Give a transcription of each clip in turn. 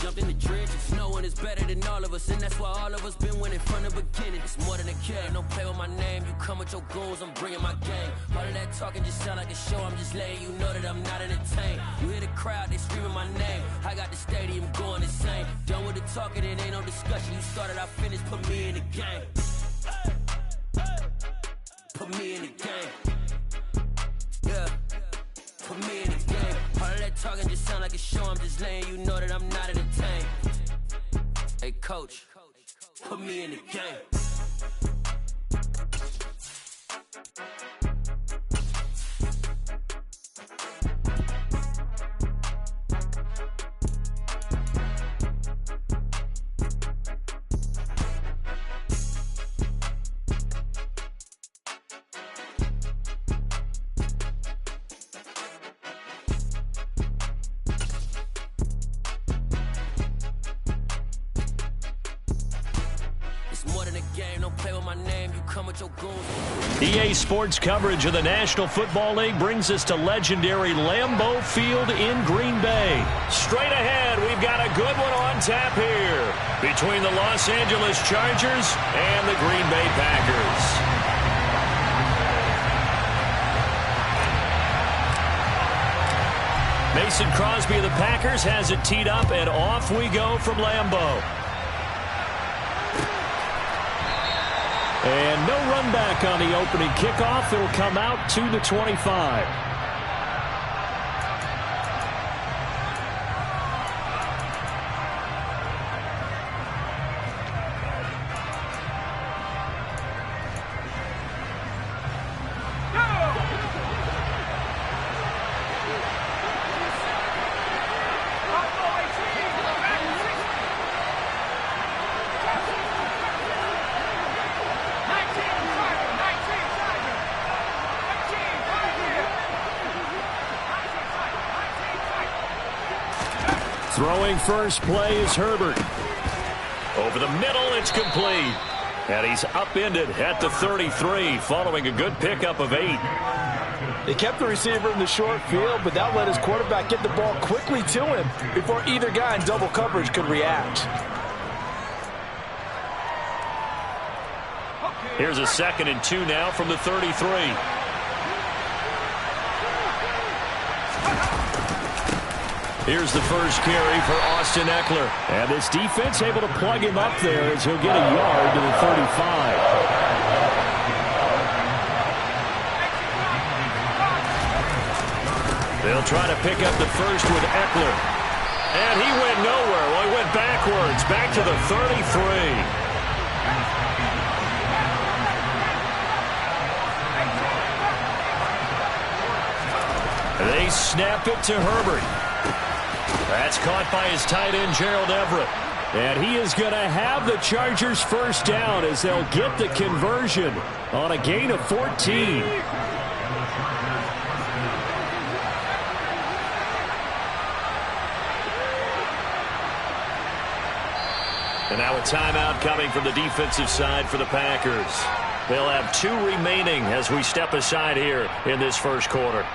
jumped in the trenches. No one is better than all of us, and that's why all of us been winning from the beginning. It's more than a killer, don't play with my name. You come with your goons, I'm bringing my game. All of that talking just sound like a show, I'm just letting you know that I'm not entertained. You hear the crowd, they screaming my name. I got the stadium going insane. Done with the talking, it ain't no discussion. You started, I finished, put me in the game. Put me in the game. Yeah. Put me in the game. All of that talking just sound like a show, I'm just letting you know that I'm not entertained. Hey coach, put me in the game. EA Sports coverage of the National Football League brings us to legendary Lambeau Field in Green Bay. Straight ahead, we've got a good one on tap here between the Los Angeles Chargers and the Green Bay Packers. Mason Crosby of the Packers has it teed up, and off we go from Lambeau. And no run back on the opening kickoff. It'll come out to the 25. Throwing first play is Herbert. Over the middle, it's complete. And he's upended at the 33 following a good pickup of 8. They kept the receiver in the short field, but that let his quarterback get the ball quickly to him before either guy in double coverage could react. Here's a 2nd and 2 now from the 33. Here's the first carry for Austin Eckler. And this defense able to plug him up there as he'll get a yard to the 35. They'll try to pick up the first with Eckler. And he went nowhere. Well, he went backwards, back to the 33. They snap it to Herbert. That's caught by his tight end, Gerald Everett. And he is going to have the Chargers first down as they'll get the conversion on a gain of 14. And now a timeout coming from the defensive side for the Packers. They'll have 2 remaining as we step aside here in this first quarter.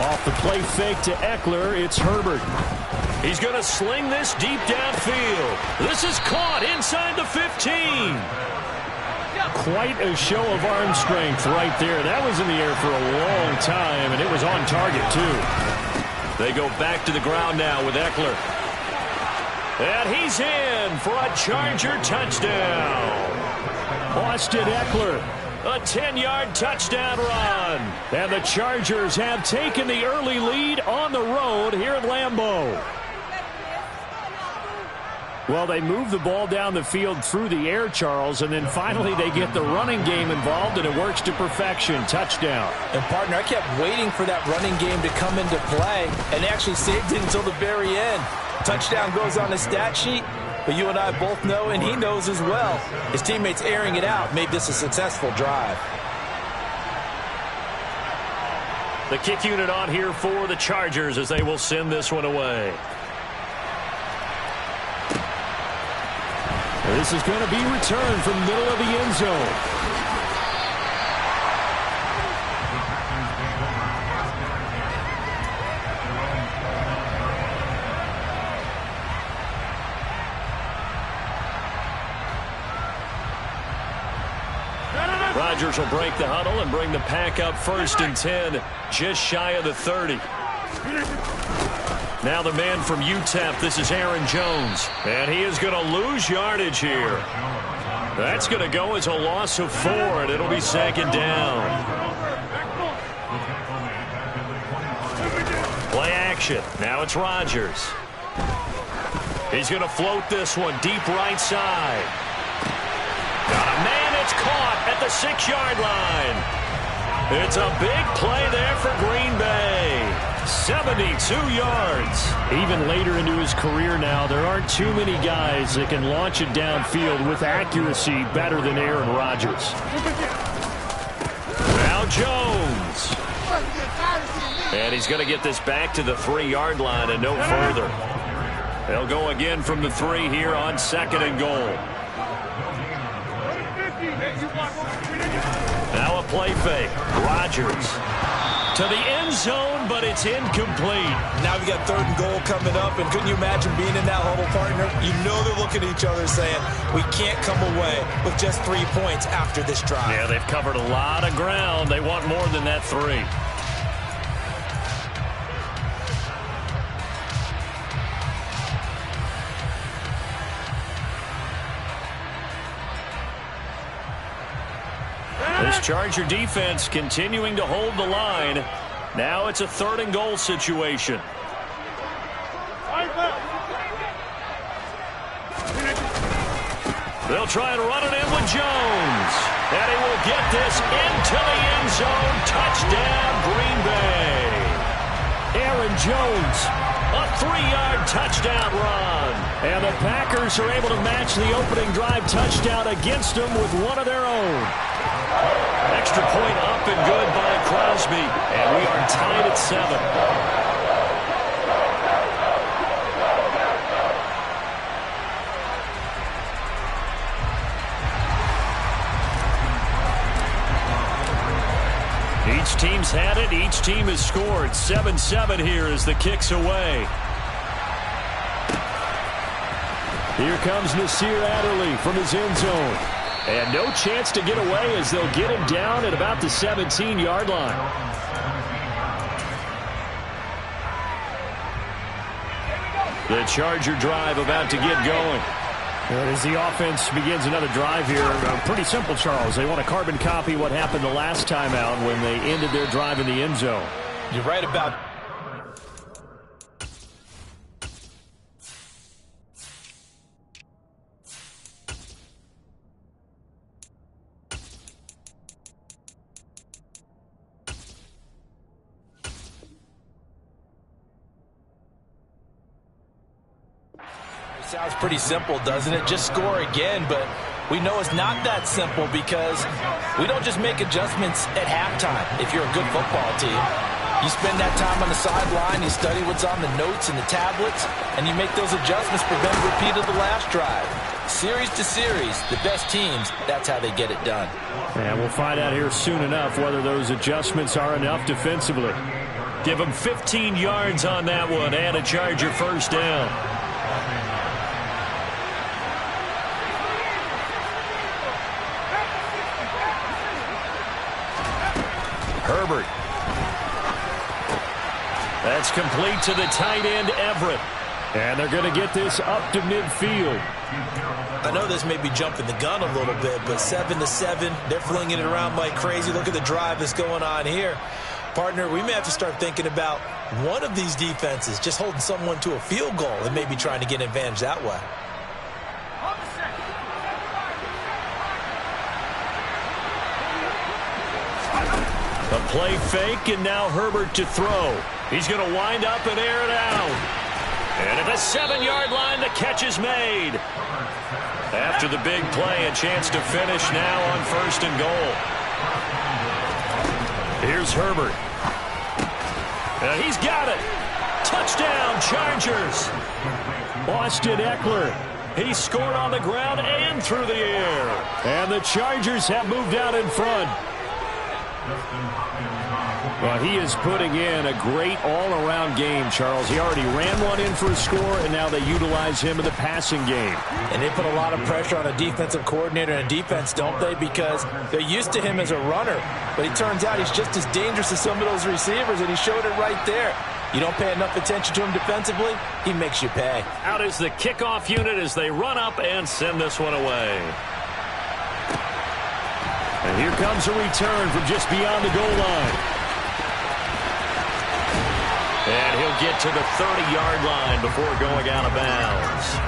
Off the play fake to Eckler, it's Herbert. He's going to sling this deep downfield. This is caught inside the 15. Quite a show of arm strength right there. That was in the air for a long time, and it was on target, too. They go back to the ground now with Eckler. And he's in for a Charger touchdown. Austin Eckler. A 10-yard touchdown run. And the Chargers have taken the early lead on the road here at Lambeau. Well, they move the ball down the field through the air, Charles, and then finally they get the running game involved, and it works to perfection. Touchdown. And, partner, I kept waiting for that running game to come into play, and they actually saved it until the very end. Touchdown goes on the stat sheet. But you and I both know, and he knows as well, his teammates airing it out made this a successful drive. The kick unit on here for the Chargers as they will send this one away. This is going to be returned from the middle of the end zone. Rodgers will break the huddle and bring the pack up 1st and 10, just shy of the 30. Now the man from UTEP, this is Aaron Jones. And he is going to lose yardage here. That's going to go as a loss of 4, and it'll be 2nd down. Play action. Now it's Rodgers. He's going to float this one deep right side. Got a man. It's caught at the 6-yard line. It's a big play there for Green Bay. 72 yards. Even later into his career now, there aren't too many guys that can launch it downfield with accuracy better than Aaron Rodgers. Now Jones. And he's going to get this back to the 3-yard line and no further. They'll go again from the 3 here on 2nd and goal. Now a play fake. Rodgers to the end zone, but it's incomplete. Now we got 3rd and goal coming up, and couldn't you imagine being in that huddle, partner? You know they're looking at each other saying, we can't come away with just 3 points after this drive. Yeah, they've covered a lot of ground. They want more than that 3. This Charger defense continuing to hold the line. Now it's a 3rd and goal situation. They'll try and run it in with Jones. And he will get this into the end zone. Touchdown, Green Bay. Aaron Jones, a 3-yard touchdown run. And the Packers are able to match the opening drive touchdown against them with one of their own. Extra point up and good by Crosby. And we are tied at 7. Each team's had it. Each team has scored. 7-7 here as the kick's away. Here comes Nasir Adderley from his end zone. And no chance to get away as they'll get him down at about the 17-yard line. The Charger drive about to get going. As the offense begins another drive here, pretty simple, Charles. They want to carbon copy what happened the last time out when they ended their drive in the end zone. You're right about sounds pretty simple, doesn't it? Just score again, but we know it's not that simple because we don't just make adjustments at halftime if you're a good football team. You spend that time on the sideline, you study what's on the notes and the tablets, and you make those adjustments to prevent a repeat of the last drive. Series to series, the best teams, that's how they get it done. And we'll find out here soon enough whether those adjustments are enough defensively. Give them 15 yards on that one and a Charger first down. Herbert. That's complete to the tight end, Everett. And they're going to get this up to midfield. I know this may be jumping the gun a little bit, but 7-7, they're flinging it around like crazy. Look at the drive that's going on here. Partner, we may have to start thinking about one of these defenses just holding someone to a field goal and maybe trying to get an advantage that way. A play fake, and now Herbert to throw. He's going to wind up and air it out. And at the 7-yard line, the catch is made. After the big play, a chance to finish now on 1st and goal. Here's Herbert. And he's got it. Touchdown, Chargers. Austin Eckler He scored on the ground and through the air. And the Chargers have moved out in front. Well, he is putting in a great all-around game, Charles. He already ran one in for a score, and now they utilize him in the passing game. And they put a lot of pressure on a defensive coordinator and defense, don't they? Because they're used to him as a runner. But it turns out he's just as dangerous as some of those receivers, and he showed it right there. You don't pay enough attention to him defensively, he makes you pay. Out is the kickoff unit as they run up and send this one away. And here comes a return from just beyond the goal line. And he'll get to the 30-yard line before going out of bounds.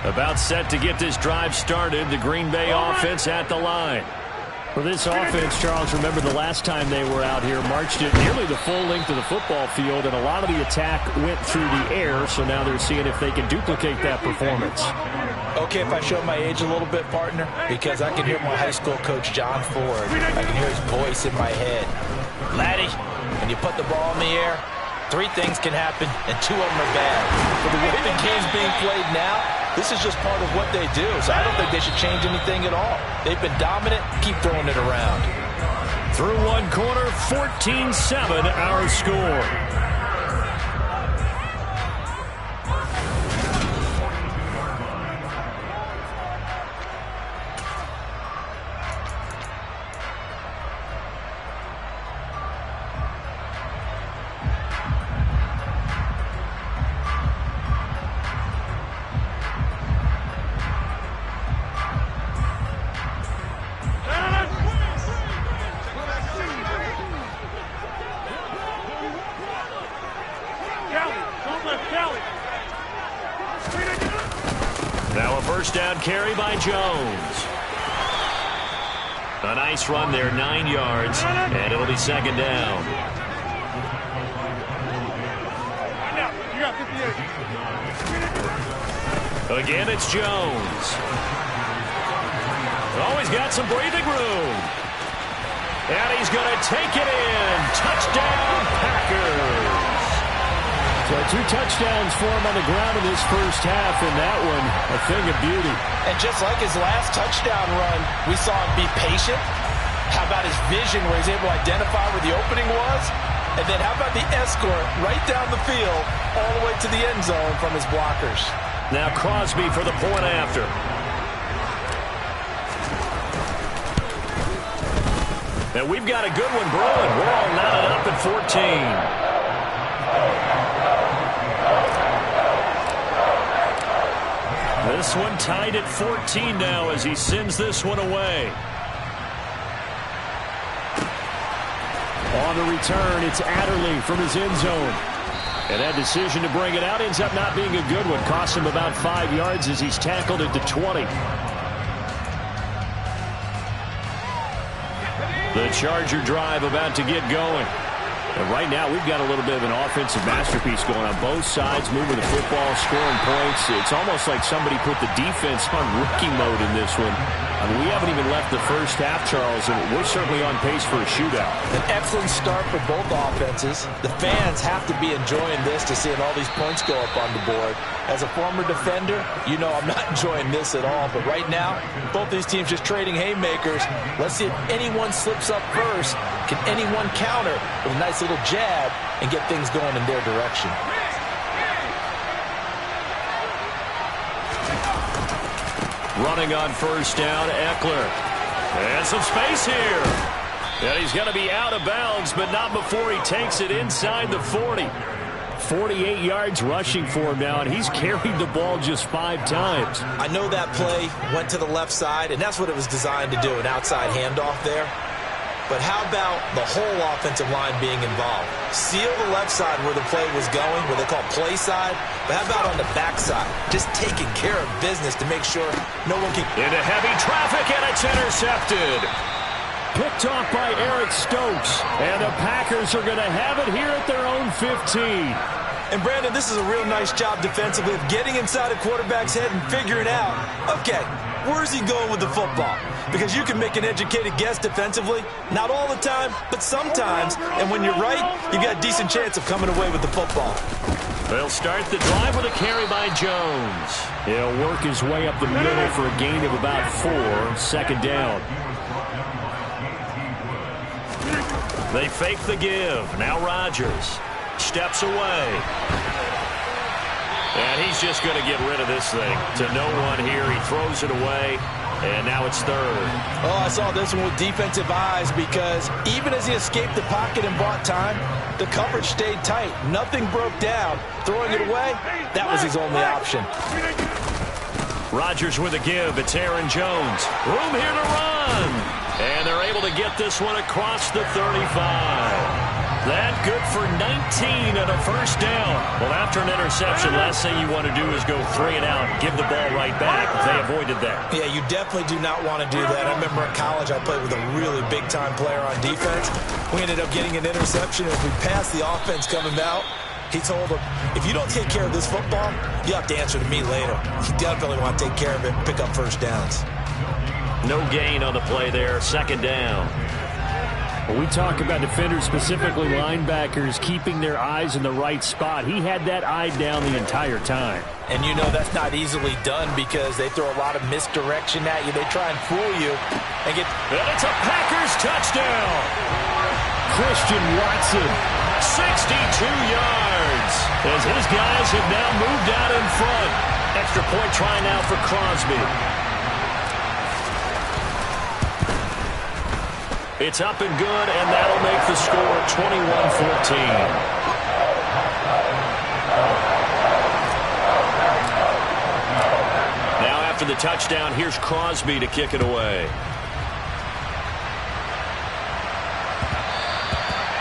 About set to get this drive started. The Green Bay offense at the line. For this offense, Charles, remember the last time they were out here, marched it nearly the full length of the football field, and a lot of the attack went through the air, so now they're seeing if they can duplicate that performance. Okay, if I show my age a little bit, partner, because I can hear my high school coach, John Ford. I can hear his voice in my head. Laddie, when you put the ball in the air, 3 things can happen, and 2 of them are bad. But the way the game's being played now, this is just part of what they do, so I don't think they should change anything at all. They've been dominant. Keep throwing it around. Through one quarter, 14-7 our score. Now a first down carry by Jones. A nice run there, 9 yards, and it'll be second down. Again, it's Jones. Always got some breathing room. And he's going to take it in. Touchdown, Packers. So 2 touchdowns for him on the ground in this first half, and that one a thing of beauty. And just like his last touchdown run, we saw him be patient. How about his vision where he's able to identify where the opening was? And then how about the escort right down the field all the way to the end zone from his blockers? Now Crosby for the point after. And we've got a good one brewing. We're all knotted up at 14. This one tied at 14 now as he sends this one away. On the return, it's Adderley from his end zone. And that decision to bring it out ends up not being a good one. Cost him about 5 yards as he's tackled at the 20. The Charger drive about to get going. And right now, we've got a little bit of an offensive masterpiece going on both sides, moving the football, scoring points. It's almost like somebody put the defense on rookie mode in this one. I mean, we haven't even left the first half, Charles, and we're certainly on pace for a shootout. An excellent start for both offenses. The fans have to be enjoying this to seeing all these points go up on the board. As a former defender, you know I'm not enjoying this at all. But right now, both these teams just trading haymakers. Let's see if anyone slips up first. Can anyone counter with a nice little jab and get things going in their direction? Running on first down, Eckler. And some space here. And he's going to be out of bounds, but not before he takes it inside the 40. 48 yards rushing for him now, and he's carried the ball just 5 times. I know that play went to the left side, and that's what it was designed to do, an outside handoff there. But how about the whole offensive line being involved? Seal the left side where the play was going, what they call play side. But how about on the back side? Just taking care of business to make sure no one can... Into heavy traffic, and it's intercepted. Picked off by Eric Stokes. And the Packers are going to have it here at their own 15. And, Brandon, this is a real nice job defensively of getting inside a quarterback's head and figuring out, okay, where's he going with the football? Because you can make an educated guess defensively, not all the time, but sometimes. And when you're right, you've got a decent chance of coming away with the football. They'll start the drive with a carry by Jones. He'll work his way up the middle for a gain of about 4, second down. They fake the give. Now Rodgers steps away. And he's just going to get rid of this thing to no one here. He throws it away, and now it's third. Oh, I saw this one with defensive eyes because even as he escaped the pocket and bought time, the coverage stayed tight. Nothing broke down. Throwing it away, that was his only option. Rodgers with a give. It's Aaron Jones. Room here to run. And they're able to get this one across the 35. That good for 19 and a first down. Well, after an interception, last thing you want to do is go 3 and out and give the ball right back. They avoided that. Yeah, you definitely do not want to do that. I remember in college I played with a really big-time player on defense. We ended up getting an interception as we passed the offense coming out. He told him, if you don't take care of this football, you have to answer to me later. You definitely want to take care of it and pick up first downs. No gain on the play there. Second down. When we talk about defenders, specifically linebackers, keeping their eyes in the right spot, he had that eye down the entire time. And you know that's not easily done because they throw a lot of misdirection at you. They try and fool you and get... And it's a Packers touchdown. Christian Watson. 62 yards. As his guys have now moved out in front. Extra point try now for Crosby. It's up and good, and that'll make the score 21-14. Now after the touchdown, here's Crosby to kick it away.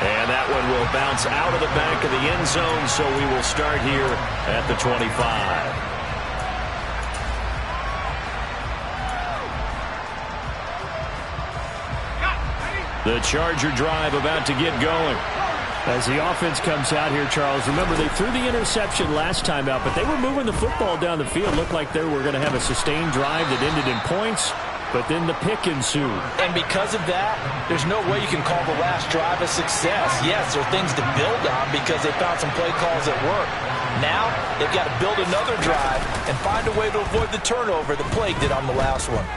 And that one will bounce out of the back of the end zone, so we will start here at the 25. The Charger drive about to get going. As the offense comes out here, Charles, remember they threw the interception last time out, but they were moving the football down the field. Looked like they were going to have a sustained drive that ended in points, but then the pick ensued. And because of that, there's no way you can call the last drive a success. Yes, there are things to build on because they found some play calls that work. Now, they've got to build another drive and find a way to avoid the turnover the plague did on the last one.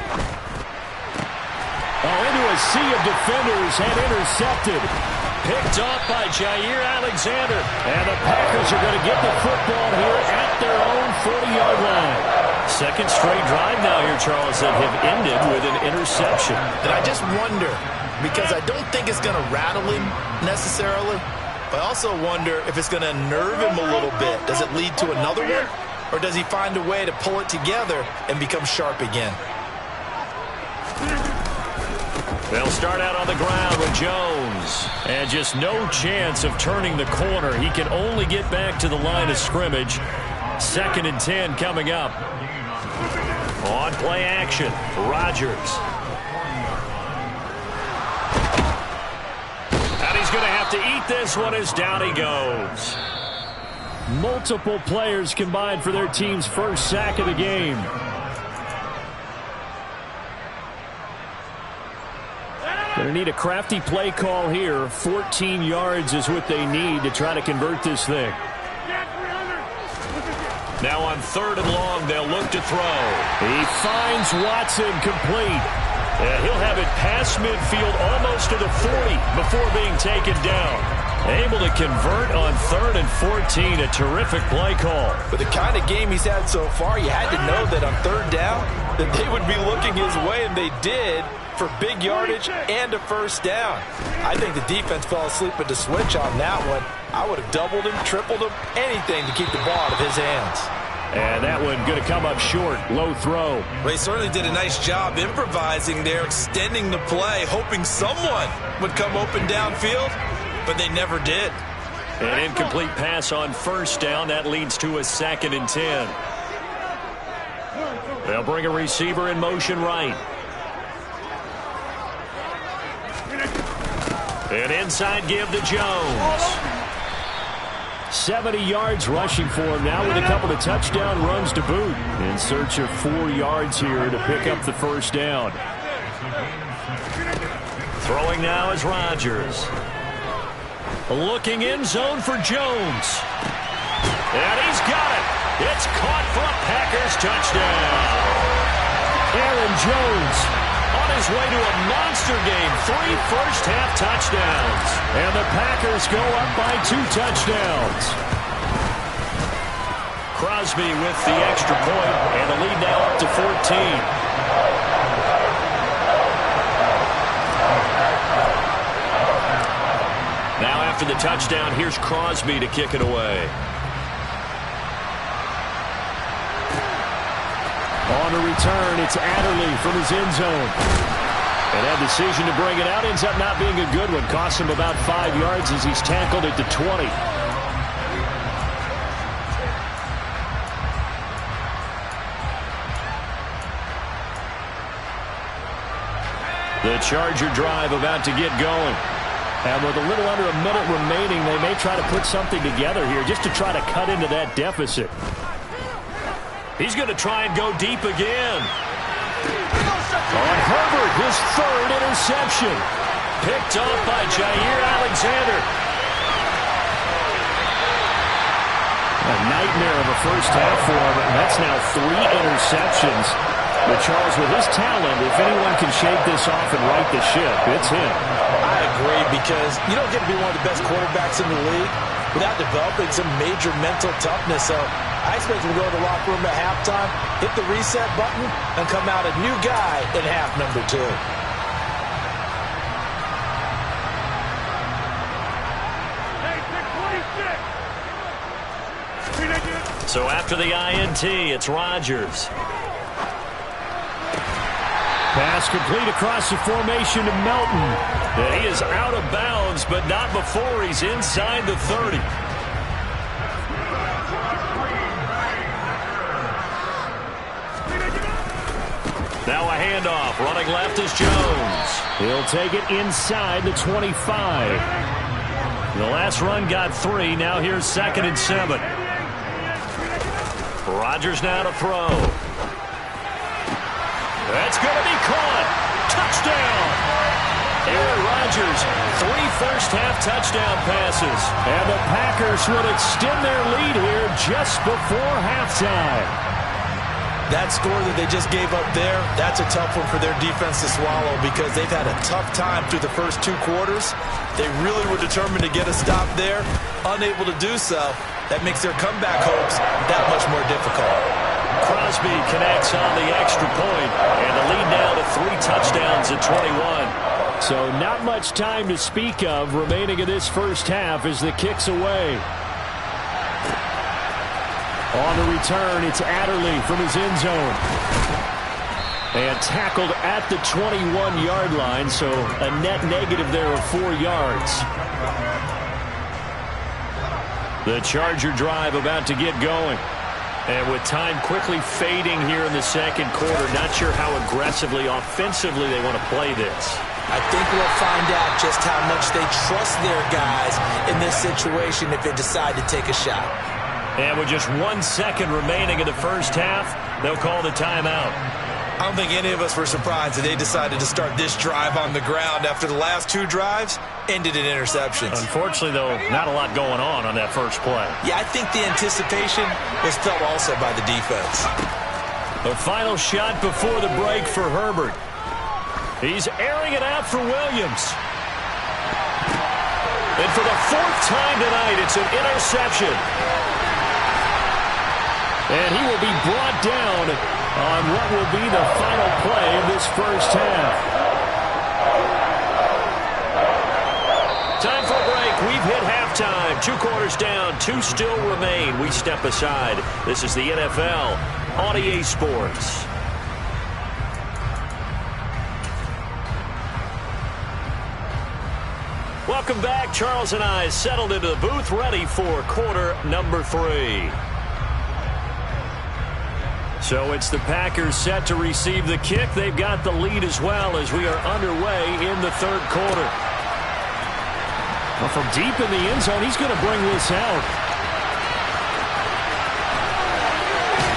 Oh, into a sea of defenders and intercepted. Picked off by Jair Alexander. And the Packers are going to get the football here at their own 40-yard line. Second straight drive now here, Charles, that have ended with an interception. And I just wonder, because I don't think it's going to rattle him necessarily, but I also wonder if it's going to nerve him a little bit. Does it lead to another one? Or does he find a way to pull it together and become sharp again? They'll start out on the ground with Jones. And just no chance of turning the corner. He can only get back to the line of scrimmage. 2nd and 10 coming up. On play action, Rodgers. And he's going to have to eat this one as down he goes. Multiple players combined for their team's first sack of the game. Going to need a crafty play call here. 14 yards is what they need to try to convert this thing. Now on 3rd and long, they'll look to throw. He finds Watson complete. And he'll have it past midfield almost to the 40 before being taken down. Able to convert on 3rd and 14. A terrific play call. With the kind of game he's had so far, you had to know that on 3rd down that they would be looking his way, and they did, for big yardage and a first down. I think the defense fell asleep at the switch on that one. I would have doubled him, tripled him, anything to keep the ball out of his hands. And that one going to come up short. Low throw. Well, he certainly did a nice job improvising there, extending the play, hoping someone would come open downfield, but they never did. An incomplete pass on first down. That leads to a 2nd and 10. They'll bring a receiver in motion right. An inside give to Jones. 70 yards rushing for him now with a couple of touchdown runs to boot. In search of 4 yards here to pick up the first down. Throwing now is Rodgers. Looking in zone for Jones. And he's got it. It's caught for a Packers touchdown. Aaron Jones on his way to a monster game. 3 first-half touchdowns. And the Packers go up by 2 touchdowns. Crosby with the extra point, and the lead now up to 14. Now after the touchdown, here's Crosby to kick it away. On the return, it's Adderley from his end zone. And that decision to bring it out ends up not being a good one. Costs him about 5 yards as he's tackled at the 20. The Charger drive about to get going. And with a little under a minute remaining, they may try to put something together here just to try to cut into that deficit. He's going to try and go deep again. On Herbert, his 3rd interception. Picked off by Jair Alexander. A nightmare of a first half for him, and that's now 3 interceptions. But Charles, with his talent, if anyone can shake this off and right the ship, it's him. I agree, because you don't get to be one of the best quarterbacks in the league without developing some major mental toughness. So I expect him to go to the locker room at halftime, hit the reset button, and come out a new guy in half number 2. So after the INT, it's Rodgers. Pass complete across the formation to Melton. And he is out of bounds, but not before he's inside the 30. Now a handoff. Running left is Jones. He'll take it inside the 25. The last run got 3. Now here's 2nd and 7. Rodgers now to throw. That's going to be caught. Touchdown. Aaron Rodgers, 3 first-half touchdown passes. And the Packers would extend their lead here just before halftime. That score that they just gave up there, that's a tough one for their defense to swallow because they've had a tough time through the first 2 quarters. They really were determined to get a stop there. Unable to do so, that makes their comeback hopes that much more difficult. Crosby connects on the extra point, and the lead now to 3 touchdowns at 21. So not much time to speak of remaining in this first half as the kick's away. On the return, it's Adderley from his end zone. And tackled at the 21-yard line, so a net negative there of 4 yards. The Charger drive about to get going. And with time quickly fading here in the second quarter, not sure how aggressively, offensively they want to play this. I think we'll find out just how much they trust their guys in this situation if they decide to take a shot. And with just 1 second remaining in the first half, they'll call the timeout. I don't think any of us were surprised that they decided to start this drive on the ground after the last 2 drives ended in interceptions. Unfortunately, though, not a lot going on that first play. Yeah, I think the anticipation was felt also by the defense. The final shot before the break for Herbert. He's airing it out for Williams. And for the 4th time tonight, it's an interception. And he will be brought down on what will be the final play of this first half. Time for a break. We've hit halftime. 2 quarters down. 2 still remain. We step aside. This is the NFL on EA Sports. Welcome back. Charles and I settled into the booth, ready for quarter number 3. So it's the Packers set to receive the kick. They've got the lead as well as we are underway in the 3rd quarter. Well, from deep in the end zone, he's going to bring this out.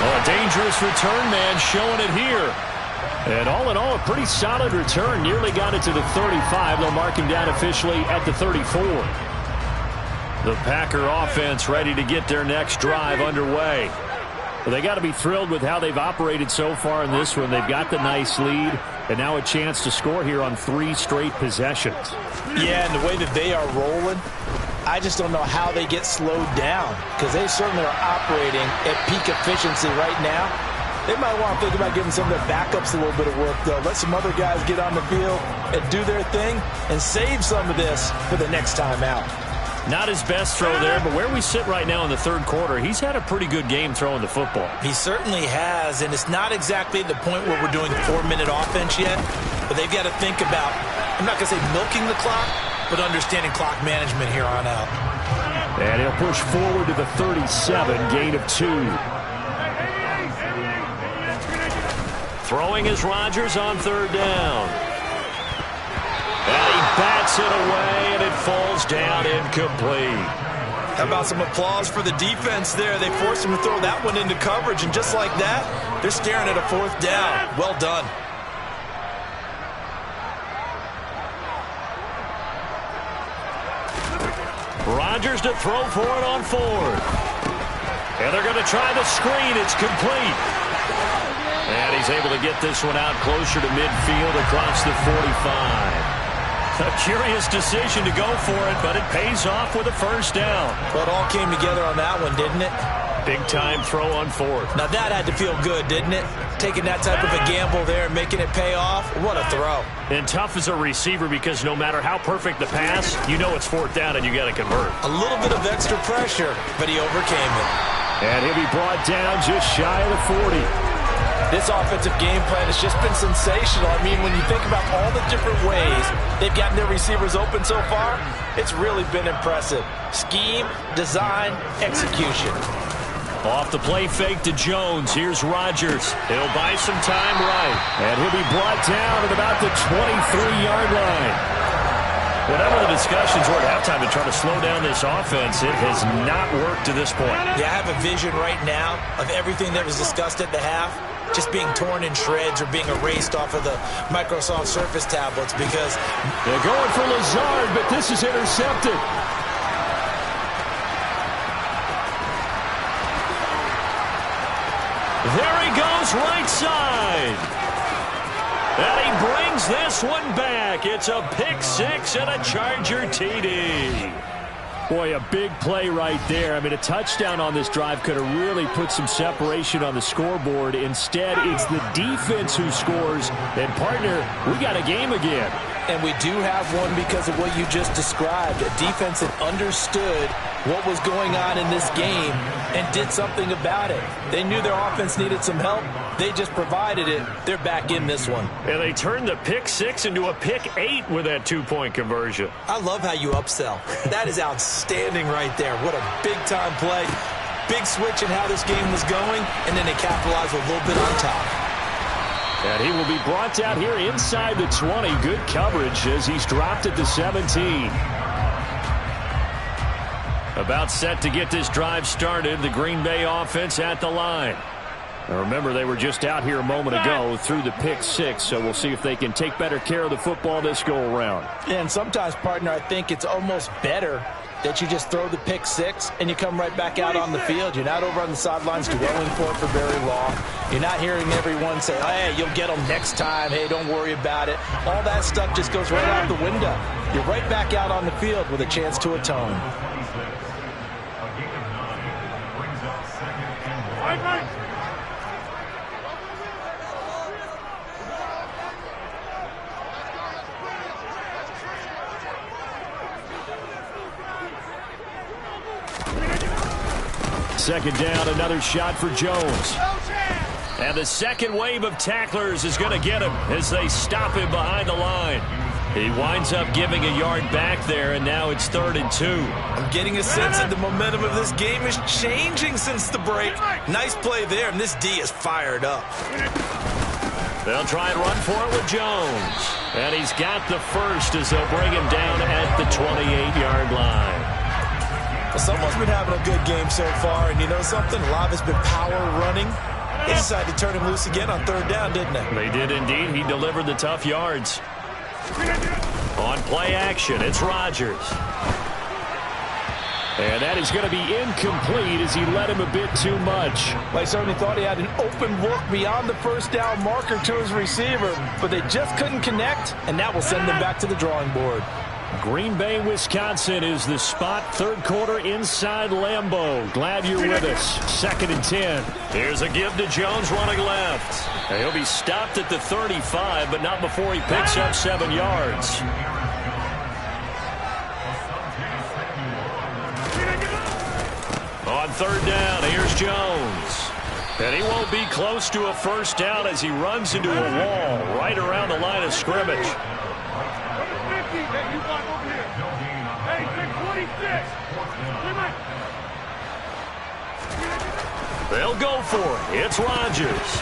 Oh, a dangerous return man showing it here. And all in all, a pretty solid return. Nearly got it to the 35. They'll mark him down officially at the 34. The Packer offense ready to get their next drive underway. Well, they got to be thrilled with how they've operated so far in this one. They've got the nice lead, and now a chance to score here on 3 straight possessions. Yeah, and the way that they are rolling, I just don't know how they get slowed down, because they certainly are operating at peak efficiency right now. They might want to think about giving some of their backups a little bit of work, though. Let some other guys get on the field and do their thing and save some of this for the next time out. Not his best throw there, but where we sit right now in the third quarter, he's had a pretty good game throwing the football. He certainly has, and it's not exactly the point where we're doing 4-minute offense yet, but they've got to think about, I'm not going to say milking the clock, but understanding clock management here on out. And he'll push forward to the 37, gain of 2. Throwing is Rodgers on third down. And he bats it away, and it falls down incomplete. How about some applause for the defense there? They forced him to throw that one into coverage, and just like that, they're staring at a 4th down. Well done. Rodgers to throw for it on 4th. And they're going to try the screen. It's complete. And he's able to get this one out closer to midfield across the 45. A curious decision to go for it, but it pays off with a first down. Well, it all came together on that one, didn't it? Big-time throw on 4th. Now, that had to feel good, didn't it? Taking that type of a gamble there and making it pay off. What a throw. And tough as a receiver because no matter how perfect the pass, you know it's 4th down and you got to convert. A little bit of extra pressure, but he overcame it. And he'll be brought down just shy of the 40. This offensive game plan has just been sensational. I mean, when you think about all the different ways they've gotten their receivers open so far, it's really been impressive. Scheme, design, execution. Off the play fake to Jones. Here's Rodgers. He'll buy some time right. And he'll be brought down at about the 23-yard line. Whatever the discussions were at halftime to try to slow down this offense, it has not worked to this point. Yeah, I have a vision right now of everything that was discussed at the half just being torn in shreds or being erased off of the Microsoft Surface tablets because they're going for Lazard, but this is intercepted. There he goes, right side. And he brings this one back. It's a pick 6 and a Charger TD. Boy, a big play right there. I mean, a touchdown on this drive could have really put some separation on the scoreboard. Instead, it's the defense who scores. And, partner, we got a game again. And we do have one because of what you just described. A defense that understood what was going on in this game and did something about it. They knew their offense needed some help. They just provided it. They're back in this one. And they turned the pick 6 into a pick 8 with that 2-point conversion. I love how you upsell. That is outstanding right there. What a big-time play. Big switch in how this game was going, and then they capitalized a little bit on top. And he will be brought down here inside the 20. Good coverage as he's dropped at the 17. About set to get this drive started. The Green Bay offense at the line. Now remember, they were just out here a moment ago through the pick 6, so we'll see if they can take better care of the football this go-around. And sometimes, partner, I think it's almost better that you just throw the pick 6 and you come right back out on the field. You're not over on the sidelines dwelling for very long. You're not hearing everyone say, hey, you'll get them next time. Hey, don't worry about it. All that stuff just goes right out the window. You're right back out on the field with a chance to atone. Second down, another shot for Jones. And the second wave of tacklers is going to get him as they stop him behind the line. He winds up giving a yard back there, and now it's 3rd and 2. I'm getting a sense that the momentum of this game is changing since the break. Nice play there, and this D is fired up. They'll try and run for it with Jones. And he's got the first as they'll bring him down at the 28-yard line. Well, someone's been having a good game so far, and you know something? A lot of it's been power running. They decided to turn him loose again on third down, didn't they? They did indeed. He delivered the tough yards. On play action, it's Rodgers. And that is going to be incomplete as he led him a bit too much. Like certainly thought he had an open look beyond the first down marker to his receiver, but they just couldn't connect, and that will send them back to the drawing board. Green Bay, Wisconsin is the spot. Third quarter inside Lambeau. Glad you're with us. 2nd and 10. Here's a give to Jones running left. He'll be stopped at the 35, but not before he picks up 7 yards. On third down, here's Jones. And he won't be close to a first down as he runs into a wall right around the line of scrimmage. They'll go for it. It's Rodgers.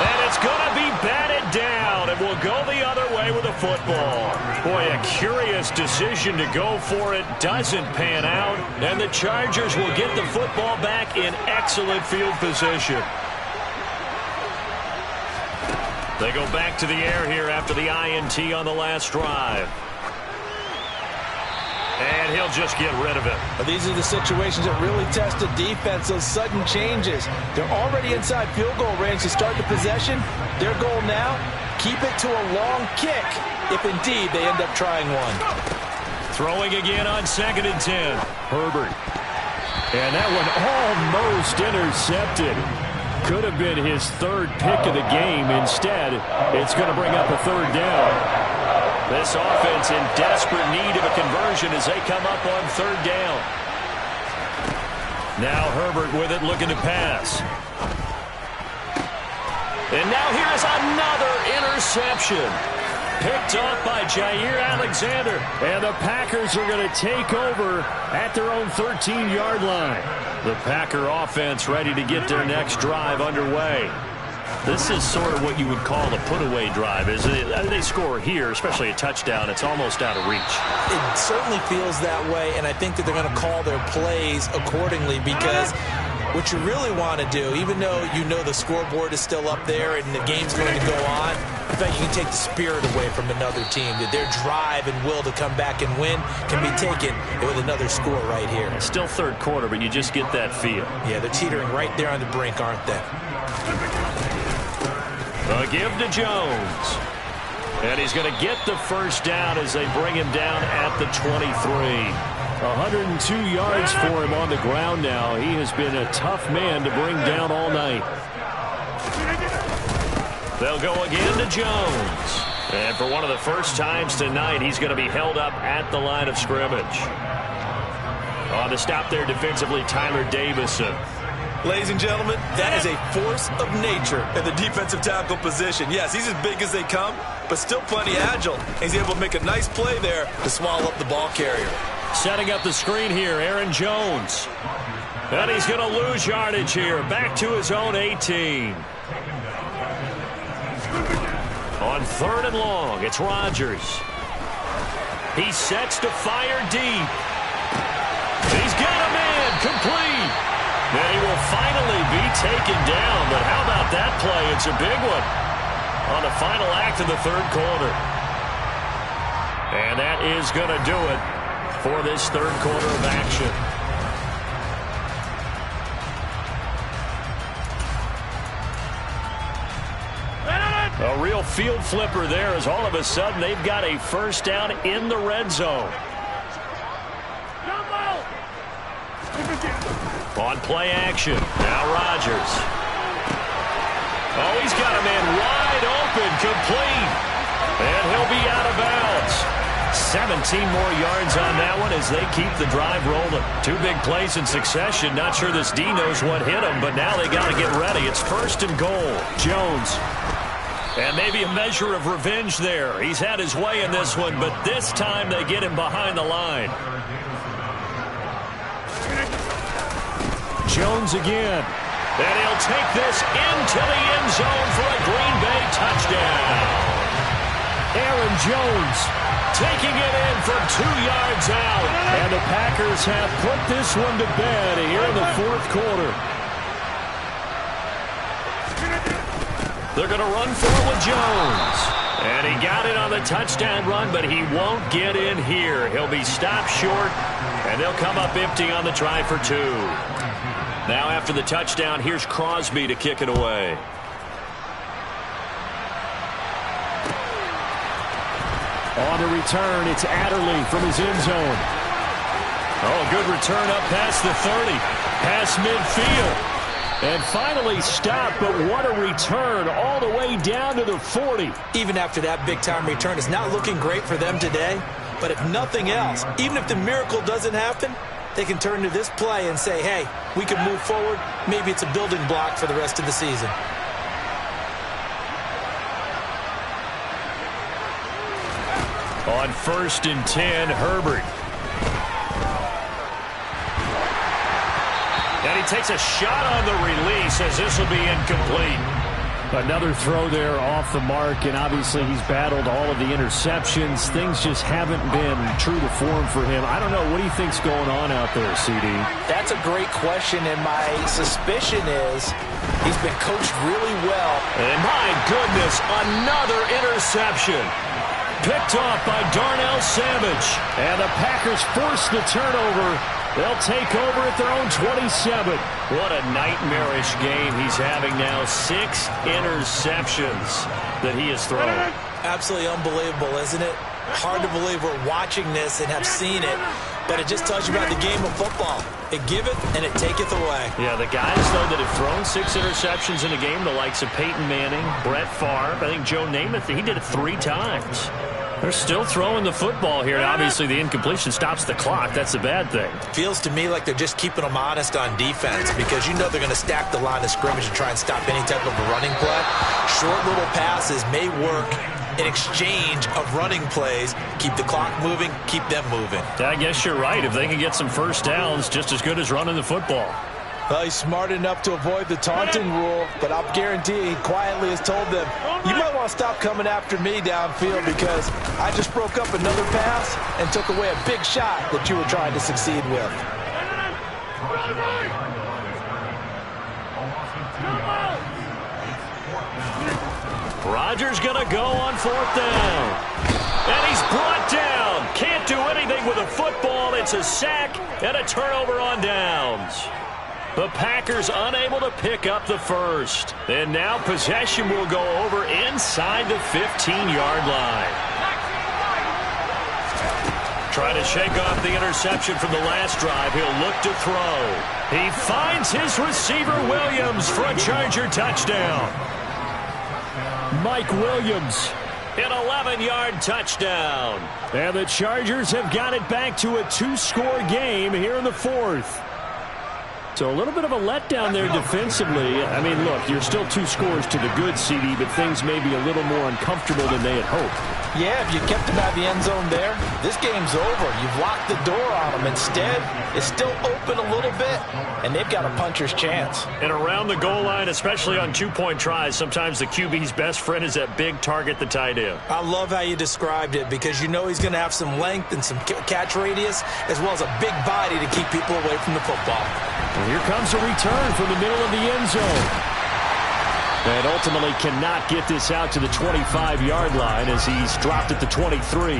And it's going to be batted down, and will go the other way with the football. Boy, a curious decision to go for it. Doesn't pan out, and the Chargers will get the football back in excellent field position. They go back to the air here after the INT on the last drive. And he'll just get rid of it. These are the situations that really test a defense, those sudden changes. They're already inside field goal range to start the possession. Their goal now, keep it to a long kick, if indeed they end up trying one. Throwing again on 2nd and 10. Herbert. And that one almost intercepted. Could have been his 3rd pick of the game. Instead, it's going to bring up a 3rd down. This offense in desperate need of a conversion as they come up on 3rd down. Now Herbert with it, looking to pass. And now here's another interception. Picked off by Jair Alexander. And the Packers are going to take over at their own 13-yard line. The Packer offense ready to get their next drive underway. This is sort of what you would call a put-away drive, isn't it? They score here, especially a touchdown. It's almost out of reach. It certainly feels that way, and I think that they're going to call their plays accordingly because what you really want to do, even though you know the scoreboard is still up there and the game's going to go on, in fact, you can take the spirit away from another team. That their drive and will to come back and win can be taken with another score right here. It's still 3rd quarter, but you just get that feel. Yeah, they're teetering right there on the brink, aren't they? A give to Jones. And he's going to get the first down as they bring him down at the 23. 102 yards for him on the ground now. He has been a tough man to bring down all night. They'll go again to Jones. And for one of the first times tonight, he's going to be held up at the line of scrimmage. On the stop there defensively, Tyler Davison. Ladies and gentlemen, that is a force of nature in the defensive tackle position. Yes, he's as big as they come, but still plenty agile. He's able to make a nice play there to swallow up the ball carrier. Setting up the screen here, Aaron Jones. And he's going to lose yardage here, back to his own 18. On 3rd and long, it's Rodgers. He sets to fire deep. He's got a man, complete. And he will finally be taken down. But how about that play? It's a big one on the final act of the 3rd quarter. And that is going to do it for this 3rd quarter of action. A real field flipper there as all of a sudden they've got a first down in the red zone. On play action, now Rodgers. Oh, he's got a man wide open, complete. And he'll be out of bounds. 17 more yards on that one as they keep the drive rolling. 2 big plays in succession. Not sure this D knows what hit him, but now they got to get ready. It's 1st and goal. Jones. And maybe a measure of revenge there. He's had his way in this one, but this time they get him behind the line. Jones again. And he'll take this into the end zone for a Green Bay touchdown. Aaron Jones taking it in from 2 yards out. And the Packers have put this one to bed here in the 4th quarter. They're going to run for it with Jones. And he got it on the touchdown run, but he won't get in here. He'll be stopped short, and they'll come up empty on the try for 2. Now after the touchdown, here's Crosby to kick it away. On the return, it's Adderley from his end zone. Oh, good return up past the 30, past midfield. And finally stopped, but what a return all the way down to the 40. Even after that big-time return, it's not looking great for them today. But if nothing else, even if the miracle doesn't happen, they can turn to this play and say, hey, we can move forward. Maybe it's a building block for the rest of the season. On 1st and 10, Herbert. And he takes a shot on the release as this will be incomplete. Another throw there off the mark, and obviously he's battled all of the interceptions. Things just haven't been true to form for him. I don't know. What do you think's going on out there, CD? That's a great question, and my suspicion is he's been coached really well. And my goodness, another interception. Picked off by Darnell Savage. And the Packers force the turnover. They'll take over at their own 27. What a nightmarish game he's having now. 6 interceptions that he has thrown. Absolutely unbelievable, isn't it? Hard to believe we're watching this and have seen it, but it just tells you about the game of football. It giveth and it taketh away. Yeah, the guys, though, that have thrown 6 interceptions in a game, the likes of Peyton Manning, Brett Favre, I think Joe Namath, he did it 3 times. They're still throwing the football here, and obviously the incompletion stops the clock. That's the bad thing. Feels to me like they're just keeping them honest on defense because you know they're going to stack the line of scrimmage and try and stop any type of a running play. Short little passes may work in exchange of running plays. Keep the clock moving, keep them moving. I guess you're right. If they can get some first downs, just as good as running the football. Well, he's smart enough to avoid the taunting rule, but I'll guarantee he quietly has told them, you might want to stop coming after me downfield because I just broke up another pass and took away a big shot that you were trying to succeed with. Rodgers going to go on 4th down. And he's brought down. Can't do anything with a football. It's a sack and a turnover on downs. The Packers unable to pick up the first. And now possession will go over inside the 15-yard line. Trying to shake off the interception from the last drive. He'll look to throw. He finds his receiver, Williams, for a Charger touchdown. Mike Williams. An 11-yard touchdown. And the Chargers have got it back to a 2-score game here in the 4th. So a little bit of a letdown there defensively. I mean, look, you're still 2 scores to the good, CD, but things may be a little more uncomfortable than they had hoped. Yeah, if you kept him out of the end zone there, this game's over. You've locked the door on him. Instead, it's still open a little bit, and they've got a puncher's chance. And around the goal line, especially on 2-point tries, sometimes the QB's best friend is that big target, the tight end. I love how you described it because you know he's going to have some length and some catch radius as well as a big body to keep people away from the football. And here comes a return from the middle of the end zone. And ultimately cannot get this out to the 25-yard line as he's dropped at the 23.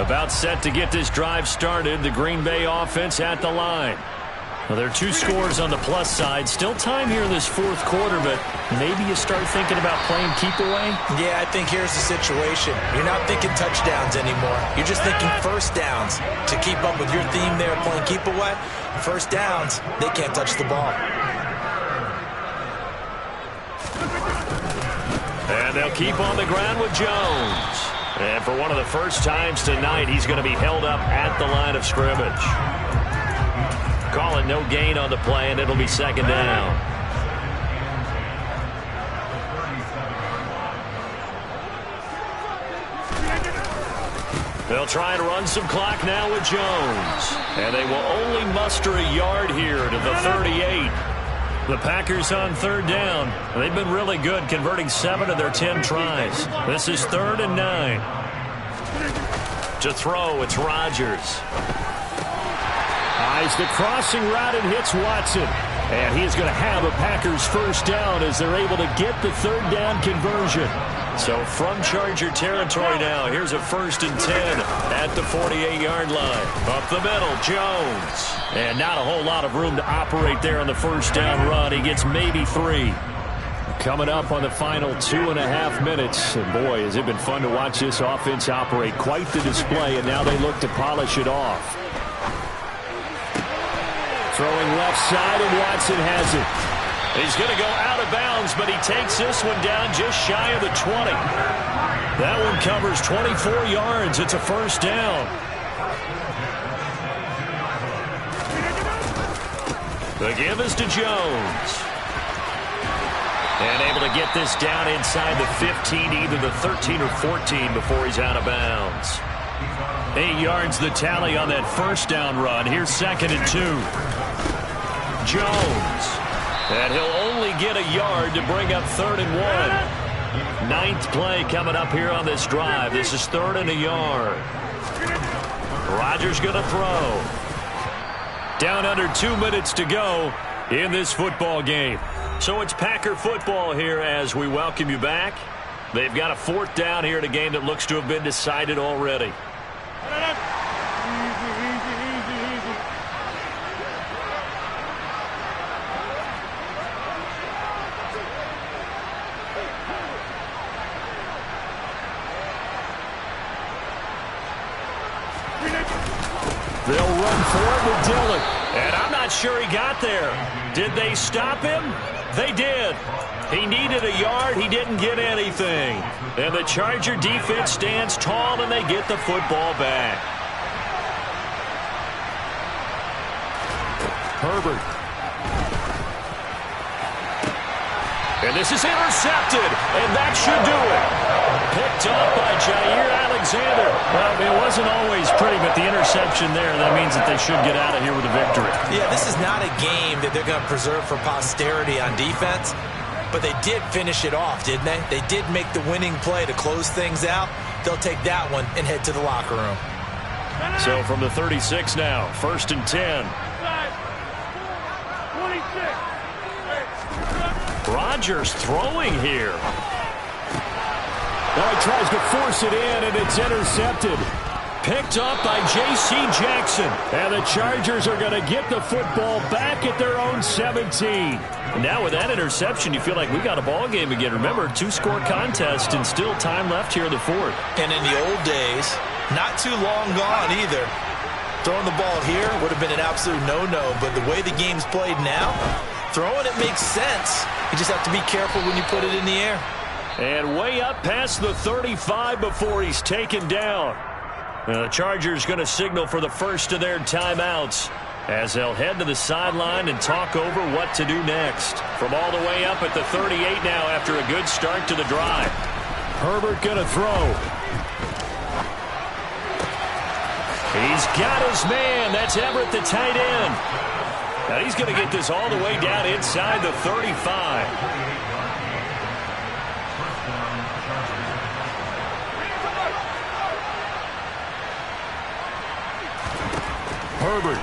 About set to get this drive started, the Green Bay offense at the line. Well, there are 2 scores on the plus side. Still time here in this 4th quarter, but maybe you start thinking about playing keep away? Yeah, I think here's the situation. You're not thinking touchdowns anymore. You're just thinking first downs. To keep up with your theme there, playing keep away, first downs, they can't touch the ball. And they'll keep on the ground with Jones. And for one of the first times tonight, he's going to be held up at the line of scrimmage. Call it no gain on the play, and it'll be 2nd down. They'll try and run some clock now with Jones. And they will only muster a yard here to the 38. The Packers on 3rd down. They've been really good, converting 7 of their 10 tries. This is 3rd and 9. To throw, it's Rodgers. Eyes the crossing route and hits Watson. And he is going to have a Packers first down as they're able to get the third down conversion. So from Charger territory now, here's a 1st and 10 at the 48-yard line. Up the middle, Jones. And not a whole lot of room to operate there on the first down run. He gets maybe 3. Coming up on the final 2.5 minutes. And boy, has it been fun to watch this offense operate. Quite the display, and now they look to polish it off. Throwing left side, and Watson has it. He's going to go out of bounds, but he takes this one down just shy of the 20. That one covers 24 yards. It's a first down. The give is to Jones. And able to get this down inside the 15, either the 13 or 14 before he's out of bounds. 8 yards the tally on that first down run. Here's 2nd and 2. Jones. And he'll only get a yard to bring up 3rd and 1. 9th play coming up here on this drive. This is 3rd and a yard. Rodgers going to throw. Down under 2 minutes to go in this football game. So it's Packer football here as we welcome you back. They've got a 4th down here in a game that looks to have been decided already. They'll run forward with Dillon. And I'm not sure he got there. Did they stop him? They did. He needed a yard. He didn't get anything. And the Charger defense stands tall, and they get the football back. Herbert. And this is intercepted, and that should do it. Picked up by Jair Alexander. Well, it wasn't always pretty, but the interception there, that means that they should get out of here with a victory. Yeah, this is not a game that they're going to preserve for posterity on defense, but they did finish it off, didn't they? They did make the winning play to close things out. They'll take that one and head to the locker room. So from the 36 now, 1st and 10. Rodgers throwing here. Now he tries to force it in, and it's intercepted. Picked up by J.C. Jackson. And the Chargers are going to get the football back at their own 17. Now with that interception, you feel like we got a ball game again. Remember, 2-score contest and still time left here in the 4th. And in the old days, not too long gone either. Throwing the ball here would have been an absolute no-no, but the way the game's played now, throwing it makes sense. You just have to be careful when you put it in the air. And way up past the 35 before he's taken down. The Chargers going to signal for the first of their timeouts as they'll head to the sideline and talk over what to do next. From all the way up at the 38 now after a good start to the drive. Herbert going to throw. He's got his man. That's Everett, the tight end. Now he's going to get this all the way down inside the 35. Herbert.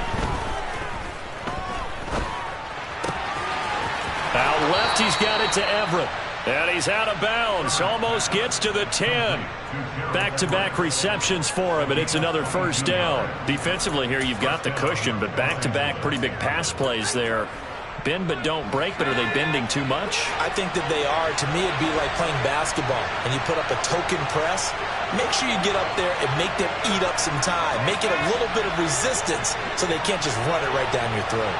Out left, he's got it to Everett. And he's out of bounds. Almost gets to the 10. Back-to-back receptions for him, and it's another first down. Defensively here, you've got the cushion, but back-to-back pretty big pass plays there. Bend but don't break, but are they bending too much? I think that they are. To me, it'd be like playing basketball, and you put up a token press. Make sure you get up there and make them eat up some time. Make it a little bit of resistance so they can't just run it right down your throat.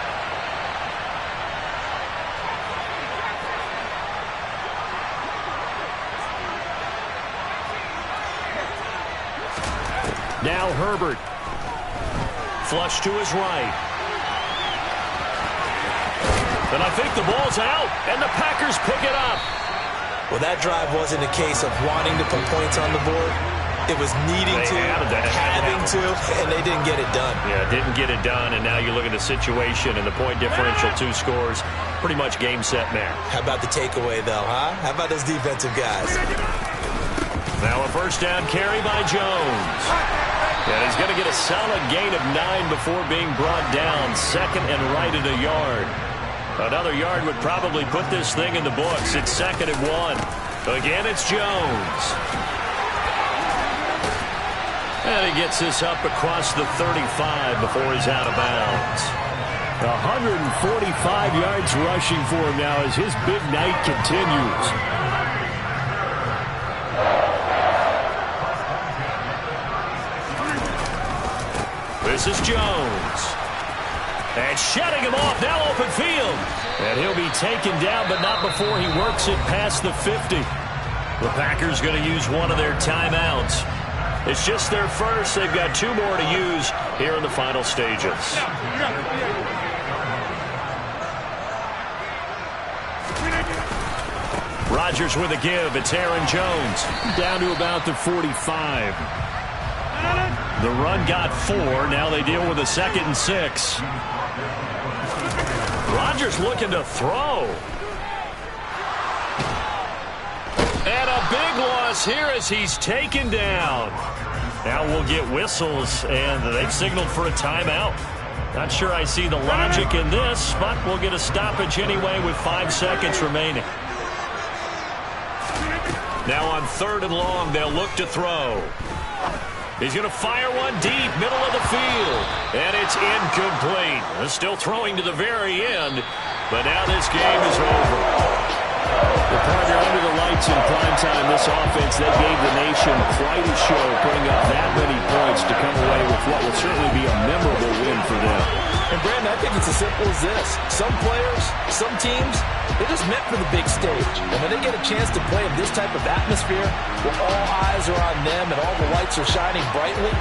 Now Herbert. Flush to his right. And I think the ball's out, and the Packers pick it up. Well, that drive wasn't a case of wanting to put points on the board. It was needing to, having to, and they didn't get it done. Yeah, didn't get it done, and now you look at the situation and the point differential, 2 scores, pretty much game, set, match. How about the takeaway, though, huh? How about those defensive guys? Now a first down carry by Jones. And he's going to get a solid gain of 9 before being brought down. 2nd and right at a yard. Another yard would probably put this thing in the books. It's 2nd and 1. Again, it's Jones. And he gets this up across the 35 before he's out of bounds. 145 yards rushing for him now as his big night continues. This is Jones. And shutting him off, now open field. And he'll be taken down, but not before he works it past the 50. The Packers going to use one of their timeouts. It's just their first. They've got 2 more to use here in the final stages. Rodgers with a give. It's Aaron Jones. Down to about the 45. The run got 4. Now they deal with a 2nd and 6. Rodgers looking to throw. And a big loss here as he's taken down. Now we'll get whistles, and they've signaled for a timeout. Not sure I see the logic in this, but we'll get a stoppage anyway with 5 seconds remaining. Now on 3rd and long, they'll look to throw. He's going to fire one deep, middle of the field. And it's incomplete. Still throwing to the very end, but now this game is over. The partner under the lights in primetime, this offense, they gave the nation quite a show, putting up that many points to come away with what will certainly be a memorable win for them. And, Brandon, I think it's as simple as this. Some players, some teams, they're just meant for the big stage. And when they get a chance to play in this type of atmosphere, where all eyes are on them and all the lights are shining brightly,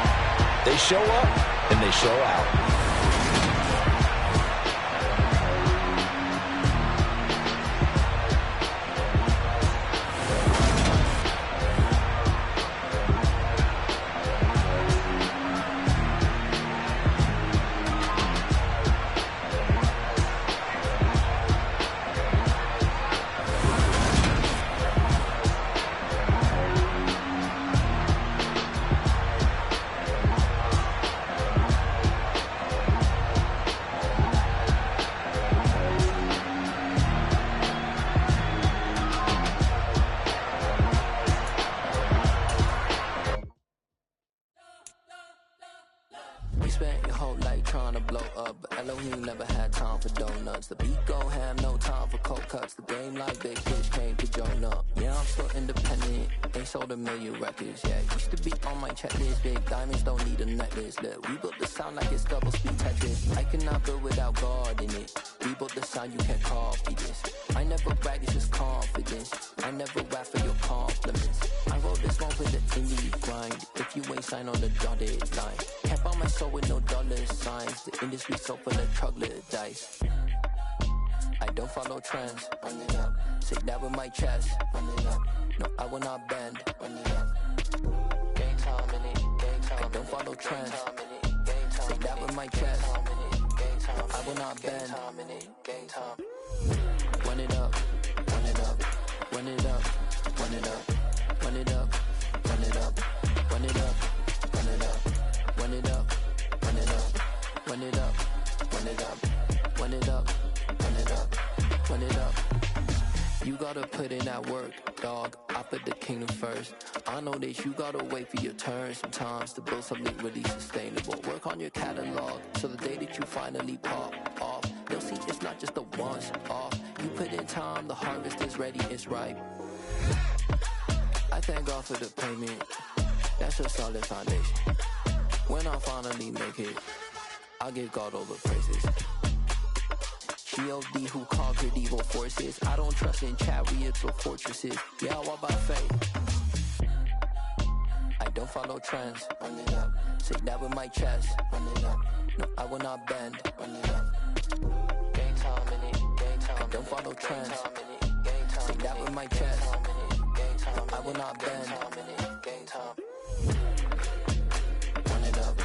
they show up and they show out. The beat gon' have no time for cold cuts. The game like big fish came to join up. Yeah, I'm still independent. Ain't sold a million records. Yeah, used to be on my checklist. Big diamonds don't need a necklace. Look, we built the sound like it's double speed Tetris. I cannot build without God in it. We built the sound, you can't copy this. I never brag, it's just confidence. I never rap for your compliments. I wrote this one for the indie grind. If you ain't signed on the dotted line, can't buy my soul with no dollar signs. The industry so full of troglodytes. I don't follow trends. Run it up. Say that with my chest. Run it up. No, I will not bend. Run it up. Game time in it. Game time. I don't follow trends. Say that with my chest. No, I will not bend. Game time. Run it up. Run it up. Run it up. Run it up. Run it up. Run it up. Run it up. Run it up. Run it up. Run it up. Run it up. Run it up. Run it up. Run it up, run it up. You gotta put in that work, dog. I put the kingdom first. I know that you gotta wait for your turn sometimes to build something really sustainable. Work on your catalog, so the day that you finally pop off, they'll see it's not just a once off. You put in time, the harvest is ready, it's ripe. I thank God for the payment. That's a solid foundation. When I finally make it, I'll give God all the praises. G.O.D. who conquered evil forces. I don't trust in chariots or fortresses. Yeah, I walk by faith. I don't follow trends. Run it up. Say that with my chest. Run it up. No, I will not bend. Run it up. Game time in it. Game time. I don't follow trends. Say that with my chest. No, I will not bend. Game time. Run it up.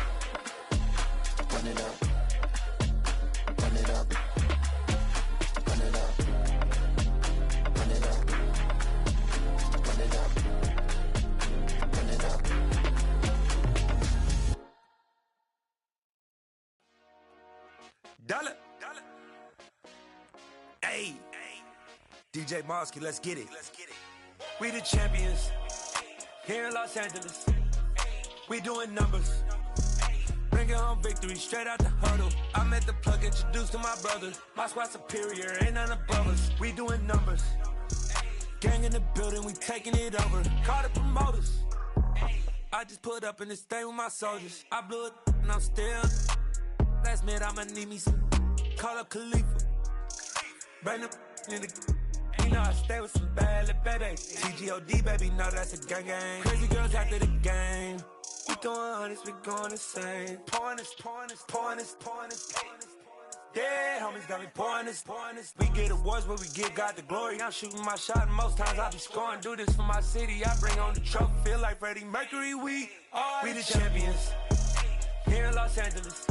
Run it up. Run it up. Dale. Hey, DJ Mosky, let's get it. We the champions here in Los Angeles. We doing numbers. Bringing home victory straight out the huddle. I met the plug, introduced to my brother. My squad superior, ain't none above us. We doing numbers. Gang in the building, we taking it over. Call the promoters. I just put up in this thing with my soldiers. I blew it and I'm still. Last minute I'ma need me some. Call up Khalifa. Bring the in the. You know I stay with some bad little baby. TGOD baby, know that's a gang gang. Crazy girls after the game. We throwing hundreds, we going insane. Pouring this. Yeah, homies got me pouring this. We get awards, but we give God the glory. I'm shooting my shot, and most times I be scoring. Do this for my city, I bring on the trophy. Feel like Freddie Mercury, we the champions here in Los Angeles.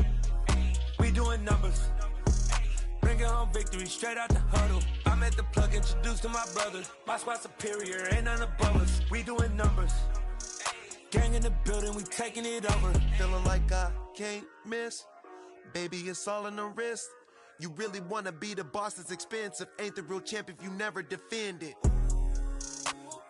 We doing numbers. Bringing home victory straight out the huddle. I met the plug, introduced to my brother. My squad superior, ain't none above us. We doing numbers. Gang in the building, we taking it over. Feeling like I can't miss. Baby, it's all in the wrist. You really wanna be the boss, it's expensive. Ain't the real champ if you never defend it.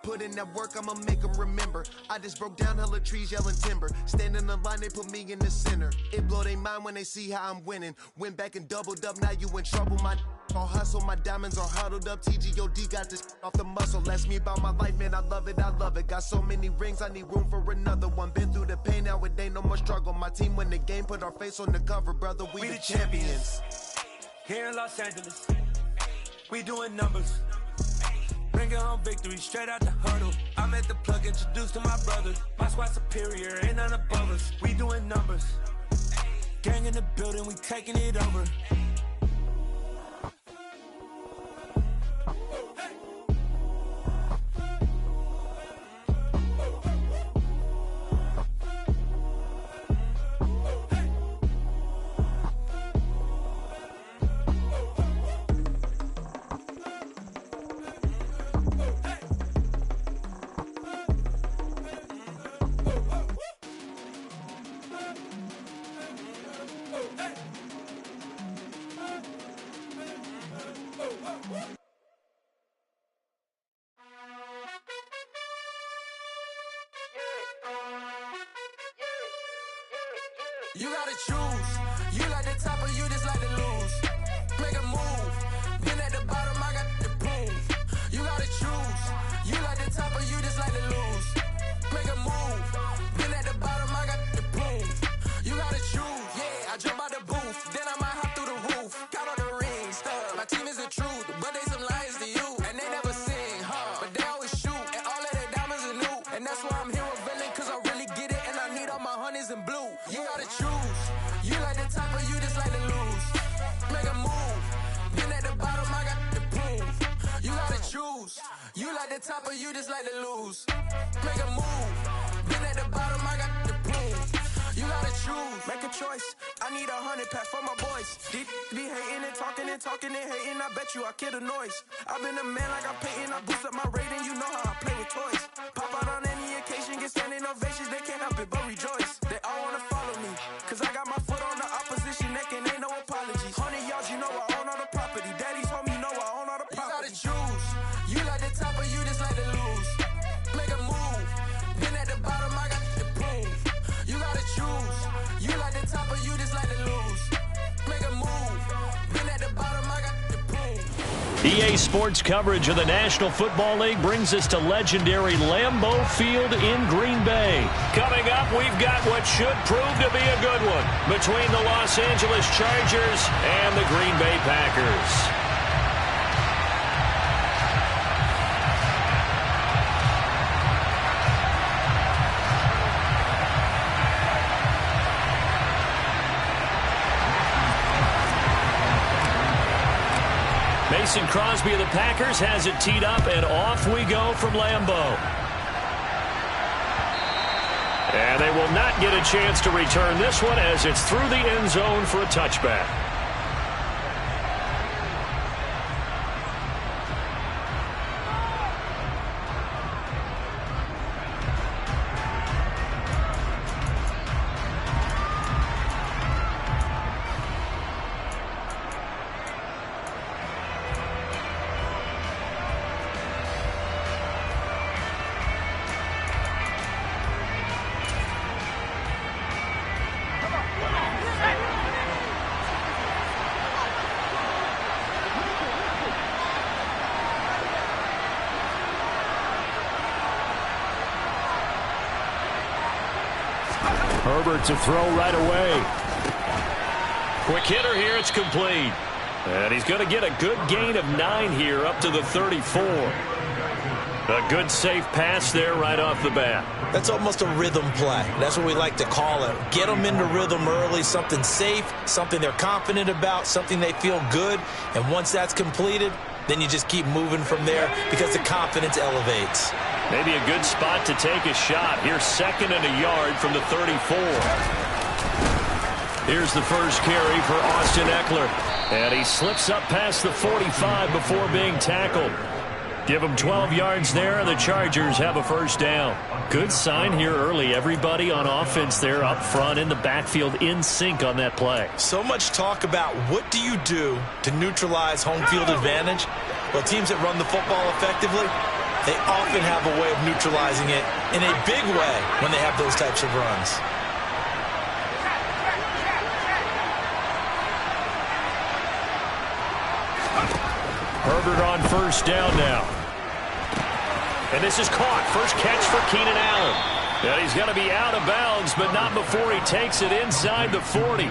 Put in that work, I'ma make them remember. I just broke down hella trees, yelling timber. Stand in the line, they put me in the center. It blow their mind when they see how I'm winning. Went back and doubled up, now you in trouble. My all hustle, my diamonds are huddled up. TGOD got this off the muscle. That's me about my life, man, I love it. Got so many rings, I need room for another one. Been through the pain, now it ain't no more struggle. My team win the game, put our face on the cover, brother. We the champions. Here in Los Angeles, we doing numbers. Bringing home victory straight out the huddle. I met the plug, introduced to my brother. My squad superior, ain't none above us. We doing numbers. Gang in the building, we taking it over. You gotta choose. You like the top or you just like to lose. Make a move. Been at the bottom, I got the proof. You gotta choose. You like the top or you just like to lose. Make a move. Been at the bottom, I got the proof. You gotta choose. Yeah, I jump out the booth. Then I might hop through the roof. Count all the rings, stuff. My team is the truth, but they some liars to you. And they never sing, but they always shoot. And all of their diamonds are new. And that's why I'm here with Villain, cause I really get it. And I need all my honeys in blue. You gotta choose. You like the top or you just like to lose. Make a move. Been at the bottom, I got the proof. You gotta choose. You like the top or you just like to lose. Make a move. Been at the bottom, I got the proof. You gotta choose. Make a choice. I need 100 pack for my boys. Be hating and talking and hating. I bet you I kill the noise. I've been a man like I'm Peyton. I boost up my rating. You know how I play with toys. Pop out on any occasion, get standing ovations. They can't help it but rejoice. They all wanna follow me, cause I got my foot on the opposition neck and ain't no apologies. 100 yards, you know I own all the property. Daddy's home, you know I own all the property. You gotta choose. You like the top or you just like to lose. Make a move. Been at the bottom, I got the proof. You gotta choose. You like the top or you just like to lose. Make a move. Been at the bottom, I got the proof. EA Sports coverage of the National Football League brings us to legendary Lambeau Field in Green Bay. Coming up, we've got what should prove to be a good one between the Los Angeles Chargers and the Green Bay Packers. Mason Crosby of the Packers has it teed up, and off we go from Lambeau. And they will not get a chance to return this one as it's through the end zone for a touchback. Herbert to throw right away. Quick hitter here. It's complete. And he's going to get a good gain of 9 here up to the 34. A good safe pass there right off the bat. That's almost a rhythm play. That's what we like to call it. Get them into rhythm early, something safe, something they're confident about, something they feel good. And once that's completed, then you just keep moving from there because the confidence elevates. Maybe a good spot to take a shot. Here's 2nd and a yard from the 34. Here's the first carry for Austin Ekeler. And he slips up past the 45 before being tackled. Give him 12 yards there, and the Chargers have a first down. Good sign here early. Everybody on offense there up front in the backfield in sync on that play. So much talk about what do you do to neutralize home field advantage. Well, teams that run the football effectively, they often have a way of neutralizing it in a big way when they have those types of runs. Herbert on first down now. And this is caught. First catch for Keenan Allen. And he's going to be out of bounds, but not before he takes it inside the 40.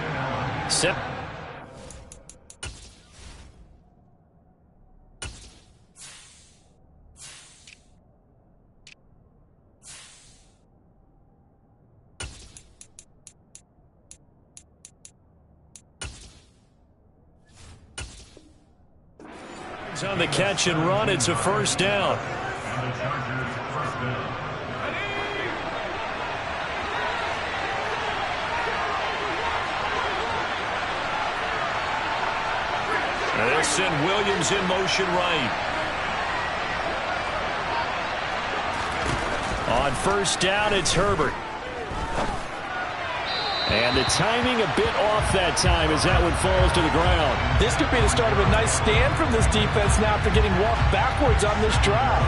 On the catch and run, it's a first down. And they send Williams in motion right. On first down, it's Herbert. And the timing a bit off that time as that one falls to the ground. This could be the start of a nice stand from this defense now after getting walked backwards on this drive.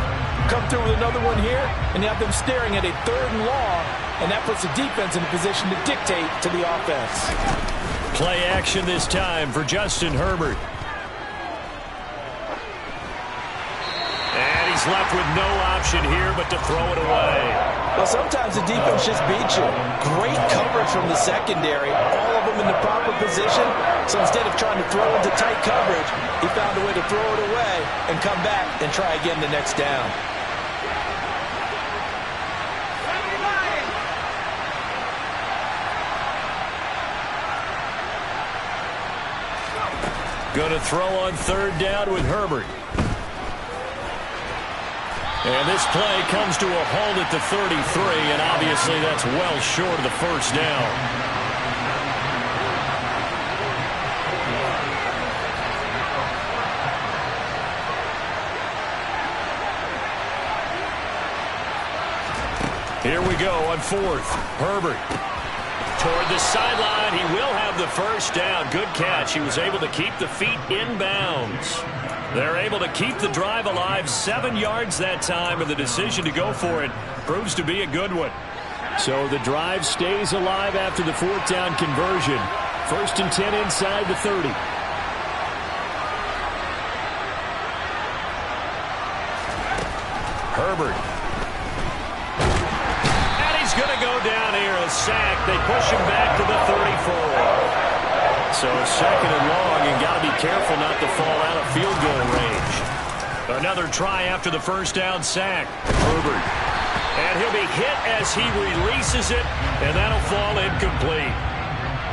Come through with another one here, and you have them staring at a 3rd and long, and that puts the defense in a position to dictate to the offense. Play action this time for Justin Herbert. And he's left with no option here but to throw it away. Well, sometimes the defense just beats you. Great coverage from the secondary, all of them in the proper position. So instead of trying to throw into tight coverage, he found a way to throw it away and come back and try again the next down. Going to throw on 3rd down with Herbert. And this play comes to a halt at the 33, and obviously that's well short of the first down. Here we go on 4th. Herbert toward the sideline. He will have the first down. Good catch. He was able to keep the feet in bounds. They're able to keep the drive alive, 7 yards that time, and the decision to go for it proves to be a good one. So the drive stays alive after the 4th down conversion. 1st and 10 inside the 30. Herbert. And he's going to go down here, a sack. They push him back to the 34. So 2nd and long, and got to be careful not to fall out of field goal range. Another try after the first down sack. Herbert. And he'll be hit as he releases it, and that'll fall incomplete.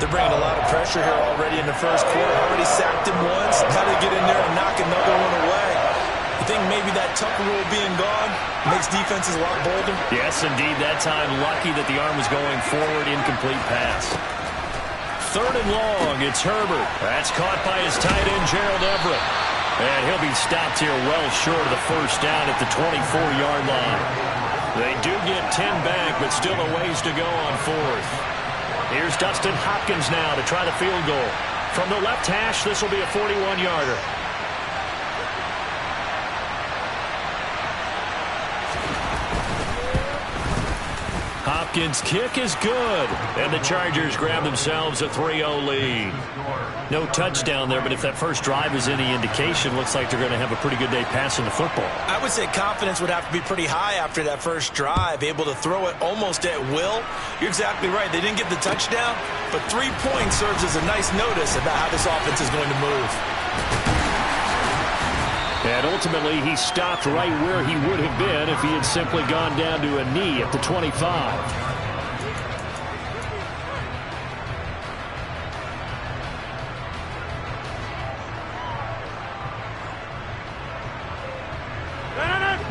They're bringing a lot of pressure here already in the first quarter. Already sacked him once. How to get in there and knock another one away. You think maybe that Tucker rule being gone makes defenses a lot bolder? Yes, indeed. That time, lucky that the arm was going forward. Incomplete pass. 3rd and long, it's Herbert. That's caught by his tight end, Gerald Everett. And he'll be stopped here well short of the first down at the 24-yard line. They do get 10 back, but still a ways to go on 4th. Here's Dustin Hopkins now to try the field goal. From the left hash, this will be a 41-yarder. Hopkins' kick is good. And the Chargers grab themselves a 3-0 lead. No touchdown there, but if that first drive is any indication, looks like they're going to have a pretty good day passing the football. I would say confidence would have to be pretty high after that first drive, able to throw it almost at will. You're exactly right. They didn't get the touchdown, but 3 points serves as a nice notice about how this offense is going to move. And ultimately, he stopped right where he would have been if he had simply gone down to a knee at the 25.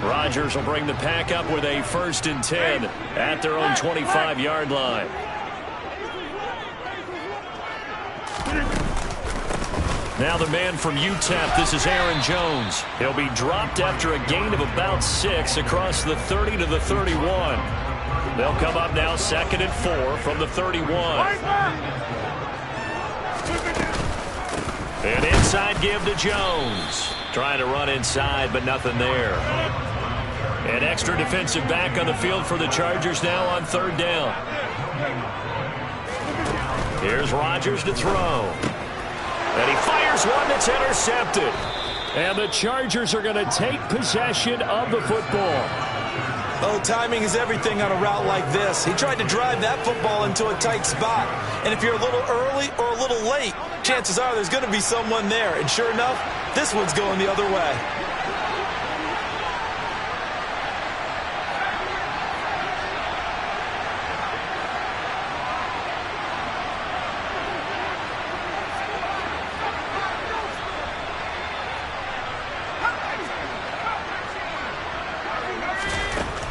Rodgers will bring the pack up with a 1st and 10 at their own 25-yard line. Now the man from UTEP, this is Aaron Jones. He'll be dropped after a gain of about 6 across the 30 to the 31. They'll come up now 2nd and 4 from the 31. An inside give to Jones. Trying to run inside, but nothing there. An extra defensive back on the field for the Chargers now on 3rd down. Here's Rodgers to throw. And he fires one that's intercepted. And the Chargers are going to take possession of the football. Oh, timing is everything on a route like this. He tried to drive that football into a tight spot. And if you're a little early or a little late, chances are there's going to be someone there. And sure enough, this one's going the other way.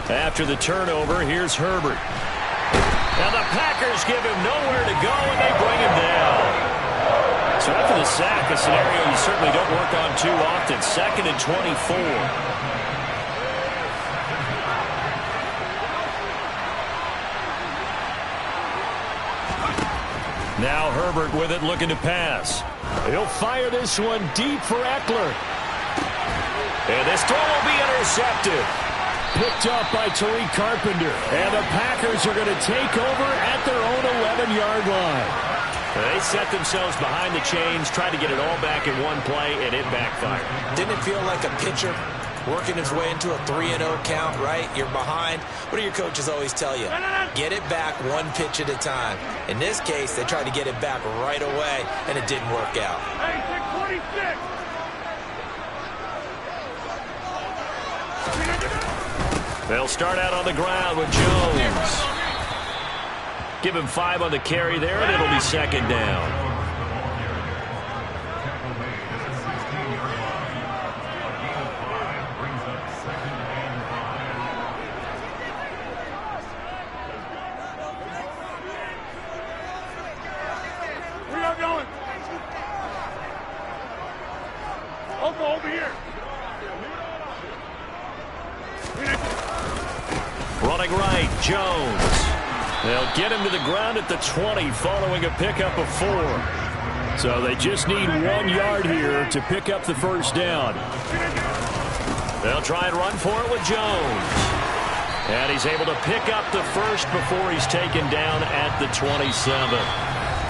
After the turnover, here's Herbert. Now the Packers give him nowhere to go, and they bring him down. So after the sack, a scenario you certainly don't work on too often. 2nd and 24. Now Herbert with it, looking to pass. He'll fire this one deep for Eckler. And this throw will be intercepted. Picked up by Tariq Carpenter. And the Packers are going to take over at their own 11-yard line. They set themselves behind the chains, tried to get it all back in one play, and it backfired. Didn't it feel like a pitcher working his way into a 3-0 count, right? You're behind. What do your coaches always tell you? Get it back one pitch at a time. In this case, they tried to get it back right away, and it didn't work out. Hey, 626! They'll start out on the ground with Jones. Give him 5 on the carry there, and it'll be 2nd down. Where y'all going? Over here. Running right, Jones. They'll get him to the ground at the 20 following a pickup of 4. So they just need 1 yard here to pick up the 1st down. They'll try and run for it with Jones. And he's able to pick up the 1st before he's taken down at the 27.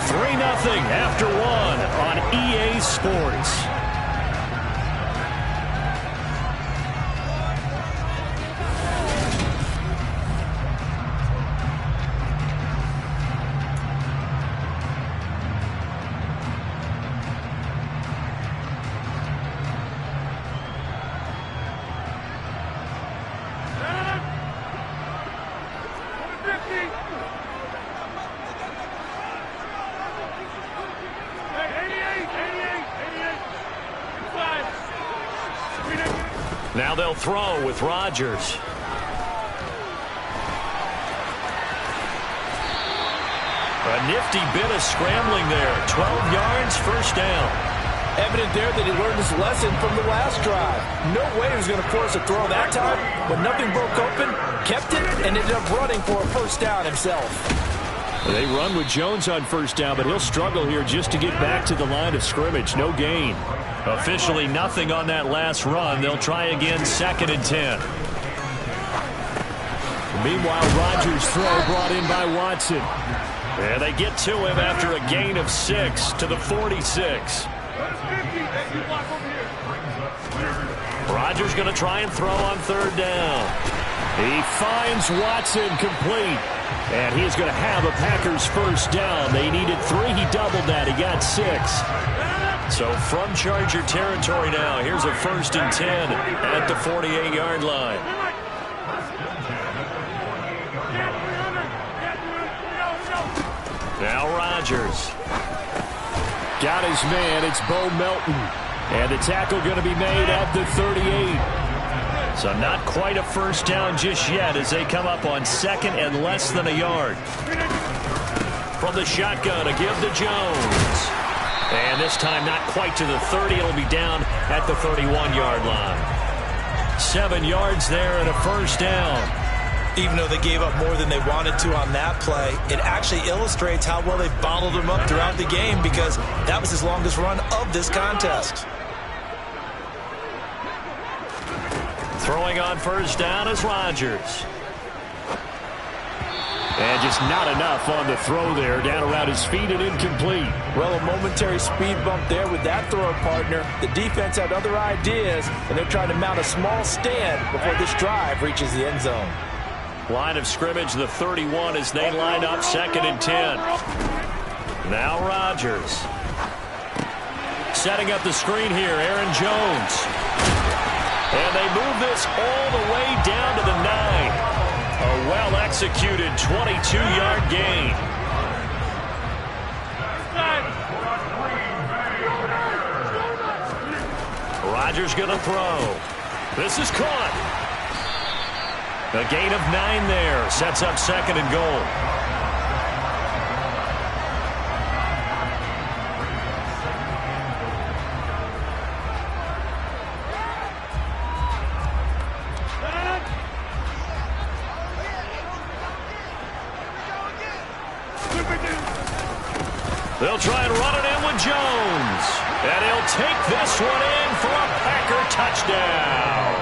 3-0 after 1 on EA Sports. Now they'll throw with Rodgers. A nifty bit of scrambling there. 12 yards, 1st down. Evident there that he learned his lesson from the last drive. No way he was going to force a throw that time, but nothing broke open, kept it, and ended up running for a 1st down himself. They run with Jones on 1st down, but he'll struggle here just to get back to the line of scrimmage. No gain. Officially nothing on that last run. They'll try again, 2nd and 10. Meanwhile, Rodgers' throw brought in by Watson. And they get to him after a gain of 6 to the 46. Rodgers going to try and throw on 3rd down. He finds Watson complete. And he's going to have a Packers first down. They needed 3. He doubled that. He got 6. So from Charger territory now, here's a 1st and 10 at the 48-yard line. Now Rodgers. Got his man. It's Bo Melton. And the tackle going to be made at the 38. So not quite a first down just yet as they come up on 2nd and less than a yard. From the shotgun, a give to Jones. And this time not quite to the 30. It'll be down at the 31-yard line. 7 yards there and a first down. Even though they gave up more than they wanted to on that play, it actually illustrates how well they bottled him up throughout the game because that was his longest run of this contest. Throwing on first down is Rodgers. And just not enough on the throw there. Down around his feet and incomplete. Well, a momentary speed bump there with that throw partner. The defense had other ideas, and they're trying to mount a small stand before this drive reaches the end zone. Line of scrimmage, the 31 as they line up 2nd and 10. Now Rodgers. Setting up the screen here, Aaron Jones. And they move this all the way down to the 9. A well-executed 22-yard gain. Rodgers going to throw. This is caught. A gain of 9 there. Sets up 2nd and goal. They'll try and run it in with Jones. And he'll take this one in for a Packer touchdown.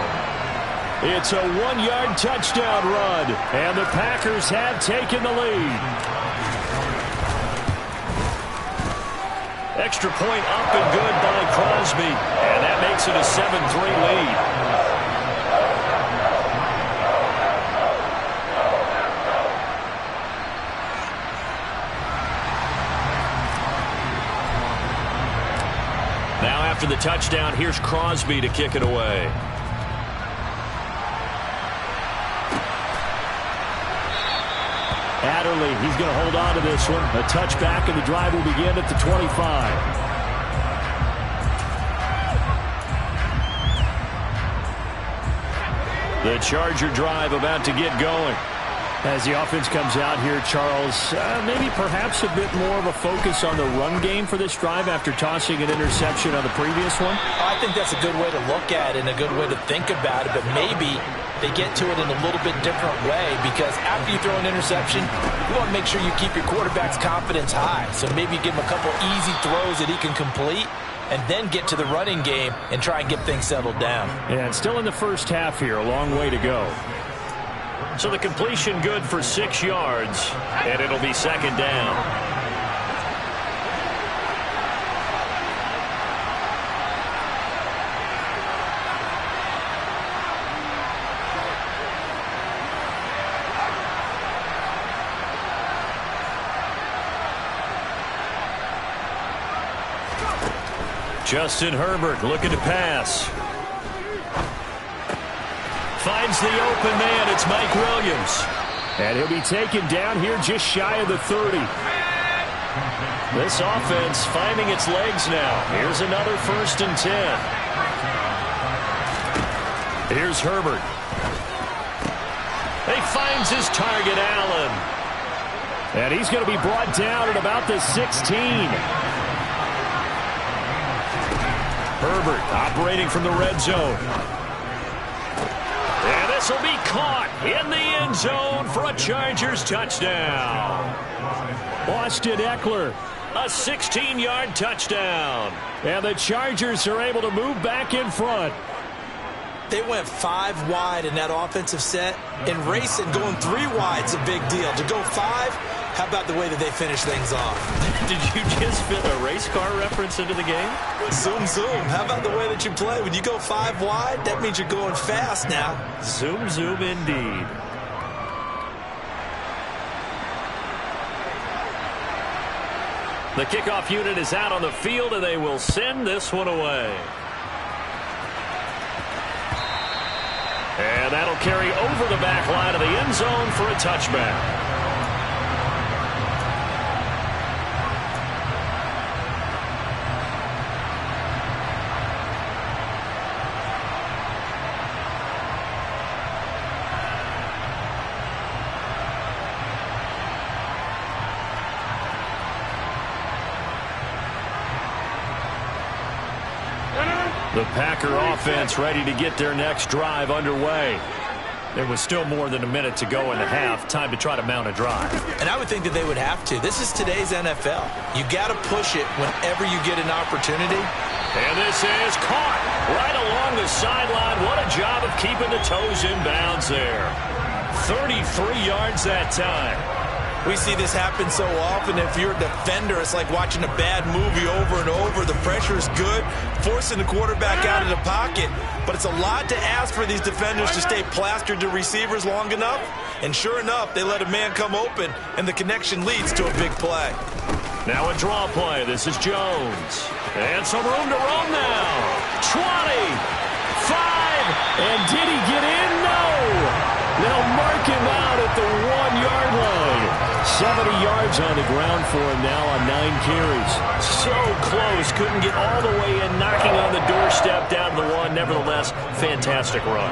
It's a 1-yard touchdown run. And the Packers have taken the lead. Extra point up and good by Crosby. And that makes it a 7-3 lead. After the touchdown, here's Crosby to kick it away. Adderley, he's going to hold on to this one. A touchback, and the drive will begin at the 25. The Charger drive about to get going. As the offense comes out here, Charles, maybe perhaps a bit more of a focus on the run game for this drive after tossing an interception on the previous one? I think that's a good way to look at it and a good way to think about it, but maybe they get to it in a little bit different way because after you throw an interception, you want to make sure you keep your quarterback's confidence high. So maybe give him a couple easy throws that he can complete and then get to the running game and try and get things settled down. And still in the first half here, a long way to go. So the completion good for 6 yards, and it'll be 2nd down. Justin Herbert looking to pass. Finds the open man. It's Mike Williams. And he'll be taken down here just shy of the 30. This offense finding its legs now. Here's another 1st and 10. Here's Herbert. He finds his target, Allen. And he's going to be brought down at about the 16. Herbert operating from the red zone. And this will be caught in the end zone for a Chargers touchdown. Austin Eckler. A 16-yard touchdown. And the Chargers are able to move back in front. They went 5 wide in that offensive set. In racing, going 3 wide's a big deal. To go 5, how about the way that they finish things off? Did you just fit a race car reference into the game? Zoom, zoom. How about the way that you play? When you go 5 wide, that means you're going fast now. Zoom, zoom indeed. The kickoff unit is out on the field, and they will send this one away. And that'll carry over the back line of the end zone for a touchback. The Packer offense ready to get their next drive underway. There was still more than a minute to go in the half. Time to try to mount a drive. And I would think that they would have to. This is today's NFL. You got to push it whenever you get an opportunity. And this is caught right along the sideline. What a job of keeping the toes in bounds there. 33 yards that time. We see this happen so often. If you're a defender, it's like watching a bad movie over and over. The pressure is good, forcing the quarterback out of the pocket. But it's a lot to ask for these defenders to stay plastered to receivers long enough. And sure enough, they let a man come open, and the connection leads to a big play. Now a draw play. This is Jones. And some room to roam now. 20, 5, and did he get in? No. They'll mark him out at the 1-yard line. 70 yards on the ground for him now on 9 carries. So close. Couldn't get all the way in, knocking on the doorstep down the 1. Nevertheless, fantastic run.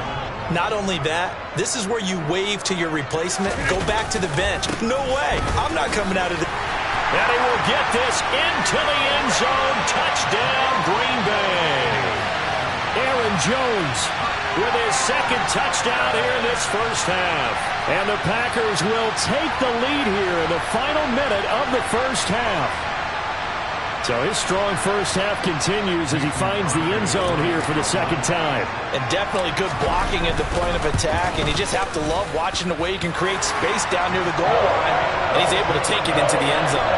Not only that, this is where you wave to your replacement, go back to the bench. No way. I'm not coming out of the... And he will get this into the end zone. Touchdown, Green Bay. Aaron Jones with his second touchdown here in this first half. And the Packers will take the lead here in the final minute of the first half. So his strong first half continues as he finds the end zone here for the second time. And definitely good blocking at the point of attack. And you just have to love watching the way he can create space down near the goal line. And he's able to take it into the end zone.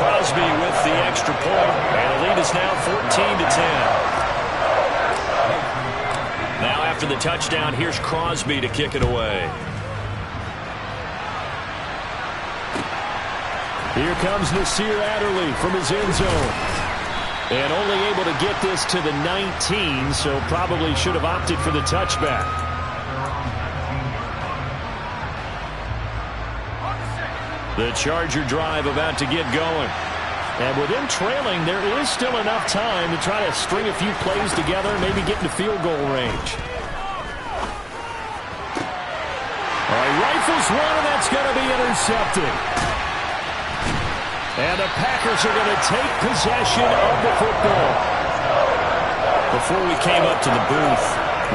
Crosby with the extra point. And the lead is now 14-10. Now after the touchdown, here's Crosby to kick it away. Here comes Nasir Adderley from his end zone. And only able to get this to the 19, so probably should have opted for the touchback. The Charger drive about to get going. And with them trailing, there is still enough time to try to string a few plays together, maybe get into field goal range. All right, rifles one, and that's going to be intercepted. And the Packers are going to take possession of the football. Before we came up to the booth,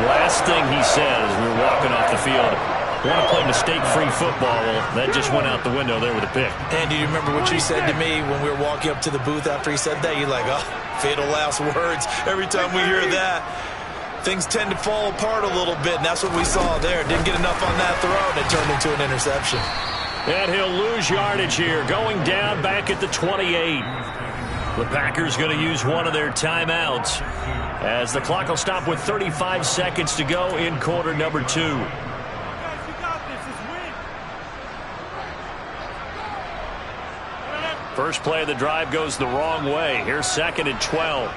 last thing he said as we were walking off the field, want to play mistake-free football. Well, that just went out the window there with a pick. And do you remember what you said to me when we were walking up to the booth after he said that? You're like, oh, fatal last words. Every time we hear that, things tend to fall apart a little bit, and that's what we saw there. Didn't get enough on that throw, and it turned into an interception. And he'll lose yardage here, going down back at the 28. The Packers going to use one of their timeouts as the clock will stop with 35 seconds to go in quarter number 2. First play of the drive goes the wrong way. Here's 2nd and 12.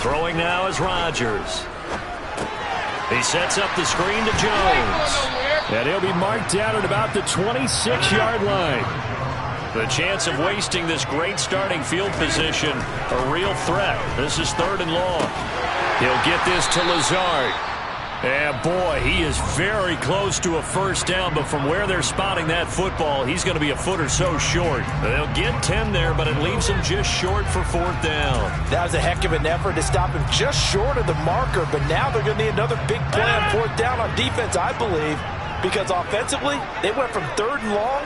Throwing now is Rodgers. He sets up the screen to Jones. And he'll be marked down at about the 26-yard line. The chance of wasting this great starting field position, a real threat. This is 3rd and long. He'll get this to Lazard. And boy, he is very close to a first down, but from where they're spotting that football, he's going to be a foot or so short. They'll get 10 there, but it leaves him just short for 4th down. That was a heck of an effort to stop him just short of the marker, but now they're going to need another big play on 4th down on defense, I believe, because offensively, they went from 3rd and long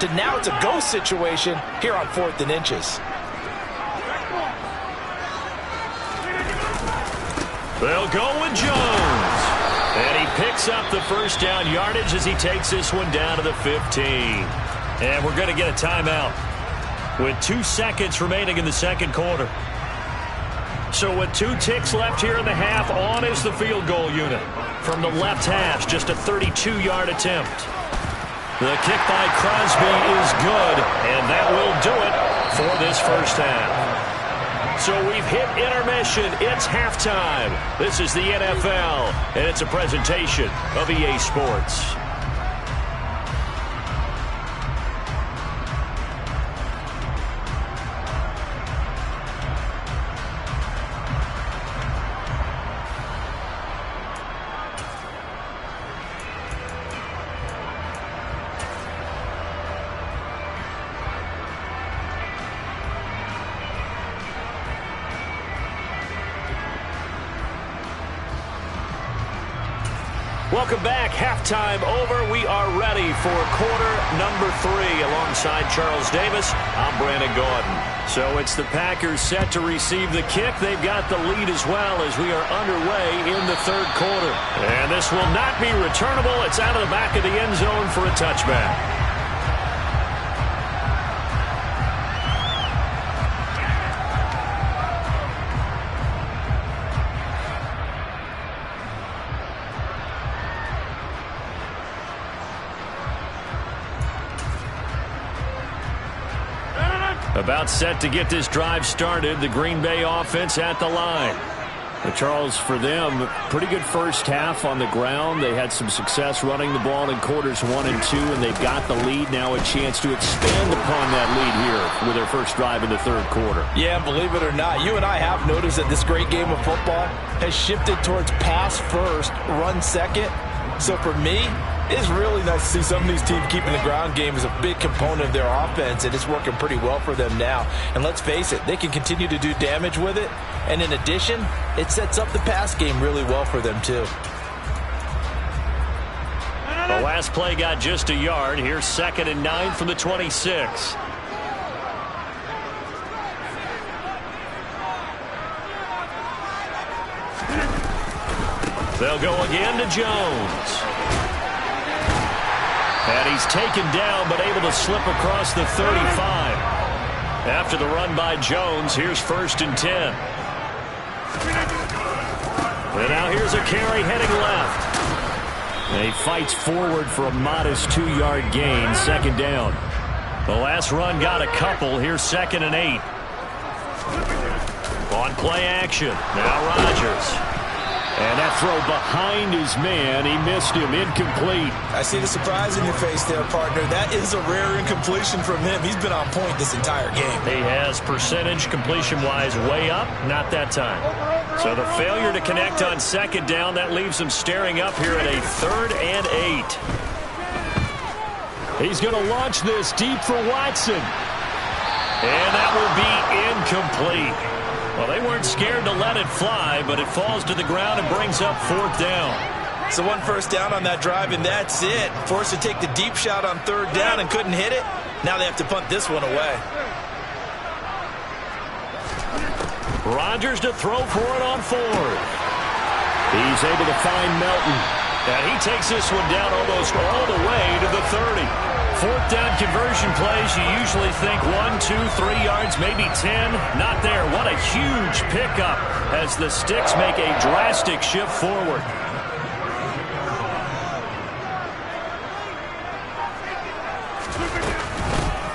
to now it's a go situation here on 4th and inches. They'll go with Jones. And he picks up the first down yardage as he takes this one down to the 15. And we're going to get a timeout with 2 seconds remaining in the second quarter. So with 2 ticks left here in the half, on is the field goal unit. From the left hash, just a 32-yard attempt. The kick by Crosby is good, and that will do it for this first half. So we've hit intermission. It's halftime. This is the NFL, and it's a presentation of EA Sports. Welcome back. Halftime over. We are ready for quarter number 3. Alongside Charles Davis, I'm Brandon Gaudin. So it's the Packers set to receive the kick. They've got the lead as well as we are underway in the third quarter. And this will not be returnable. It's out of the back of the end zone for a touchback. About set to get this drive started. The Green Bay offense at the line. Charles, for them, pretty good first half on the ground. They had some success running the ball in quarters 1 and 2, and they've got the lead. Now a chance to expand upon that lead here with their first drive in the third quarter. Yeah, believe it or not, you and I have noticed that this great game of football has shifted towards pass first, run second. So for me, it's really nice to see some of these teams keeping the ground game as a big component of their offense, and it's working pretty well for them now. And let's face it, they can continue to do damage with it. And in addition, it sets up the pass game really well for them too. The last play got just a yard. Here's 2nd and 9 from the 26. They'll go again to Jones. And he's taken down but able to slip across the 35. After the run by Jones, here's 1st and 10. And now here's a carry heading left. And he fights forward for a modest 2-yard gain, 2nd down. The last run got a couple. Here's 2nd and 8. On play action. Now Rodgers. And that throw behind his man. He missed him. Incomplete. I see the surprise in your face there, partner. That is a rare incompletion from him. He's been on point this entire game. He has percentage completion-wise way up. Not that time. So the failure to connect on 2nd down, that leaves him staring up here at a 3rd and 8. He's going to launch this deep for Watson. And that will be incomplete. Well, they weren't scared to let it fly, but it falls to the ground and brings up 4th down. So 1 first down on that drive, and that's it. Forced to take the deep shot on 3rd down and couldn't hit it. Now they have to punt this one away. Rodgers to throw for it on 4th. He's able to find Melton. And he takes this one down almost all the way to the 30. 4th down conversion plays, you usually think 1, 2, 3 yards, maybe 10. Not there. What a huge pickup as the Sticks make a drastic shift forward.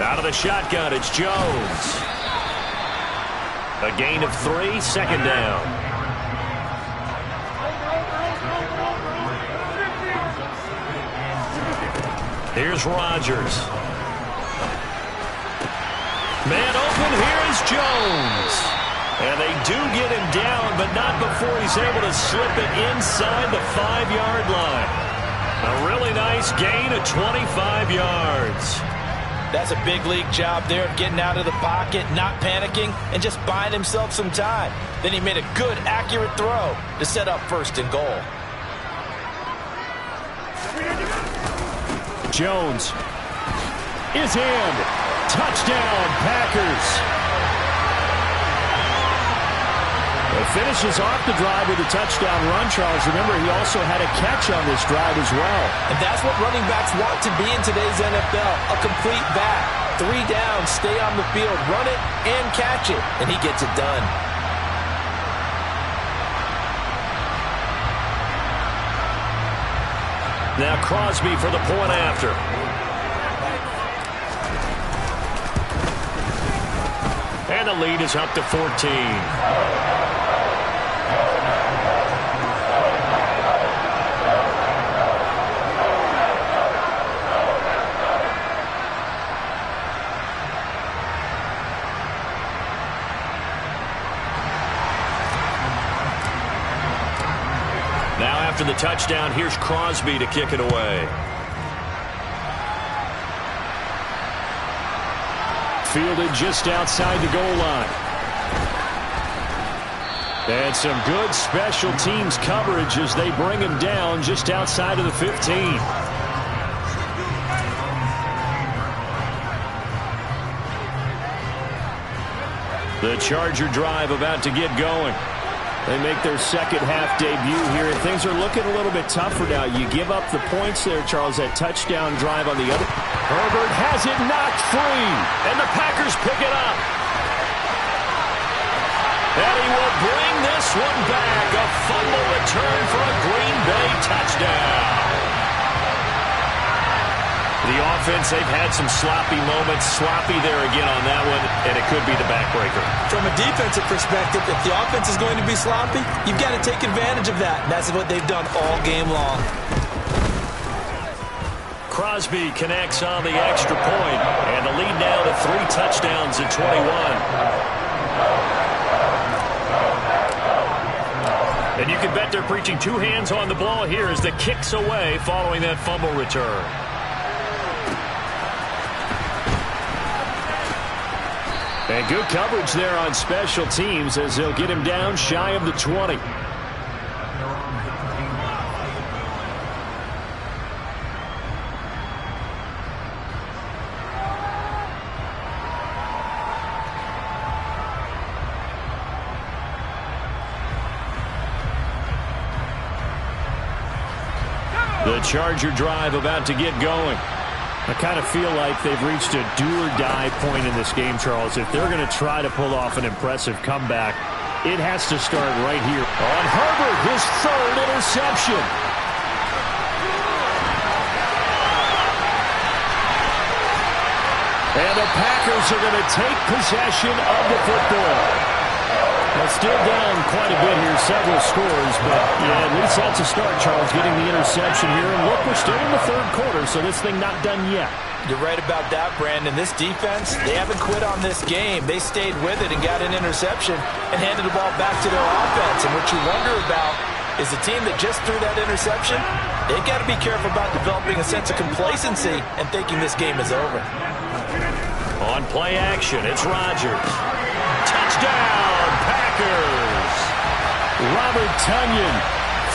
Out of the shotgun, it's Jones. A gain of 3, 2nd down. Here's Rodgers. Man open, here is Jones. And they do get him down, but not before he's able to slip it inside the 5-yard line. A really nice gain of 25 yards. That's a big league job there of getting out of the pocket, not panicking, and just buying himself some time. Then he made a good, accurate throw to set up 1st and goal. Jones is in. Touchdown, Packers. He finishes off the drive with a touchdown run, Charles. Remember, he also had a catch on this drive as well. And that's what running backs want to be in today's NFL, a complete back. 3 down, stay on the field, run it, and catch it, and he gets it done. Now Crosby for the point after. And the lead is up to 14. Now after the touchdown, here's Crosby to kick it away. Fielded just outside the goal line. And some good special teams coverage as they bring him down just outside of the 15. The Charger drive about to get going. They make their second half debut here, and things are looking a little bit tougher now. You give up the points there, Charles, that touchdown drive on the other. Herbert has it knocked free, and the Packers pick it up. And he will bring this one back. A fumble return for a Green Bay touchdown. The offense, they've had some sloppy moments. Sloppy there again on that one, and it could be the backbreaker. From a defensive perspective, if the offense is going to be sloppy, you've got to take advantage of that. And that's what they've done all game long. Crosby connects on the extra point, and the lead now to 3 touchdowns at 21. And you can bet they're preaching 2 hands on the ball here as the kick's away following that fumble return. And good coverage there on special teams as they'll get him down shy of the 20. The Charger drive about to get going. I kind of feel like they've reached a do-or-die point in this game, Charles. If they're going to try to pull off an impressive comeback, it has to start right here. On Herbert, his 3rd interception. And the Packers are going to take possession of the football. Well, still down quite a bit here, several scores, but yeah, at least that's a start, Charles, getting the interception here. And look, we're still in the 3rd quarter, so this thing not done yet. You're right about that, Brandon. This defense, they haven't quit on this game. They stayed with it and got an interception and handed the ball back to their offense. And what you wonder about is the team that just threw that interception, they've got to be careful about developing a sense of complacency and thinking this game is over. On play action, it's Rodgers. Touchdown, Packers! Robert Tonyan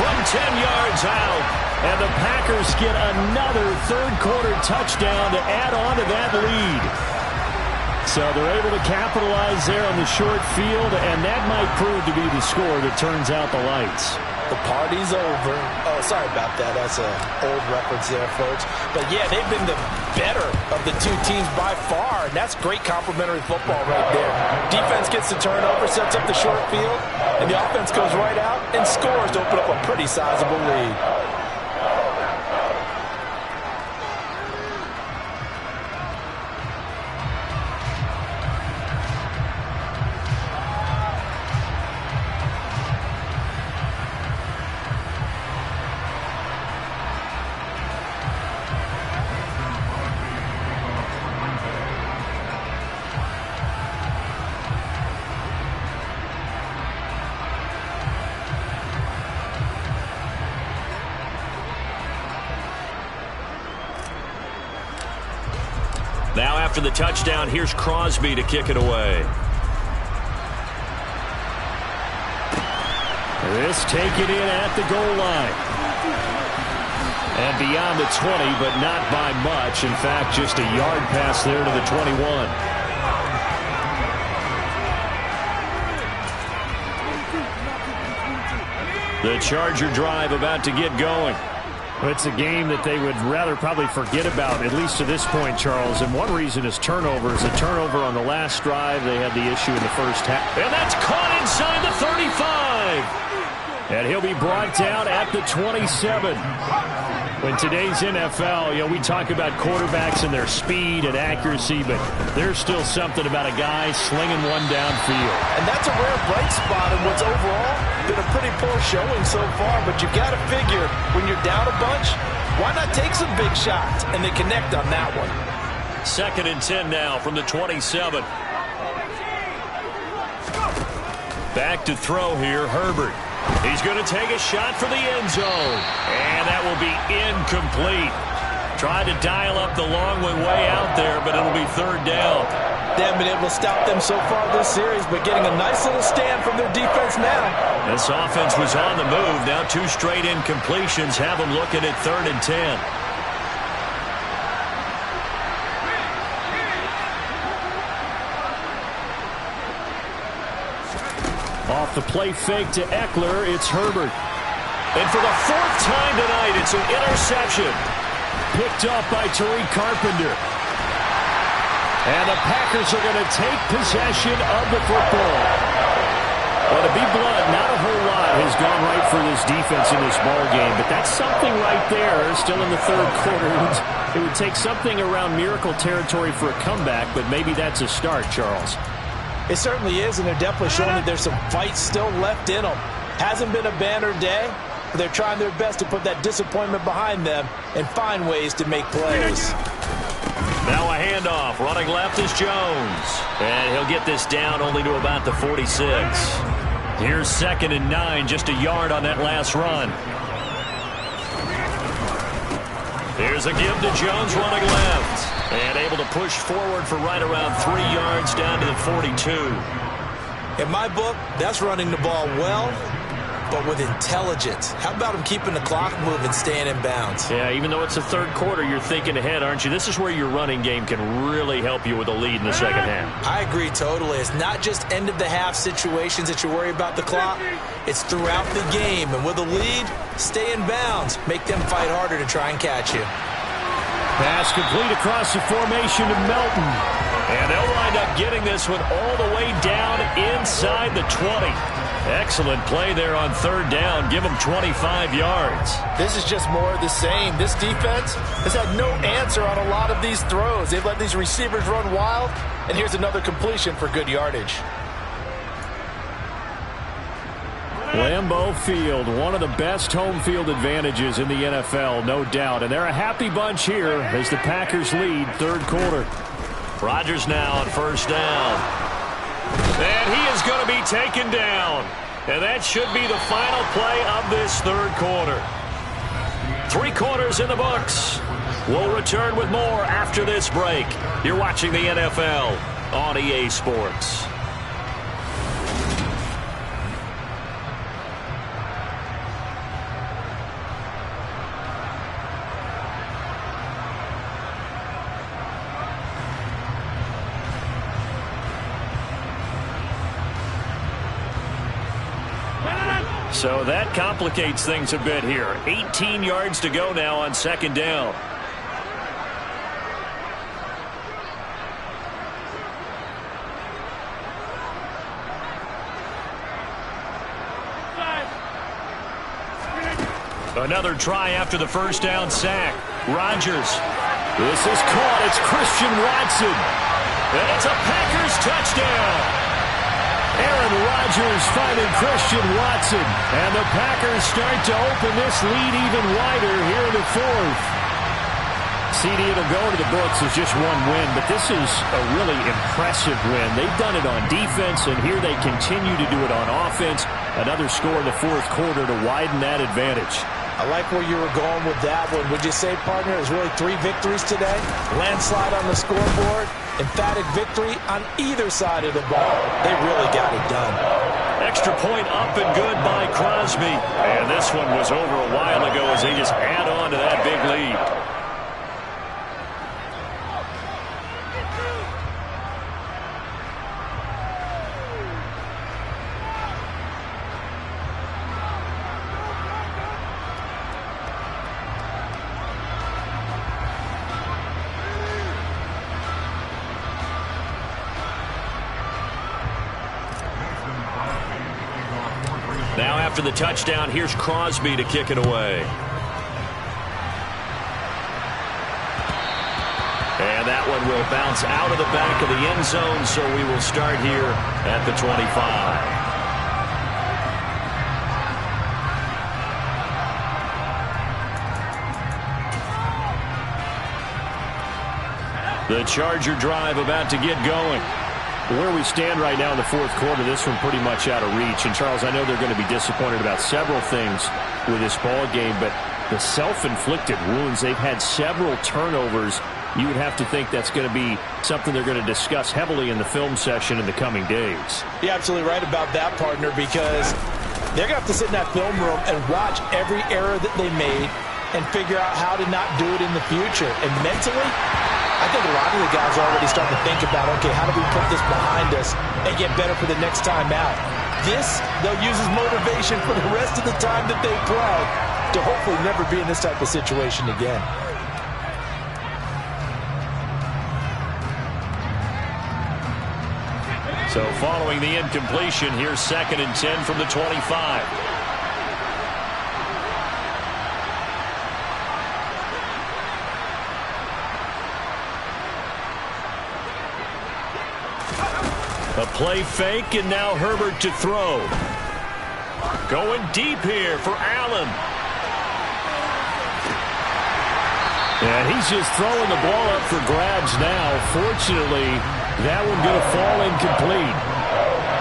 from 10 yards out. And the Packers get another 3rd quarter touchdown to add on to that lead. So they're able to capitalize there on the short field, and that might prove to be the score that turns out the lights. The party's over. Oh, sorry about that. That's an old reference there, folks. But, yeah, they've been the better of the 2 teams by far, and that's great complimentary football right there. Defense gets the turnover, sets up the short field, and the offense goes right out and scores to open up a pretty sizable lead. Now after the touchdown, here's Crosby to kick it away. This taken in at the goal line. And beyond the 20, but not by much. In fact, just a yard pass there to the 21. The Charger drive about to get going. It's a game that they would rather probably forget about, at least to this point, Charles. And one reason is turnovers. A turnover on the last drive. They had the issue in the first half. And that's caught inside the 35. And he'll be brought down at the 27. In today's NFL, we talk about quarterbacks and their speed and accuracy, but there's still something about a guy slinging one downfield. And that's a rare bright spot in what's overall been a pretty poor showing so far. But you got to figure, when you're down a bunch, why not take some big shots? And they connect on that one. 2nd and 10 now from the 27. Back to throw here, Herbert. He's going to take a shot for the end zone. And that will be incomplete. Tried to dial up the long way out there, but it'll be 3rd down. They haven't been able to stop them so far this series, but getting a nice little stand from their defense now. This offense was on the move. Now 2 straight incompletions have them looking at 3rd and 10. Off the play fake to Eckler, it's Herbert. And for the 4th time tonight, it's an interception. Picked up by Tariq Carpenter. And the Packers are going to take possession of the football. Well, to be blunt, not a whole lot has gone right for this defense in this ball game, but that's something right there. Still in the 3rd quarter. It would take something around miracle territory for a comeback, but maybe that's a start, Charles. It certainly is, and they're definitely showing that there's some fight still left in them. Hasn't been a banner day, but they're trying their best to put that disappointment behind them and find ways to make plays. Now a handoff. Running left is Jones. And he'll get this down only to about the 46. Here's 2nd and 9, just a yard on that last run. Here's a give to Jones running left. And able to push forward for right around 3 yards down to the 42. In my book, that's running the ball well, but with intelligence. How about him keeping the clock moving, staying in bounds? Yeah, even though it's the 3rd quarter, you're thinking ahead, aren't you? This is where your running game can really help you with a lead in the 2nd half. I agree totally. It's not just end-of-the-half situations that you worry about the clock. It's throughout the game. And with a lead, stay in bounds. Make them fight harder to try and catch you. Pass complete across the formation to Melton. And they'll wind up getting this one all the way down inside the 20. Excellent play there on 3rd down. Give them 25 yards. This is just more of the same. This defense has had no answer on a lot of these throws. They've let these receivers run wild, and here's another completion for good yardage. Lambeau Field, one of the best home field advantages in the NFL, no doubt. And they're a happy bunch here as the Packers lead 3rd quarter. Rodgers now on 1st down. And he is going to be taken down. And that should be the final play of this 3rd quarter. 3 quarters in the books. We'll return with more after this break. You're watching the NFL on EA Sports. So that complicates things a bit here. 18 yards to go now on 2nd down. Another try after the 1st down sack. Rodgers. This is caught. It's Christian Watson. And it's a Packers touchdown. Aaron Rodgers finding Christian Watson. And the Packers start to open this lead even wider here in the 4th. CD, it'll go into the books as just one win, but this is a really impressive win. They've done it on defense, and here they continue to do it on offense. Another score in the 4th quarter to widen that advantage. I like where you were going with that one. Would you say, partner, it was really 3 victories today? Landslide on the scoreboard, emphatic victory on either side of the ball. They really got it done. Extra point up and good by Crosby. And this one was over a while ago as they just add on to that big lead. after the touchdown, here's Crosby to kick it away. And that one will bounce out of the back of the end zone, so we will start here at the 25. The Charger drive about to get going. Where we stand right now in the fourth quarter, this one pretty much out of reach. And, Charles, I know they're going to be disappointed about several things with this ball game, but the self-inflicted wounds, they've had several turnovers. You would have to think that's going to be something they're going to discuss heavily in the film session in the coming days. You're absolutely right about that, partner, because they're going to have to sit in that film room and watch every error that they made and figure out how to not do it in the future. And mentally, I think a lot of the guys are already starting to think about, okay, how do we put this behind us and get better for the next time out? This, they'll use as motivation for the rest of the time that they play to hopefully never be in this type of situation again. So following the incompletion, here's 2nd and 10 from the 25. A play fake, and now Herbert to throw. Going deep here for Allen. And he's just throwing the ball up for grabs now. Fortunately, that one going to fall incomplete.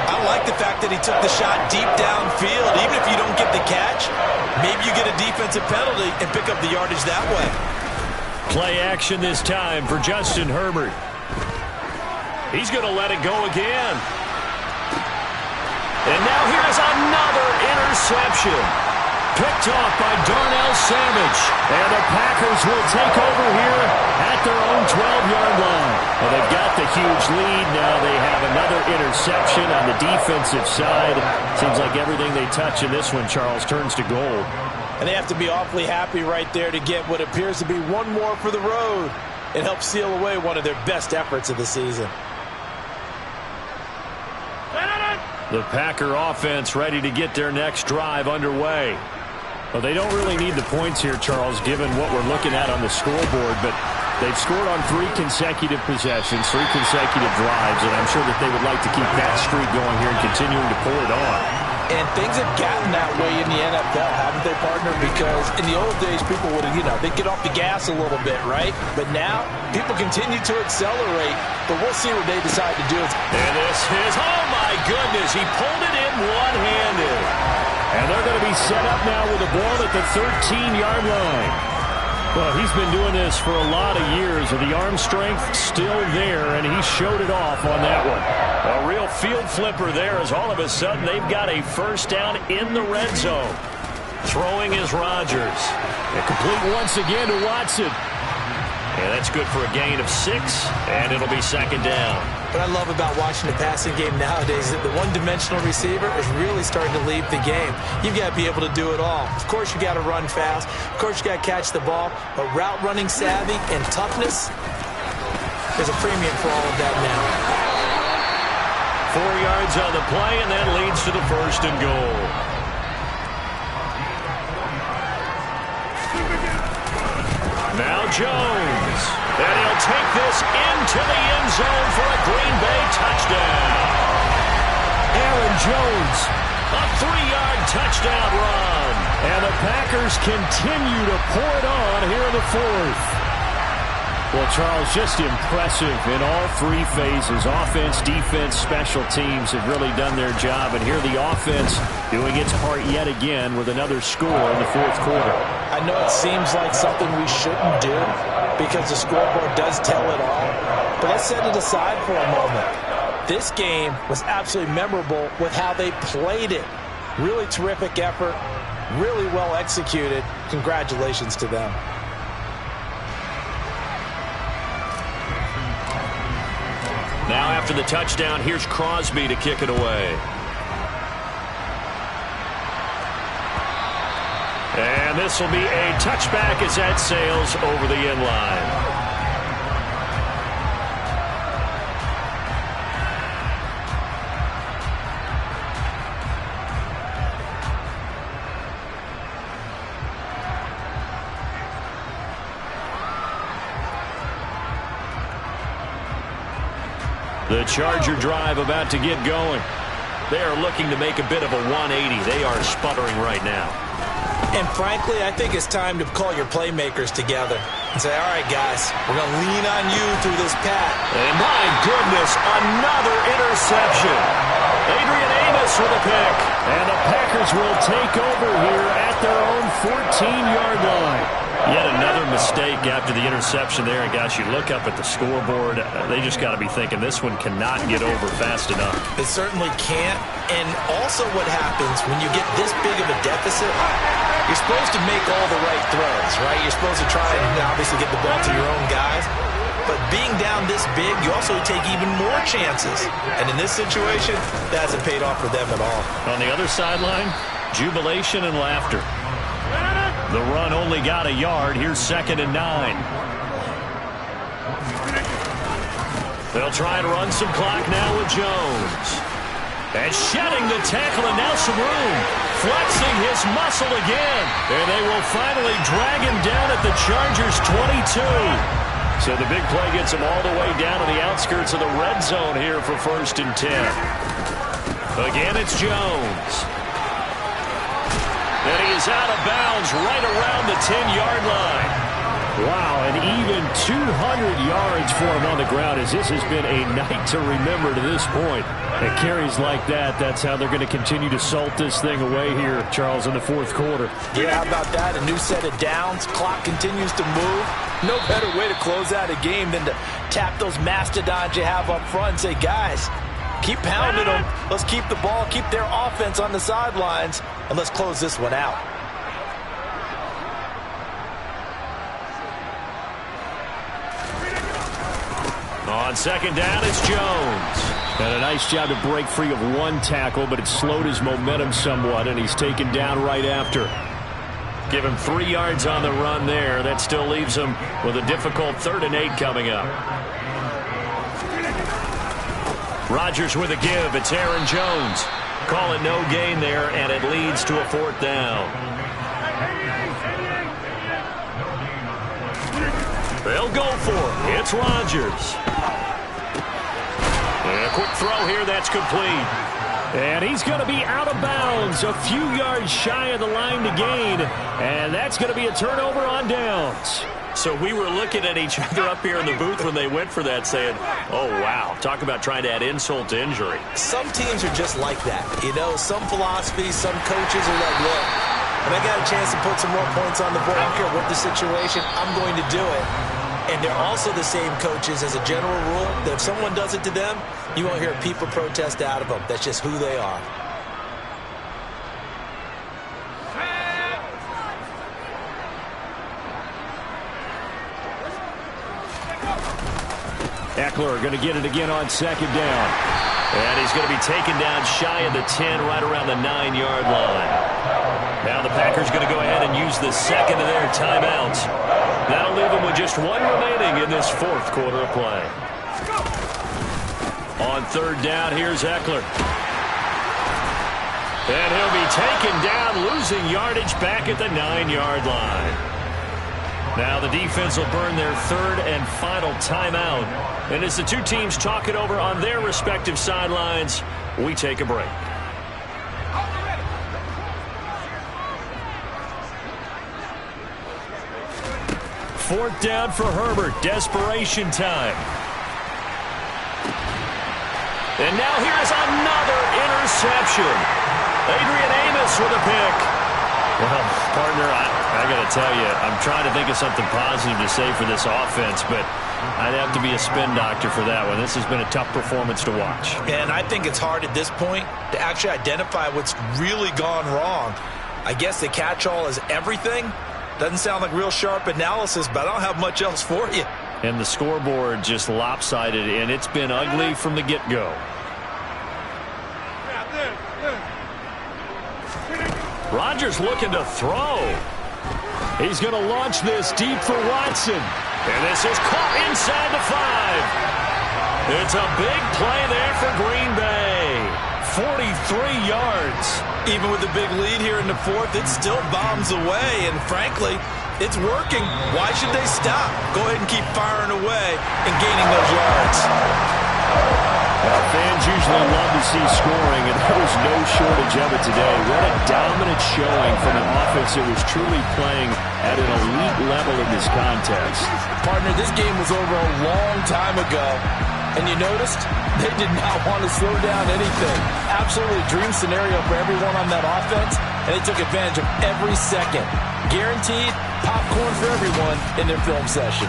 I like the fact that he took the shot deep downfield. Even if you don't get the catch, maybe you get a defensive penalty and pick up the yardage that way. Play action this time for Justin Herbert. He's going to let it go again. And now here's another interception. Picked off by Darnell Savage. And the Packers will take over here at their own 12-yard line. Well, they've got the huge lead. Now they have another interception on the defensive side. Seems like everything they touch in this one, Charles, turns to gold. And they have to be awfully happy right there to get what appears to be one more for the road. It helps seal away one of their best efforts of the season. The Packer offense ready to get their next drive underway. Well, they don't really need the points here, Charles, given what we're looking at on the scoreboard, but they've scored on 3 consecutive possessions, 3 consecutive drives, and I'm sure that they would like to keep that streak going here and continuing to pull it on. And things have gotten that way in the NFL, haven't they, partner? Because in the old days, people would, they'd get off the gas a little bit, right? But now, people continue to accelerate, but we'll see what they decide to do. And this is, oh my goodness, he pulled it in one-handed. And they're going to be set up now with the ball at the 13-yard line. Well, he's been doing this for a lot of years, and the arm strength still there, and he showed it off on that one. A real field flipper there as all of a sudden they've got a first down in the red zone. Throwing is Rodgers. And complete once again to Watson. And that's good for a gain of 6, and it'll be 2nd down. What I love about watching the passing game nowadays is that the one-dimensional receiver is really starting to leave the game. You've got to be able to do it all. Of course, you got to run fast. Of course, you got to catch the ball. But route running savvy and toughness, there's a premium for all of that now. 4 yards on the play, and that leads to the 1st and goal. Now Jones. And he'll take this into the end zone for a Green Bay touchdown. Aaron Jones. A 3-yard touchdown run. And the Packers continue to pour it on here in the 4th. Well, Charles, just impressive in all 3 phases. Offense, defense, special teams have really done their job. And here the offense doing its part yet again with another score in the 4th quarter. I know it seems like something we shouldn't do because the scoreboard does tell it all. But let's set it aside for a moment. This game was absolutely memorable with how they played it. Really terrific effort, really well executed. Congratulations to them. Now after the touchdown, here's Crosby to kick it away. And this will be a touchback as that sails over the end line. The Charger drive about to get going. They are looking to make a bit of a 180. They are sputtering right now. And frankly, I think it's time to call your playmakers together and say, all right, guys, we're going to lean on you through this pat. And my goodness, another interception. Adrian Amos with a pick. And the Packers will take over here at their own 14-yard line. Yet another mistake after the interception there. And gosh, you look up at the scoreboard, they just got to be thinking this one cannot get over fast enough. It certainly can't. And also what happens when you get this big of a deficit, you're supposed to make all the right throws, right? You're supposed to try and obviously get the ball to your own guys. But being down this big, you also take even more chances. And in this situation, that hasn't paid off for them at all. On the other sideline, jubilation and laughter. The run only got a yard. Here's 2nd and 9. They'll try and run some clock now with Jones. And shedding the tackle, and now some room. Flexing his muscle again. And they will finally drag him down at the Chargers' 22. So the big play gets him all the way down to the outskirts of the red zone here for 1st and 10. Again, it's Jones. And he is out of bounds right around the 10-yard line. Wow, and even 200 yards for him on the ground, as this has been a night to remember to this point. And carries like that, that's how they're going to continue to salt this thing away here, Charles, in the 4th quarter. Yeah, how about that? A new set of downs. Clock continues to move. No better way to close out a game than to tap those mastodons you have up front and say, guys, keep pounding them. Let's keep the ball, keep their offense on the sidelines, and let's close this one out. On 2nd down, it's Jones. And a nice job to break free of one tackle, but it slowed his momentum somewhat, and he's taken down right after. Give him 3 yards on the run there. That still leaves him with a difficult 3rd and 8 coming up. Rodgers with a give. It's Aaron Jones. Call it no gain there, and it leads to a 4th down. They'll go for it. It's Rodgers. And a quick throw here. That's complete. And he's going to be out of bounds, a few yards shy of the line to gain. And that's going to be a turnover on downs. So we were looking at each other up here in the booth when they went for that saying, oh, wow, talk about trying to add insult to injury. Some teams are just like that. You know, some philosophies, some coaches are like, look, when I got a chance to put some more points on the board, I don't care what the situation, I'm going to do it. And they're also the same coaches as a general rule that if someone does it to them, you won't hear people protest out of them. That's just who they are. Eckler going to get it again on 2nd down. And he's going to be taken down shy of the 10, right around the 9-yard line. Now the Packers going to go ahead and use the 2nd of their timeouts. That'll leave them with just 1 remaining in this 4th quarter of play. On 3rd down, here's Eckler. And he'll be taken down, losing yardage back at the 9-yard line. Now the defense will burn their 3rd and final timeout. And as the two teams talk it over on their respective sidelines, we take a break. Fourth down for Herbert. Desperation time. And now here's another interception. Adrian Amos with a pick. Well, partner, I got to tell you, I'm trying to think of something positive to say for this offense, but I'd have to be a spin doctor for that one. This has been a tough performance to watch. And I think it's hard at this point to actually identify what's really gone wrong. I guess the catch-all is everything. Doesn't sound like real sharp analysis, but I don't have much else for you. And the scoreboard just lopsided, and it's been ugly from the get-go. Rodgers looking to throw. He's going to launch this deep for Watson. And this is caught inside the 5. It's a big play there for Green Bay. 43 yards. Even with the big lead here in the 4th, it still bombs away. And frankly, it's working. Why should they stop? Go ahead and keep firing away and gaining those yards. Fans usually love to see scoring, and there was no shortage of it today. What a dominant showing from an offense that was truly playing at an elite level in this contest. Partner, this game was over a long time ago, and you noticed they did not want to slow down anything. Absolutely dream scenario for everyone on that offense, and they took advantage of every second. Guaranteed popcorn for everyone in their film session.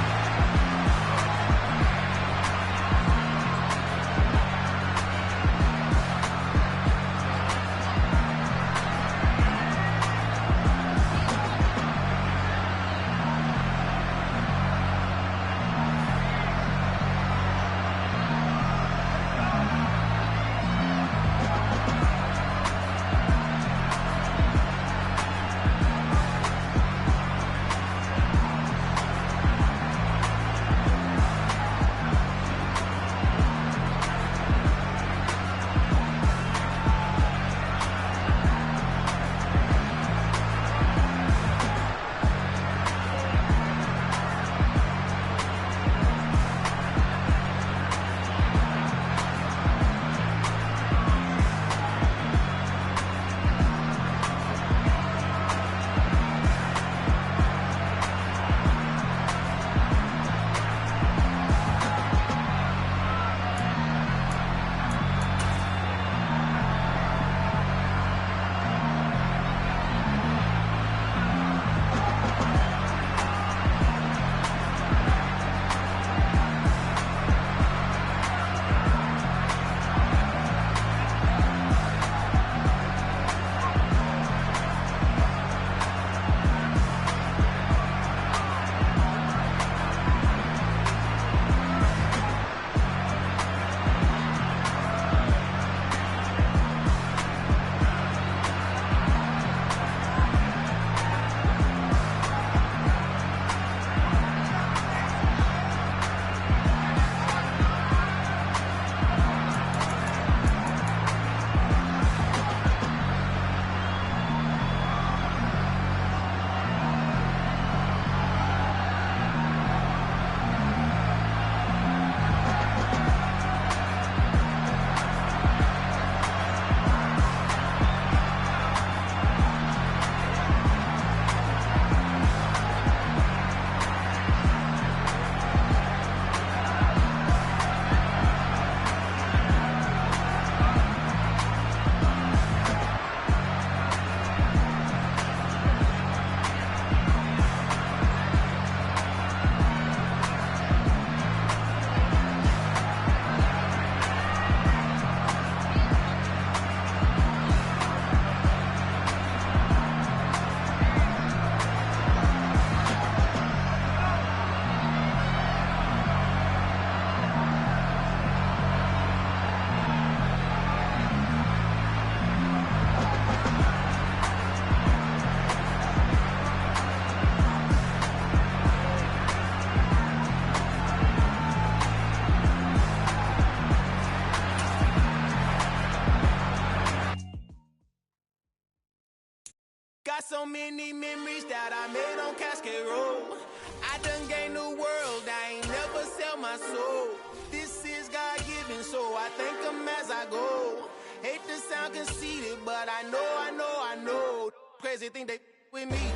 Got so many memories that I made on Cascade Road. I done gained the world, I ain't never sell my soul. This is God-given, so I thank him as I go. Hate to sound conceited, but I know. Crazy thing they with me.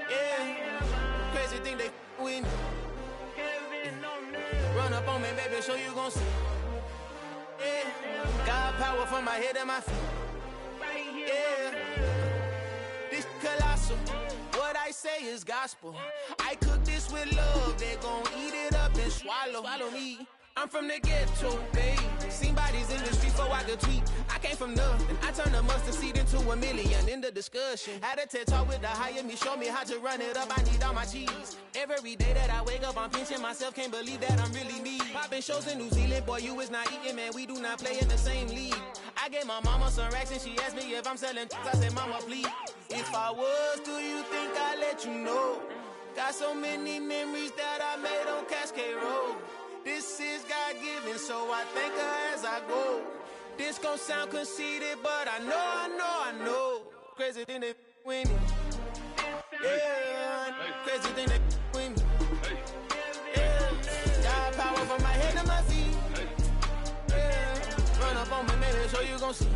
Yeah, crazy thing they with me. Run up on me, baby, show you gon' see. Yeah, God power from my head and my feet. Yeah. This colossal, what I say is gospel. I cook this with love, they gon' eat it up and swallow me. I'm from the ghetto, babe. Seen bodies in the streets so I could tweet. I came from nothing, I turned a mustard seed into a million. In the discussion, had a TED talk with the higher me, show me how to run it up, I need all my cheese. Every day that I wake up, I'm pinching myself, can't believe that I'm really me. Popping shows in New Zealand, boy, you is not eating, man, we do not play in the same league. I gave my mama some racks and she asked me if I'm selling, I said, mama, please. If I was, do you think I'd let you know? Got so many memories that I made on Cascade Road. This is God-given, so I thank her as I go. This gon' sound conceited, but I know. Crazy thing they with me. Yeah, crazy thing they with me. Yeah, God power from my head to my feet. Yeah. gon' see.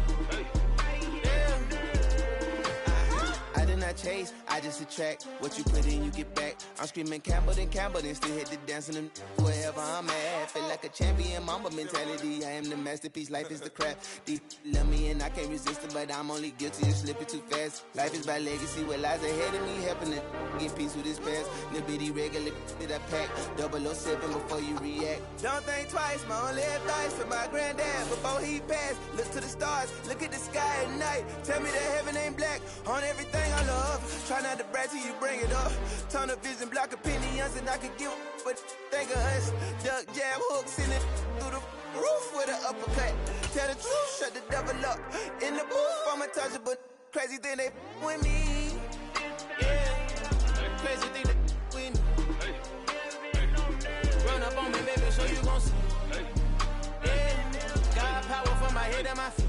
I did not chase, I just attract. What you put in, you get back. I'm screaming Campbell, then still hit the dancing and wherever I'm at. Feel like a champion, mamba mentality. I am the masterpiece, life is the craft. Deep love me and I can't resist it, but I'm only guilty of slipping too fast. Life is by legacy, what lies ahead of me, helping to get peace with this past. Little bitty regular that I pack. 007 before you react. Don't think twice, my only advice for my granddad before he passed. Look to the stars, look at the sky at night. Tell me that heaven ain't black on everything I love. Try not to brag till you bring it up. Tunnel vision, block opinions, and I could give but think of us. Duck, jab, hooks in it through the roof with an uppercut. Tell the truth, shut the devil up. In the booth, I'm untouchable. Crazy thing they with me. Yeah, crazy thing they with me. Run up on me, baby, so you gon' see. Yeah, got power from my head and my feet.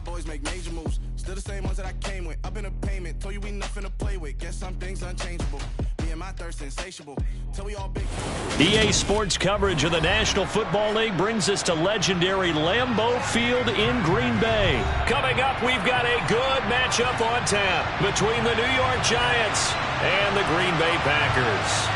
Boys make major moves, still the same ones that I came with. Up in a payment, told you we nothing to play with. Guess some things unchangeable. Me and my thirst insatiable. Till we all big. EA Sports coverage of the National Football League brings us to legendary Lambeau Field in Green Bay. Coming up, we've got a good matchup on tap between the New York Giants and the Green Bay Packers.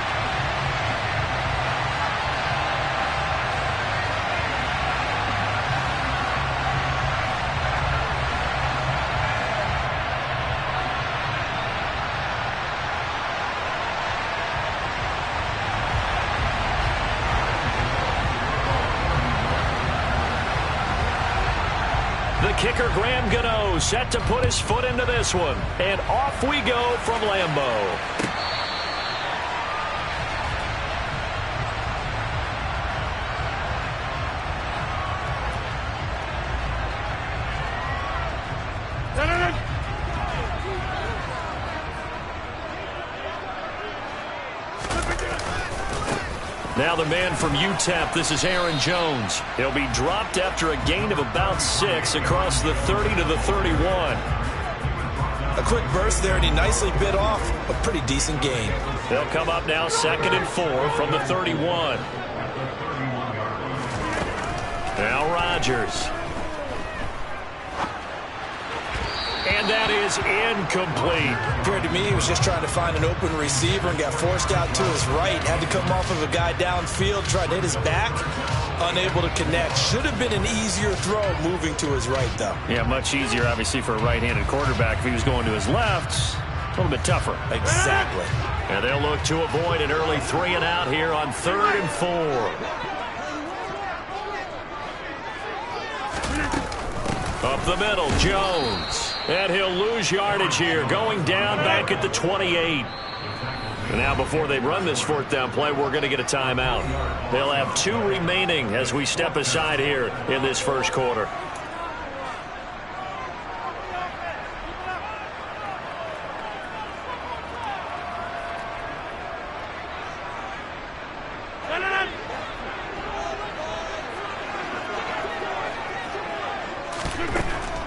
Kicker Graham Gano set to put his foot into this one. And off we go from Lambeau. Now the man from UTEP, this is Aaron Jones. He'll be dropped after a gain of about 6 across the 30 to the 31. A quick burst there, and he nicely bit off a pretty decent gain. They'll come up now 2nd and 4 from the 31. Now Rodgers. And that is incomplete. Appeared to me he was just trying to find an open receiver and got forced out to his right. Had to come off of a guy downfield, tried to hit his back. Unable to connect. Should have been an easier throw moving to his right, though. Yeah, much easier, obviously, for a right-handed quarterback. If he was going to his left, a little bit tougher. Exactly. And they'll look to avoid an early 3 and out here on 3rd and 4. Up the middle, Jones. And he'll lose yardage here, going down back at the 28. And now before they run this 4th down play, we're going to get a timeout. They'll have 2 remaining as we step aside here in this first quarter.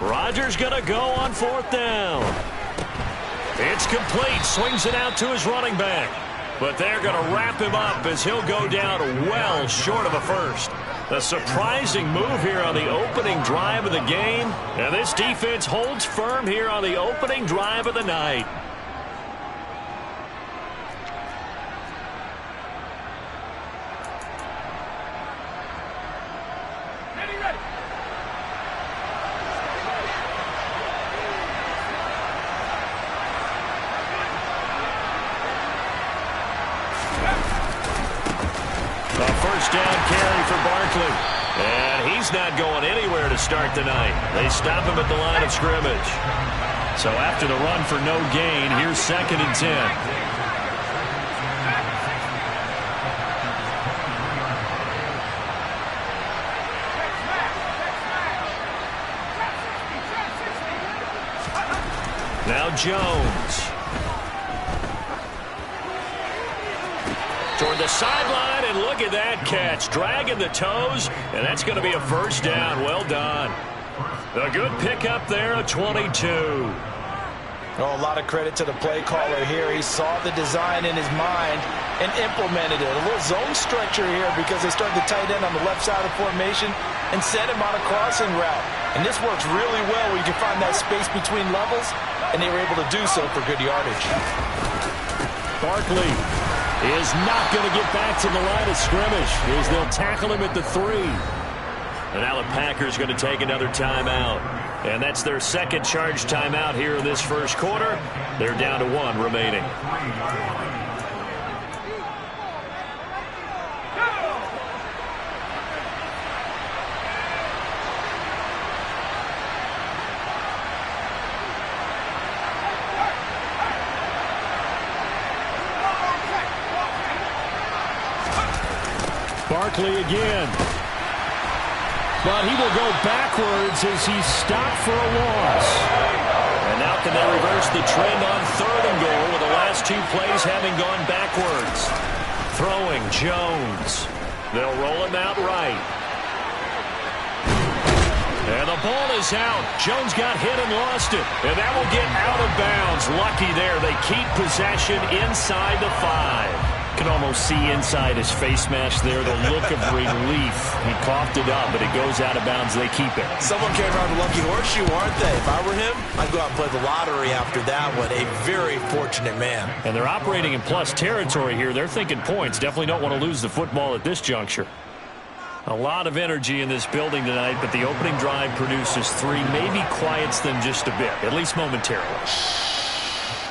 Rodgers going to go on 4th down. It's complete. Swings it out to his running back. But they're going to wrap him up as he'll go down well short of a first. A surprising move here on the opening drive of the game. And this defense holds firm here on the opening drive of the night. Down carry for Barkley. And he's not going anywhere to start the night. They stop him at the line of scrimmage. So after the run for no gain, here's 2nd and 10. Now Jones. Toward the sideline, and look at that catch. Dragging the toes, and that's going to be a first down. Well done. A good pickup there, a 22. Oh, a lot of credit to the play caller here. He saw the design in his mind and implemented it. A little zone structure here because they started the tight end on the left side of the formation and sent him on a crossing route. And this works really well where you can find that space between levels, and they were able to do so for good yardage. Barkley is not going to get back to the line of scrimmage as they'll tackle him at the 3. And now the Packers going to take another timeout. And that's their second charge timeout here in this first quarter. They're down to 1 remaining. Barkley again. But he will go backwards as he's stopped for a loss. And now can they reverse the trend on 3rd and goal with the last 2 plays having gone backwards. Throwing Jones. They'll roll him out right. And the ball is out. Jones got hit and lost it. And that will get out of bounds. Lucky there. They keep possession inside the 5. Can almost see inside his face mask there the look of relief. He coughed it up, but it goes out of bounds. They keep it. Someone came around the lucky horseshoe, aren't they? If I were him, I'd go out and play the lottery after that one. A very fortunate man. And they're operating in plus territory here. They're thinking points. Definitely don't want to lose the football at this juncture. A lot of energy in this building tonight, but the opening drive produces 3. Maybe quiets them just a bit, at least momentarily.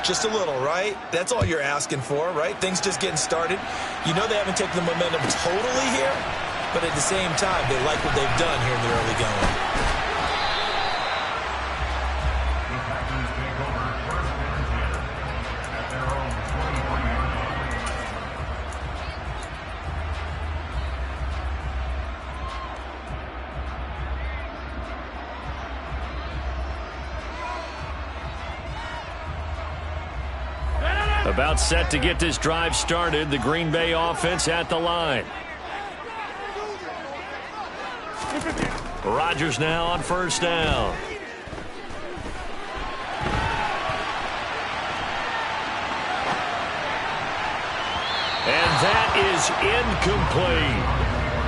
Just a little, right? That's all you're asking for, right? Things just getting started. You know they haven't taken the momentum totally here, but at the same time, they like what they've done here in the early going. About set to get this drive started. The Green Bay offense at the line. Rodgers now on 1st down. And that is incomplete.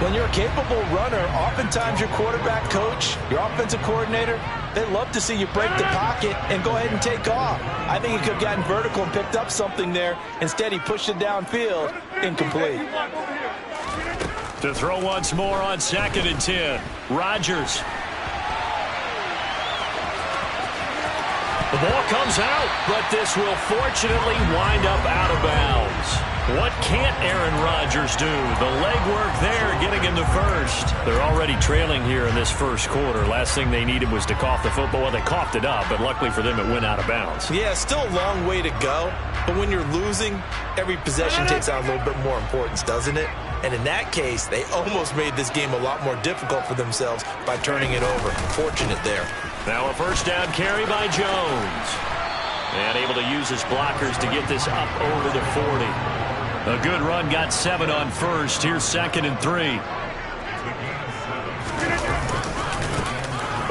When you're a capable runner, oftentimes your quarterback coach, your offensive coordinator, they love to see you break the pocket and go ahead and take off. I think he could have gotten vertical and picked up something there. Instead, he pushed it downfield. Incomplete. To throw once more on 2nd and 10. Rodgers. The ball comes out, but this will fortunately wind up out of bounds. What can't Aaron Rodgers do? The legwork there getting him to 1st. They're already trailing here in this first quarter. Last thing they needed was to cough the football. Well, they coughed it up, but luckily for them, it went out of bounds. Yeah, still a long way to go. But when you're losing, every possession takes on a little bit more importance, doesn't it? And in that case, they almost made this game a lot more difficult for themselves by turning it over. Fortunate there. Now a 1st down carry by Jones. And able to use his blockers to get this up over the 40. A good run, got 7 on 1st. Here's 2nd and 3.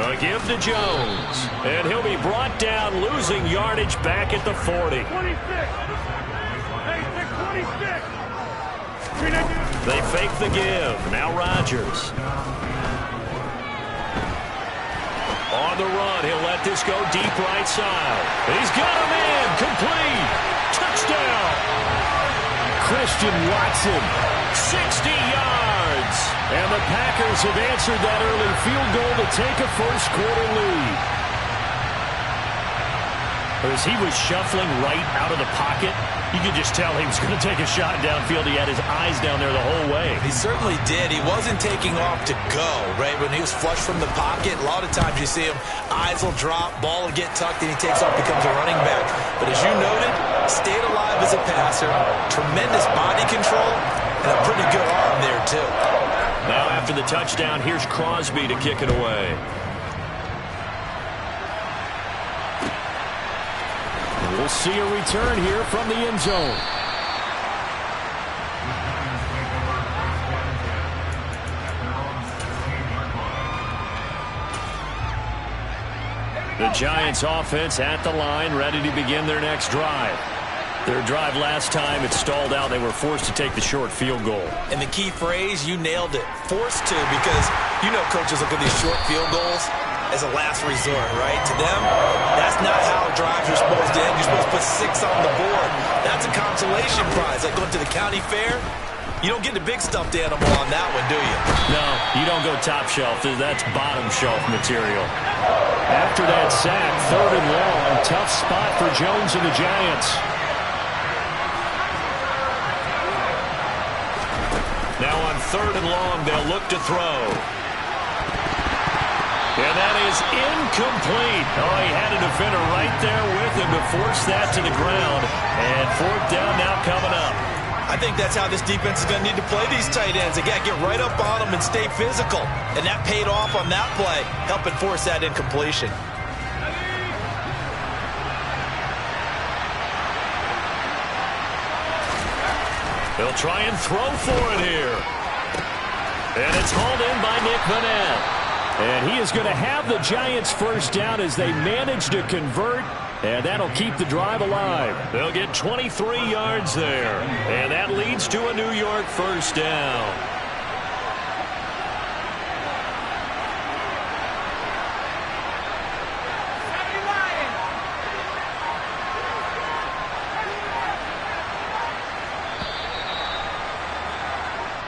A give to Jones. And he'll be brought down, losing yardage back at the 40. 26. They fake the give. Now Rodgers. On the run, he'll let this go deep right side. He's got him in. Complete. Touchdown. Christian Watson. 60 yards. And the Packers have answered that early field goal to take a first quarter lead. As he was shuffling right out of the pocket, you could just tell he was going to take a shot downfield. He had his eyes down there the whole way. He certainly did. He wasn't taking off to go, right? When he was flush from the pocket, a lot of times you see him, eyes will drop, ball will get tucked, and he takes off, becomes a running back. But as you noted, stayed alive as a passer, tremendous body control, and a pretty good arm there, too. Now after the touchdown, here's Crosby to kick it away. We'll see a return here from the end zone. The Giants offense at the line, ready to begin their next drive. Their drive last time, it stalled out. They were forced to take the short field goal. And the key phrase, you nailed it. Forced to, because you know coaches look at these short field goals as a last resort, right? To them, that's not how drives are supposed to end. You're supposed to put 6 on the board. That's a consolation prize. Like going to the county fair, you don't get the big stuffed animal on that one, do you? No, you don't go top shelf. That's bottom shelf material. After that sack, 3rd and long, tough spot for Jones and the Giants. Now on 3rd and long, they'll look to throw. And that is incomplete. Oh, he had a defender right there with him to force that to the ground. And 4th down now coming up. I think that's how this defense is going to need to play these tight ends. They got to get right up on them and stay physical. And that paid off on that play, helping force that incompletion. They'll try and throw for it here. And it's hauled in by Nick Vanette. And he is going to have the Giants first down as they manage to convert. And that'll keep the drive alive. They'll get 23 yards there. And that leads to a New York first down.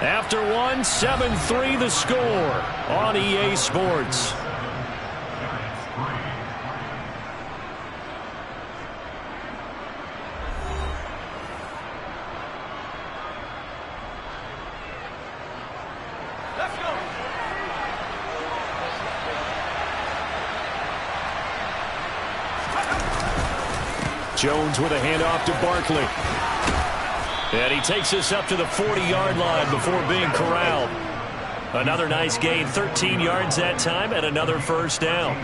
After one, 7-3 the score on EA Sports. Let's go. Jones with a handoff to Barkley. And he takes us up to the 40-yard line before being corralled. Another nice gain, 13 yards that time, and another first down.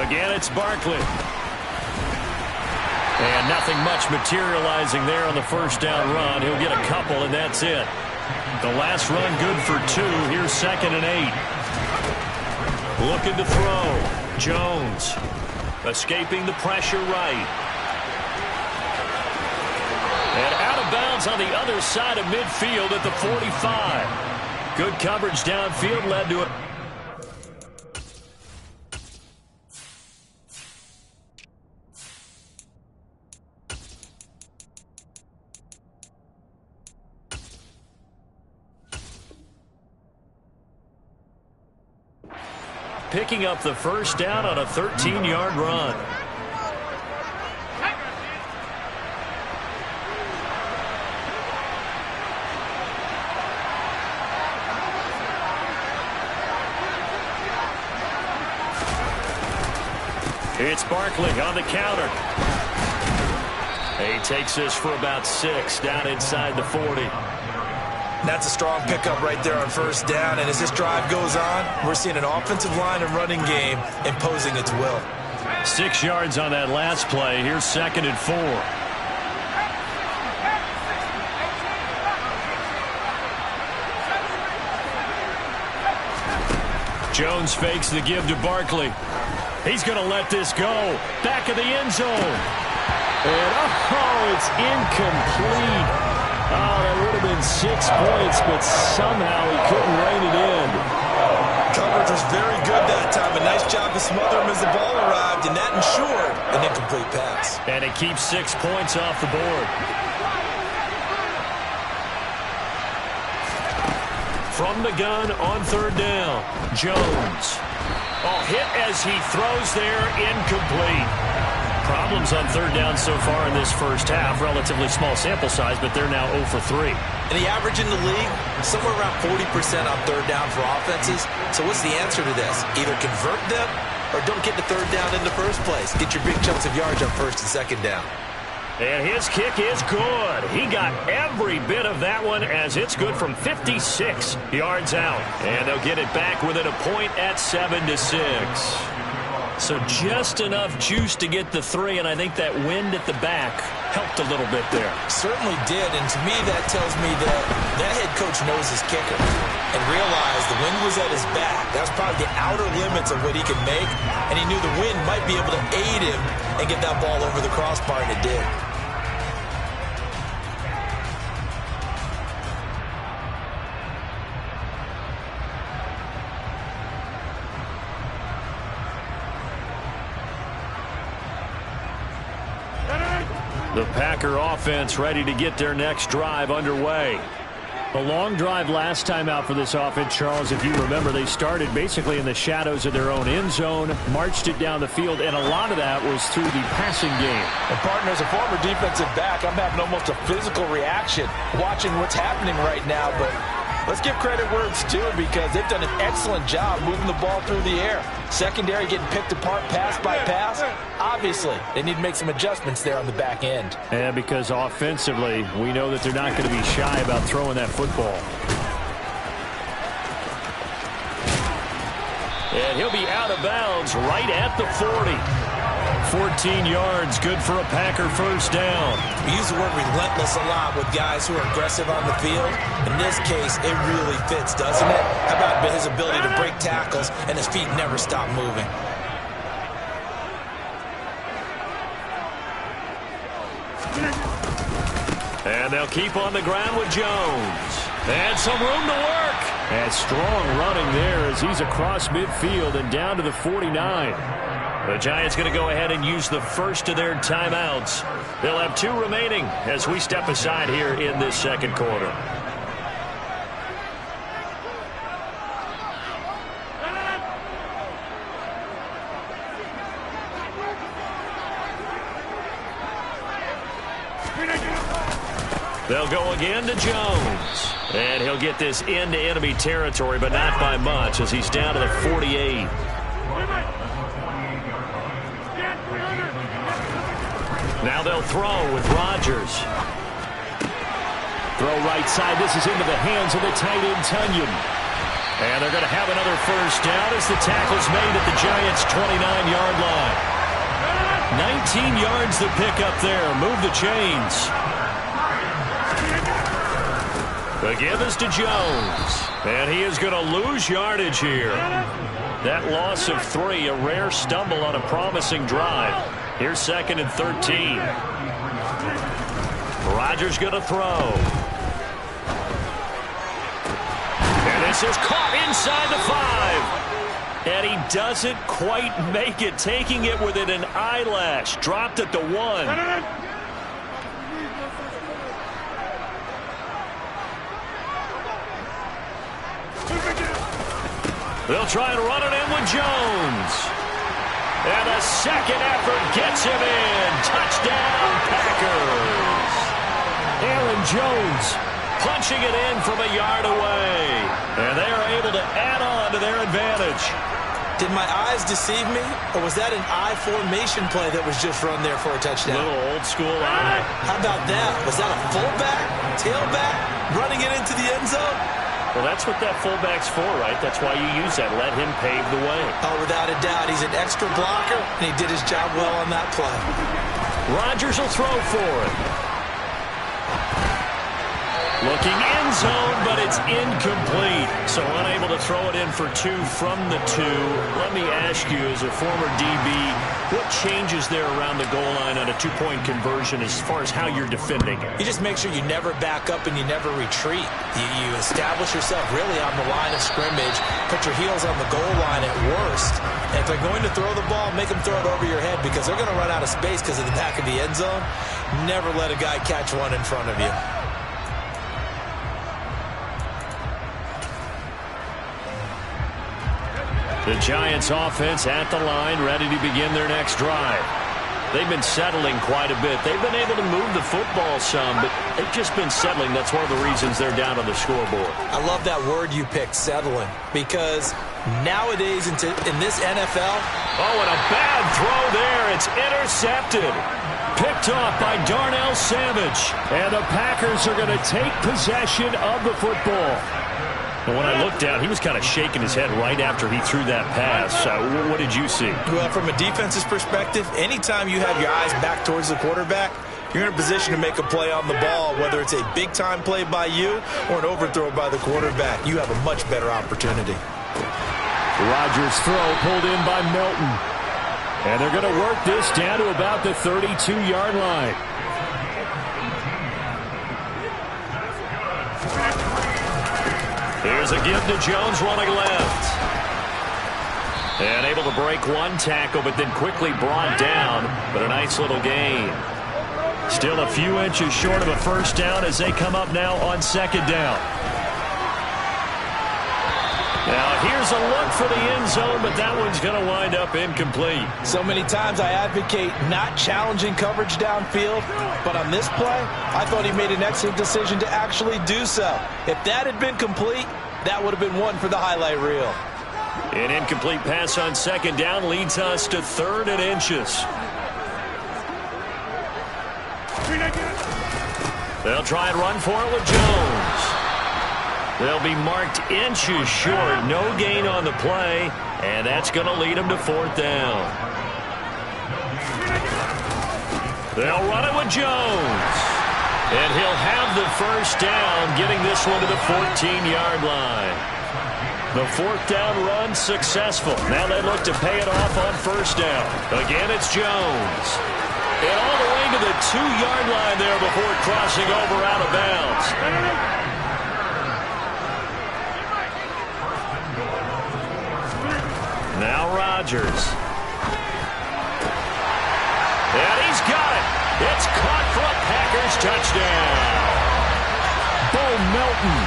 Again, it's Barkley. And nothing much materializing there on the first down run. He'll get a couple, and that's it. The last run good for 2. Here's 2nd and 8. Looking to throw. Jones escaping the pressure right. And out of bounds on the other side of midfield at the 45. Good coverage downfield led to it. Picking up the first down on a 13-yard run. It's Barkley on the counter. He takes this for about 6 down inside the 40. That's a strong pickup right there on first down. And as this drive goes on, we're seeing an offensive line and running game imposing its will. 6 yards on that last play. Here's 2nd and 4. Jones fakes the give to Barkley. He's going to let this go. Back of the end zone. And, oh, it's incomplete. Oh, that would have been 6 points, but somehow he couldn't rein it in. Coverage was very good that time. A nice job to smother him as the ball arrived, and that ensured an incomplete pass. And it keeps 6 points off the board. From the gun on third down, Jones. Hit as he throws there, incomplete. Problems on third down so far in this first half. Relatively small sample size, but they're now 0 for 3. And the average in the league, somewhere around 40% on third down for offenses. So what's the answer to this? Either convert them or don't get the third down in the first place. Get your big chunks of yards on first and second down. And his kick is good. He got every bit of that one as it's good from 56 yards out. And they'll get it back within a point at 7-6. So just enough juice to get the 3, and I think that wind at the back helped a little bit there. Certainly did, and to me that tells me that head coach knows his kicker and realized the wind was at his back. That was probably the outer limits of what he could make, and he knew the wind might be able to aid him and get that ball over the crossbar, and it did. The Packer offense ready to get their next drive underway. A long drive last time out for this offense, Charles. If you remember, they started basically in the shadows of their own end zone, marched it down the field, and a lot of that was through the passing game. And, partner, as a former defensive back, I'm having almost a physical reaction watching what's happening right now, but let's give credit where it's due because they've done an excellent job moving the ball through the air. Secondary getting picked apart pass by pass. Obviously, they need to make some adjustments there on the back end. And because offensively, we know that they're not going to be shy about throwing that football. And he'll be out of bounds right at the 40. 14 yards, good for a Packer first down. We use the word relentless a lot with guys who are aggressive on the field. In this case, it really fits, doesn't it? How about his ability to break tackles and his feet never stop moving? And they'll keep on the ground with Jones. And some room to work. And strong running there as he's across midfield and down to the 49. The Giants going to go ahead and use the first of their timeouts. They'll have 2 remaining as we step aside here in this second quarter. They'll go again to Jones. And he'll get this into enemy territory, but not by much as he's down to the 48. Now they'll throw with Rodgers. Throw right side. This is into the hands of the tight end, Tunyon. And they're going to have another first down as the tackle's made at the Giants' 29-yard line. 19 yards to pick up there. Move the chains. The give is to Jones. And he is going to lose yardage here. That loss of 3, a rare stumble on a promising drive. Here's 2nd and 13. Rodgers going to throw. And this is caught inside the 5. And he doesn't quite make it, taking it within an eyelash. Dropped at the 1. They'll try and run it in with Jones. And a second effort gets him in. Touchdown, Packers. Aaron Jones punching it in from a yard away. And they are able to add on to their advantage. Did my eyes deceive me? Or was that an I formation play that was just run there for a touchdown? A little old school eye. How about that? Was that a fullback, tailback, running it into the end zone? Well, that's what that fullback's for, right? That's why you use that. Let him pave the way. Oh, without a doubt. He's an extra blocker, and he did his job well on that play. Rodgers will throw for it. Looking end zone, but it's incomplete. So unable to throw it in for 2 from the 2. Let me ask you, as a former DB, what changes there around the goal line on a 2-point conversion as far as how you're defending it? You just make sure you never back up and you never retreat. You establish yourself really on the line of scrimmage, put your heels on the goal line at worst. And if they're going to throw the ball, make them throw it over your head because they're going to run out of space because of the back of the end zone. Never let a guy catch one in front of you. The Giants offense at the line, ready to begin their next drive. They've been settling quite a bit. They've been able to move the football some, but they've just been settling. That's one of the reasons they're down on the scoreboard. I love that word you picked, settling, because nowadays in this NFL... Oh, and a bad throw there. It's intercepted. Picked off by Darnell Savage. And the Packers are going to take possession of the football. And when I looked down, he was kind of shaking his head right after he threw that pass. What did you see? Well, from a defense's perspective, anytime you have your eyes back towards the quarterback, you're in a position to make a play on the ball, whether it's a big-time play by you or an overthrow by the quarterback. You have a much better opportunity. Rodgers' throw pulled in by Melton. And they're going to work this down to about the 32-yard line. Here's a give to Jones running left. And able to break one tackle, but then quickly brought down. But a nice little gain. Still a few inches short of a first down as they come up now on second down. Now here's a look for the end zone, but that one's going to wind up incomplete. So many times I advocate not challenging coverage downfield, but on this play, I thought he made an excellent decision to actually do so. If that had been complete, that would have been one for the highlight reel. An incomplete pass on second down leads us to 3rd and inches. They'll try and run for it with Jones. They'll be marked inches short. No gain on the play, and that's going to lead them to 4th down. They'll run it with Jones. And he'll have the first down, getting this one to the 14-yard line. The 4th down run successful. Now they look to pay it off on first down. Again, it's Jones. And all the way to the 2-yard line there before crossing over out of bounds. Now Rodgers. And he's got it. It's caught for a Packers touchdown. Bo Melton,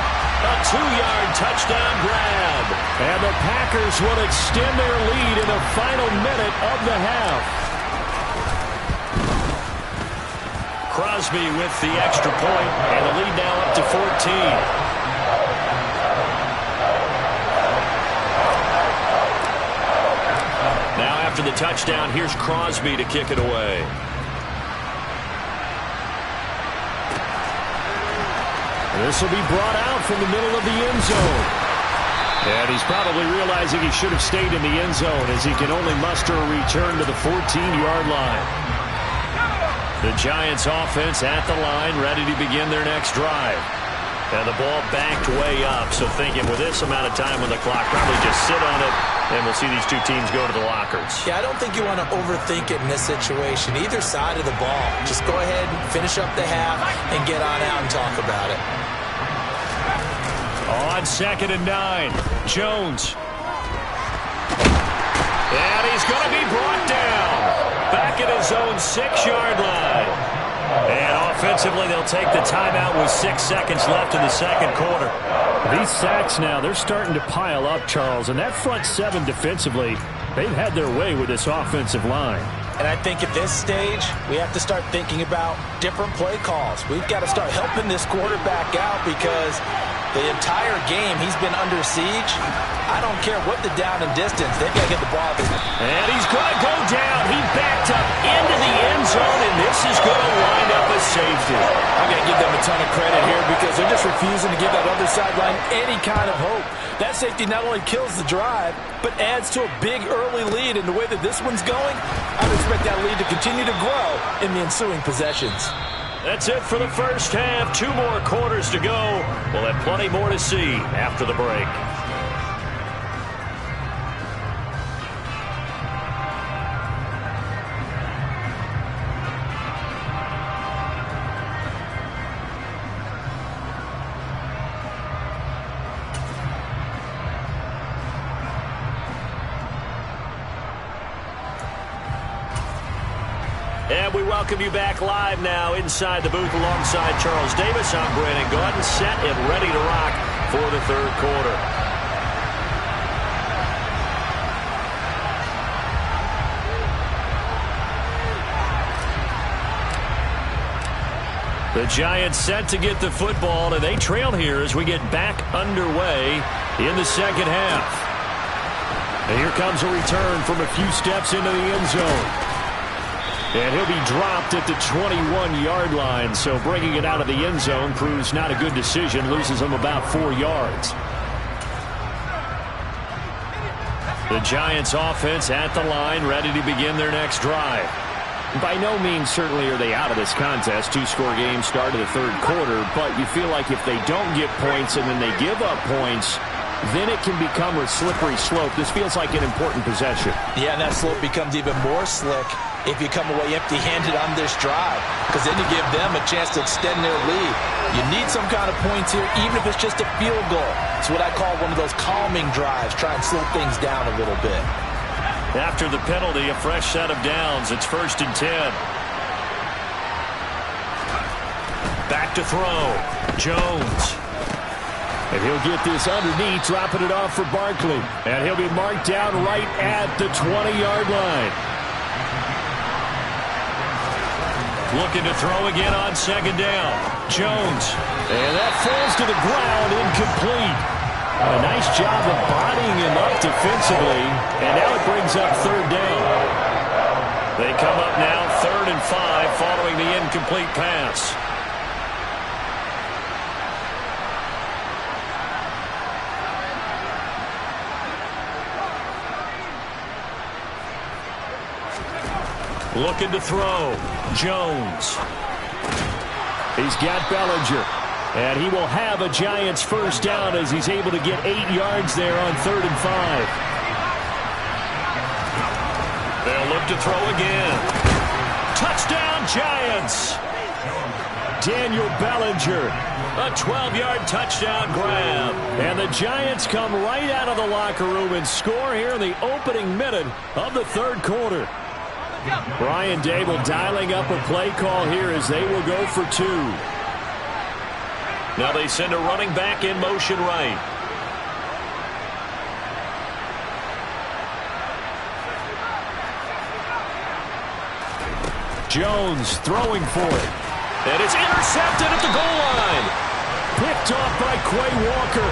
a 2-yard touchdown grab. And the Packers will extend their lead in the final minute of the half. Crosby with the extra point, and the lead now up to 14. After the touchdown, here's Crosby to kick it away. This will be brought out from the middle of the end zone. And he's probably realizing he should have stayed in the end zone as he can only muster a return to the 14-yard line. The Giants offense at the line, ready to begin their next drive. And the ball backed way up, so thinking with this amount of time on the clock, probably just sit on it, and we'll see these two teams go to the lockers. Yeah, I don't think you want to overthink it in this situation. Either side of the ball. Just go ahead and finish up the half and get on out and talk about it. On 2nd and 9, Jones. And he's going to be brought down. Back at his own 6-yard line. And offensively, they'll take the timeout with 6 seconds left in the second quarter. These sacks now, they're starting to pile up, Charles. And that front 7 defensively, they've had their way with this offensive line. And I think at this stage, we have to start thinking about different play calls. We've got to start helping this quarterback out because the entire game he's been under siege. I don't care what the down and distance. They've got to get the ball. And he's going to go down. He backed up into the end zone, and this is going to wind up a safety. I'm going to give them a ton of credit here because they're just refusing to give that other sideline any kind of hope. That safety not only kills the drive, but adds to a big early lead. And the way that this one's going, I would expect that lead to continue to grow in the ensuing possessions. That's it for the first half. 2 more quarters to go. We'll have plenty more to see after the break. And we welcome you back live now inside the booth alongside Charles Davis. I'm Brandon Gaudin, set and ready to rock for the third quarter. The Giants set to get the football, and they trail here as we get back underway in the second half. And here comes a return from a few steps into the end zone. And he'll be dropped at the 21-yard line, so bringing it out of the end zone proves not a good decision, loses him about 4 yards. The Giants offense at the line, ready to begin their next drive. By no means certainly are they out of this contest. 2-score game start of the third quarter, but you feel like if they don't get points and then they give up points, then it can become a slippery slope. This feels like an important possession. Yeah, and that slope becomes even more slick if you come away empty-handed on this drive, because then you give them a chance to extend their lead. You need some kind of points here, even if it's just a field goal. It's what I call one of those calming drives. Try and slow things down a little bit. After the penalty, a fresh set of downs. It's 1st and 10. Back to throw. Jones. And he'll get this underneath, dropping it off for Barkley. And he'll be marked down right at the 20-yard line. Looking to throw again on second down. Jones. And that falls to the ground, incomplete. A nice job of bodying him up defensively. And now it brings up third down. They come up now 3rd and 5 following the incomplete pass. Looking to throw. Jones. He's got Bellinger. And he will have a Giants first down as he's able to get 8 yards there on 3rd and 5. They'll look to throw again. Touchdown, Giants! Daniel Bellinger. A 12-yard touchdown grab. And the Giants come right out of the locker room and score here in the opening minute of the third quarter. Brian Dable dialing up a play call here as they will go for 2. Now they send a running back in motion right. Jones throwing for it. And it's intercepted at the goal line. Picked off by Quay Walker.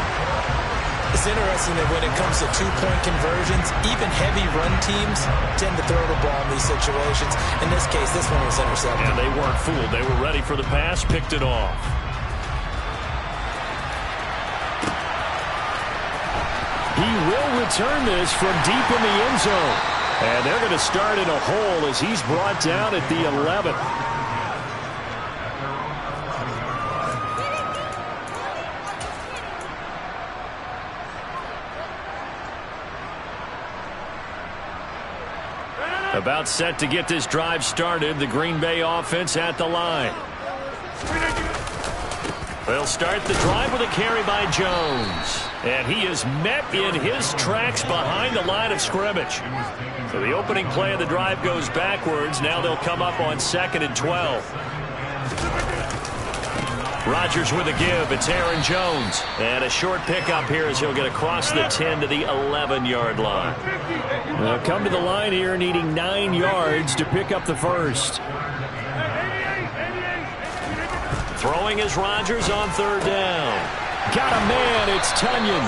It's interesting that when it comes to 2-point conversions, even heavy run teams tend to throw the ball in these situations. In this case, this one was intercepted. And they weren't fooled. They were ready for the pass, picked it off. He will return this from deep in the end zone. And they're going to start in a hole as he's brought down at the 11. About set to get this drive started. The Green Bay offense at the line. They'll start the drive with a carry by Jones. And he is met in his tracks behind the line of scrimmage. So the opening play of the drive goes backwards. Now they'll come up on 2nd and 12. Rodgers with a give. It's Aaron Jones. And a short pickup here as he'll get across the 10 to the 11-yard line. They'll come to the line here needing 9 yards to pick up the first. Throwing is Rodgers on 3rd down. Got a man. It's Tunyon.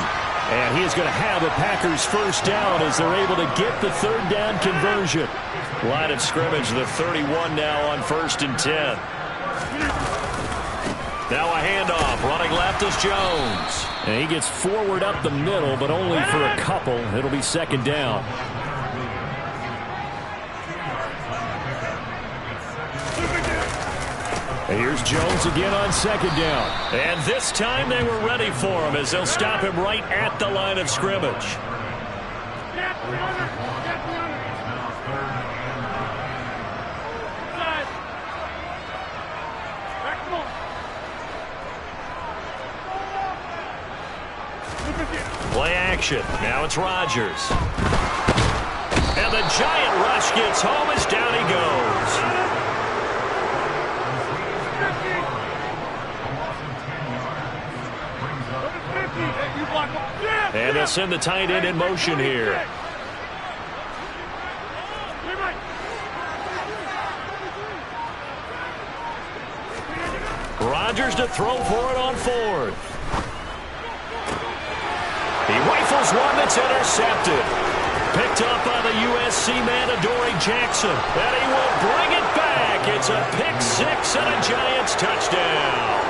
And he is going to have a Packers first down as they're able to get the 3rd down conversion. Line of scrimmage, the 31 now on 1st and 10. Now a handoff. Running left is Jones. And he gets forward up the middle, but only for a couple. It'll be 2nd down. And here's Jones again on second down. And this time they were ready for him as they'll stop him right at the line of scrimmage. Play action. Now it's Rodgers. And the giant rush gets home as down he goes. And they'll send the tight end in motion here. Rodgers to throw for it on fourth. He rifles one that's intercepted. Picked up by the USC man, Adoree Jackson. And he will bring it back. It's a pick six and a Giants touchdown.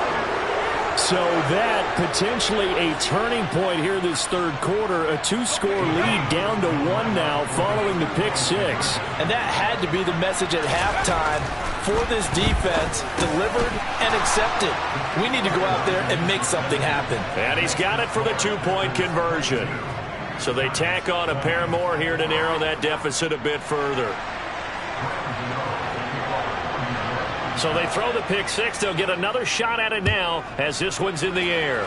So that potentially a turning point here this third quarter. A two-score lead down to one now following the pick six. And that had to be the message at halftime for this defense. Delivered and accepted. We need to go out there and make something happen. And he's got it for the two-point conversion. So they tack on a pair more here to narrow that deficit a bit further. So they throw the pick six. They'll get another shot at it now as this one's in the air.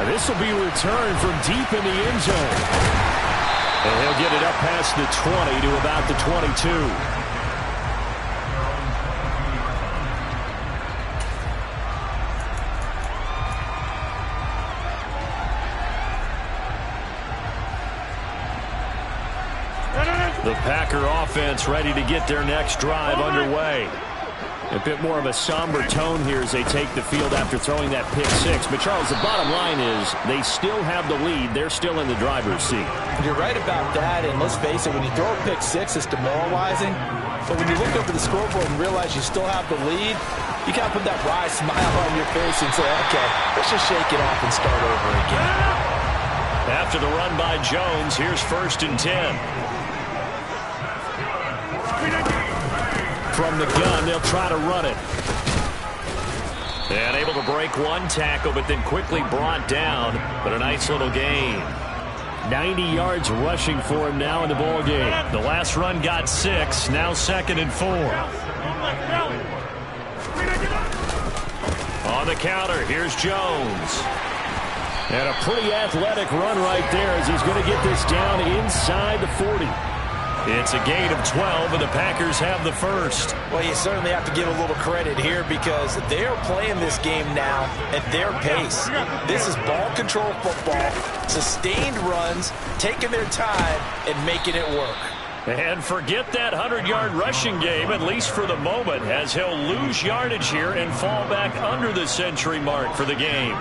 And this will be returned from deep in the end zone. And he'll get it up past the 20 to about the 22. The Packer offense ready to get their next drive underway. A bit more of a somber tone here as they take the field after throwing that pick six. But, Charles, the bottom line is they still have the lead. They're still in the driver's seat. You're right about that, and let's face it, when you throw a pick six, it's demoralizing. But when you look over the scoreboard and realize you still have the lead, you got to put that wry smile on your face and say, okay, let's just shake it off and start over again. After the run by Jones, here's 1st and 10. From the gun, they'll try to run it. And able to break one tackle, but then quickly brought down. But a nice little gain. 90 yards rushing for him now in the ball game. The last run got 6. Now 2nd and 4. On the counter, here's Jones. And a pretty athletic run right there as he's going to get this down inside the 40. It's a gain of 12, and the Packers have the first. Well, you certainly have to give a little credit here because they are playing this game now at their pace. This is ball control football, sustained runs, taking their time, and making it work. And forget that 100-yard rushing game, at least for the moment, as he'll lose yardage here and fall back under the century mark for the game.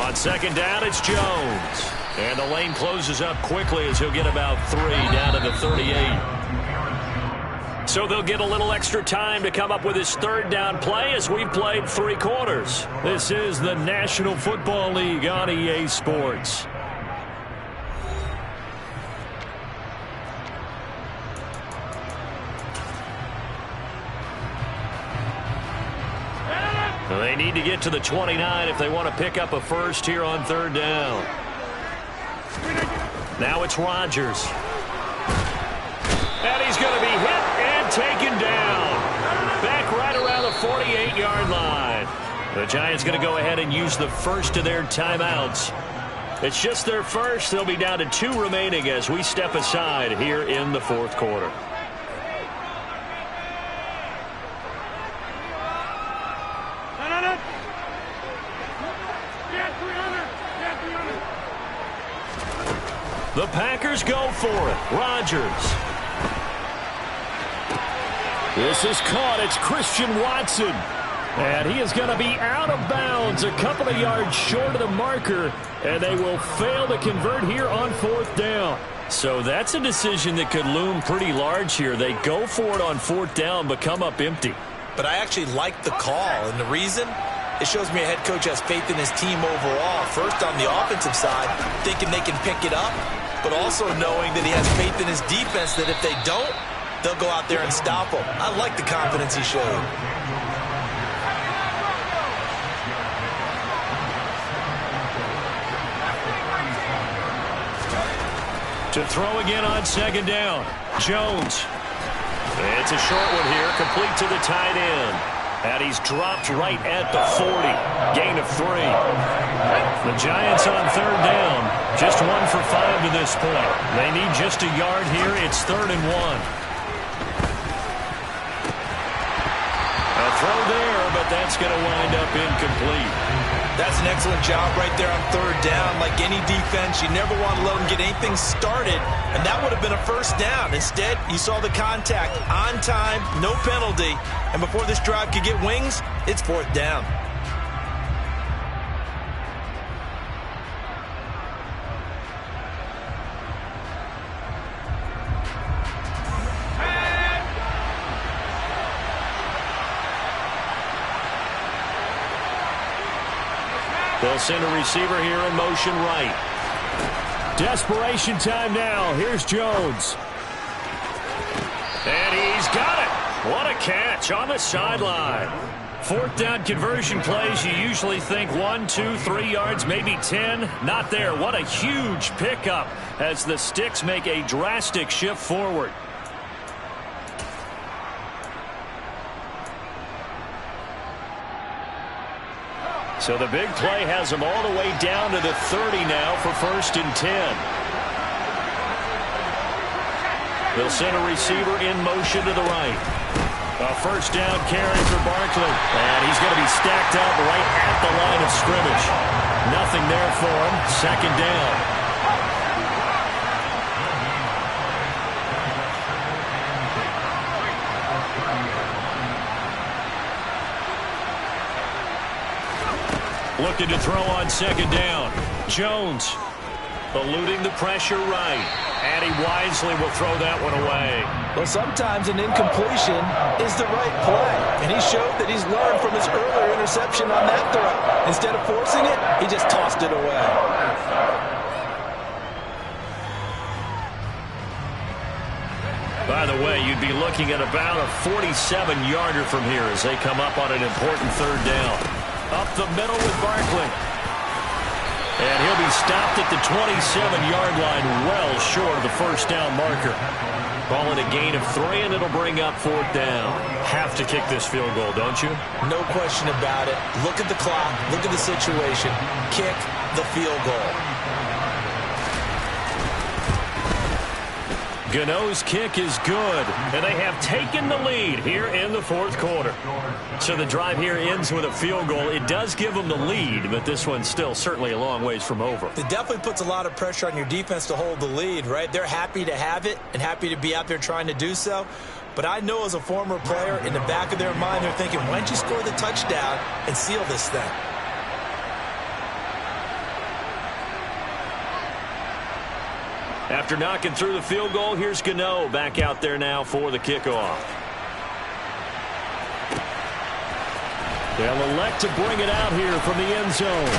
On 2nd down, it's Jones. And the lane closes up quickly as he'll get about 3 down to the 38. So they'll get a little extra time to come up with his 3rd down play as we've played 3 quarters. This is the National Football League on EA Sports. They need to get to the 29 if they want to pick up a first here on 3rd down. Now it's Rodgers. And he's going to be hit and taken down. Back right around the 48-yard line. The Giants going to go ahead and use the first of their timeouts. It's just their first. They'll be down to 2 remaining as we step aside here in the 4th quarter. The Packers go for it. Rodgers. This is caught. It's Christian Watson. And he is going to be out of bounds a couple of yards short of the marker. And they will fail to convert here on 4th down. So that's a decision that could loom pretty large here. They go for it on 4th down but come up empty. but I actually like the call. And the reason? It shows me a head coach has faith in his team overall. First, on the offensive side, thinking they can pick it up, but also knowing that he has faith in his defense that if they don't, they'll go out there and stop them. I like the confidence he showed. To throw again on second down. Jones. It's a short one here, complete to the tight end. And he's dropped right at the 40. Gain of 3. The Giants on third down. Just 1 for 5 to this point. They need just a yard here. It's 3rd and 1. A throw there, but that's going to wind up incomplete. That's an excellent job right there on third down. Like any defense, you never want to let them get anything started, and that would have been a first down. Instead, you saw the contact on time, no penalty, and before this drive could get wings, it's 4th down. They'll send a receiver here in motion right. Desperation time now. Here's Jones. And he's got it. What a catch on the sideline. 4th down conversion plays, you usually think 1, 2, 3 yards, maybe 10. Not there. What a huge pickup as the Sticks make a drastic shift forward. So the big play has them all the way down to the 30 now for 1st and 10. They'll send a receiver in motion to the right. A 1st down carry for Barkley. And he's going to be stacked up right at the line of scrimmage. Nothing there for him. 2nd down. Looking to throw on 2nd down. Jones eluding the pressure right. And he wisely will throw that one away. Well, sometimes an incompletion is the right play. And he showed that he's learned from his earlier interception on that throw. Instead of forcing it, he just tossed it away. By the way, you'd be looking at about a 47-yarder from here as they come up on an important 3rd down. Up the middle with Barkley. And he'll be stopped at the 27-yard line, well short of the 1st down marker. Call it a gain of 3, and it'll bring up 4th down. Have to kick this field goal, don't you? No question about it. Look at the clock. Look at the situation. Kick the field goal. Gano's kick is good, and they have taken the lead here in the 4th quarter. So the drive here ends with a field goal. It does give them the lead, but this one's still certainly a long ways from over. It definitely puts a lot of pressure on your defense to hold the lead, right? They're happy to have it and happy to be out there trying to do so. But I know as a former player, in the back of their mind, they're thinking, why don't you score the touchdown and seal this thing? After knocking through the field goal, here's Gano back out there now for the kickoff. They'll elect to bring it out here from the end zone.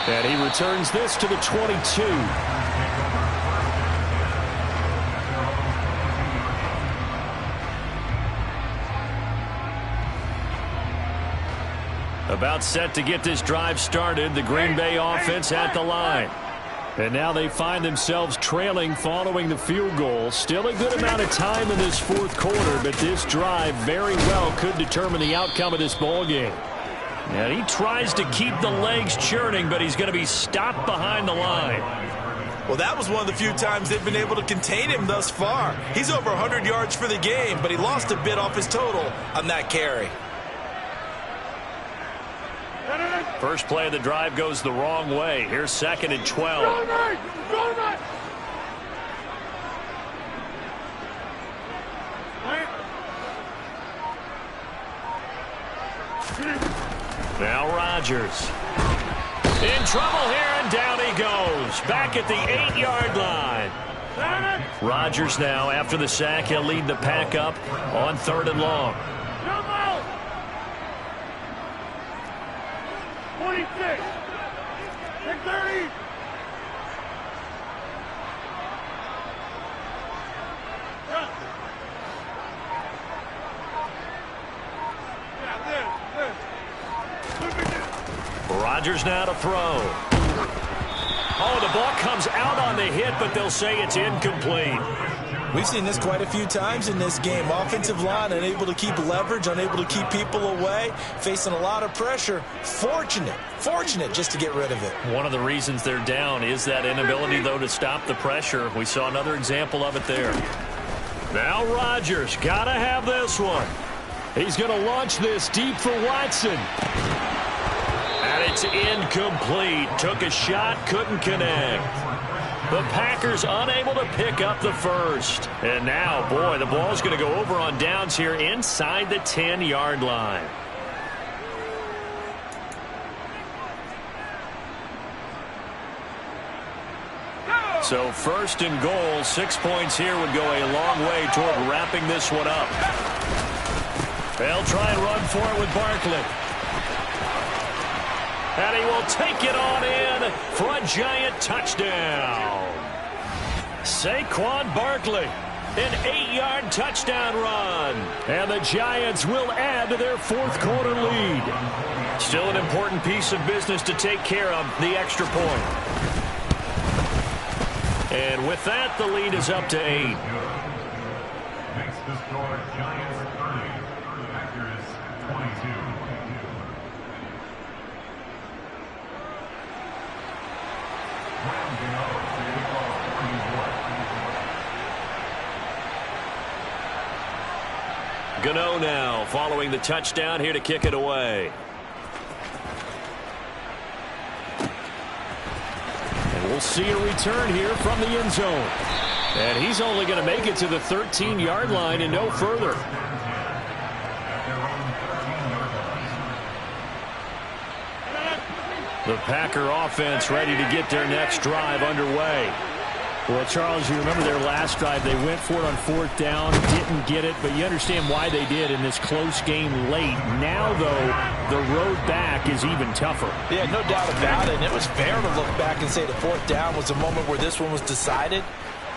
And he returns this to the 22. About set to get this drive started, the Green Bay offense at the line. And now they find themselves trailing following the field goal. Still a good amount of time in this 4th quarter, but this drive very well could determine the outcome of this ball game. And he tries to keep the legs churning, but he's going to be stopped behind the line. Well, that was one of the few times they've been able to contain him thus far. He's over 100 yards for the game, but he lost a bit off his total on that carry. First play of the drive goes the wrong way. Here's 2nd and 12. Now Rodgers. In trouble here, and down he goes. Back at the 8-yard line. Rodgers now, after the sack, he'll lead the pack up on 3rd and long. 26. 630. Rodgers now to throw. Oh, the ball comes out on the hit, but they'll say it's incomplete. We've seen this quite a few times in this game. Offensive line unable to keep leverage, unable to keep people away, facing a lot of pressure. Fortunate just to get rid of it. One of the reasons they're down is that inability, though, to stop the pressure. We saw another example of it there. Now Rodgers, gotta have this one. He's gonna launch this deep for Watson. And it's incomplete. Took a shot, couldn't connect. The Packers unable to pick up the first. And now, boy, the ball's going to go over on downs here inside the 10-yard line. So 1st and goal, 6 points here would go a long way toward wrapping this one up. They'll try and run for it with Barkley. And he will take it on in for a giant touchdown. Saquon Barkley, an 8-yard touchdown run. And the Giants will add to their 4th quarter lead. Still an important piece of business to take care of, the extra point. And with that, the lead is up to 8. Makes the score Giants 30, Packers 22. Gano now following the touchdown here to kick it away. And we'll see a return here from the end zone. And he's only going to make it to the 13-yard line and no further. The Packer offense ready to get their next drive underway. Well, Charles, you remember their last drive. They went for it on 4th down, didn't get it, but you understand why they did in this close game late. Now, though, the road back is even tougher. Yeah, no doubt about it. And it was fair to look back and say the 4th down was the moment where this one was decided.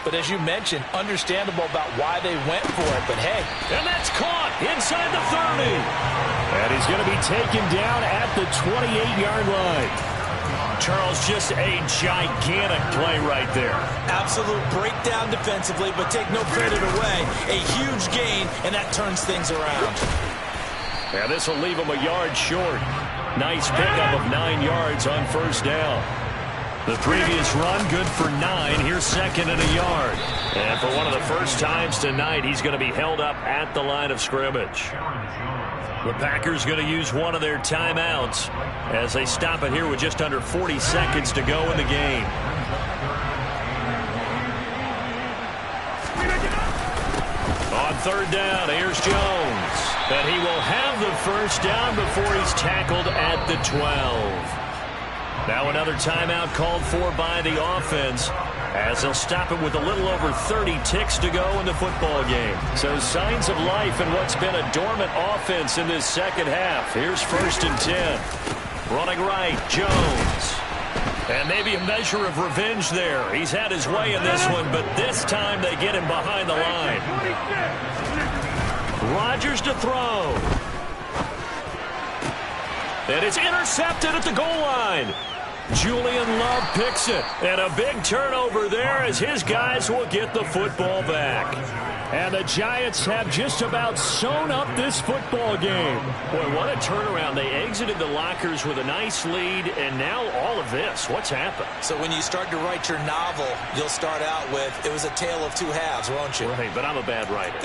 But as you mentioned, understandable about why they went for it. But, hey. And that's caught inside the 30. And he's going to be taken down at the 28-yard line. Charles, just a gigantic play right there. Absolute breakdown defensively, but take no credit away. A huge gain, and that turns things around. Yeah, this will leave him a yard short. Nice pickup of 9 yards on 1st down. The previous run, good for 9. Here's 2nd and a yard. And for one of the first times tonight, he's going to be held up at the line of scrimmage. The Packers going to use one of their timeouts as they stop it here with just under 40 seconds to go in the game. On 3rd down, here's Jones. And he will have the first down before he's tackled at the 12. Now another timeout called for by the offense as they'll stop it with a little over 30 ticks to go in the football game. So signs of life in what's been a dormant offense in this second half. Here's 1st and 10. Running right, Jones. And maybe a measure of revenge there. He's had his way in this one, but this time they get him behind the line. Rodgers to throw. And it's intercepted at the goal line. Julian Love picks it. And a big turnover there as his guys will get the football back. And the Giants have just about sewn up this football game. Boy, what a turnaround. They exited the lockers with a nice lead, and now all of this. What's happened? So when you start to write your novel, you'll start out with, it was a tale of 2 halves, won't you? Right, but I'm a bad writer.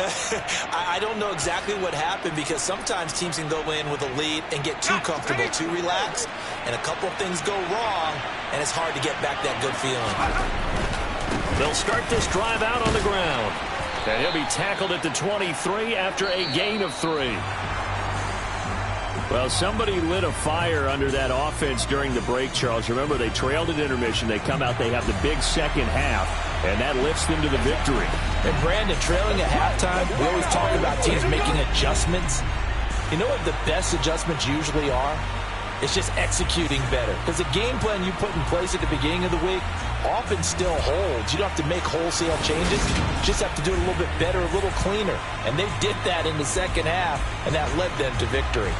I don't know exactly what happened because sometimes teams can go in with a lead and get too comfortable, too relaxed, and a couple of things go wrong, and it's hard to get back that good feeling. They'll start this drive out on the ground. And he'll be tackled at the 23 after a gain of 3. Well, somebody lit a fire under that offense during the break, Charles. Remember, they trailed at intermission. They come out, they have the big second half, and that lifts them to the victory. And Brandon, trailing at halftime, we always talk about teams making adjustments. You know what the best adjustments usually are? It's just executing better. Because the game plan you put in place at the beginning of the week often still holds. You don't have to make wholesale changes. You just have to do it a little bit better, a little cleaner. And they did that in the second half, and that led them to victory.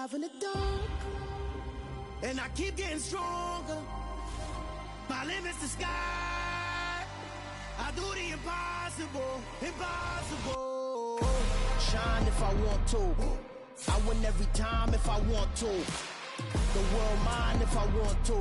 alive in the dark, and I keep getting stronger. My limit's the sky. I do the impossible, impossible. Shine if I want to. I win every time if I want to. The world mine if I want to.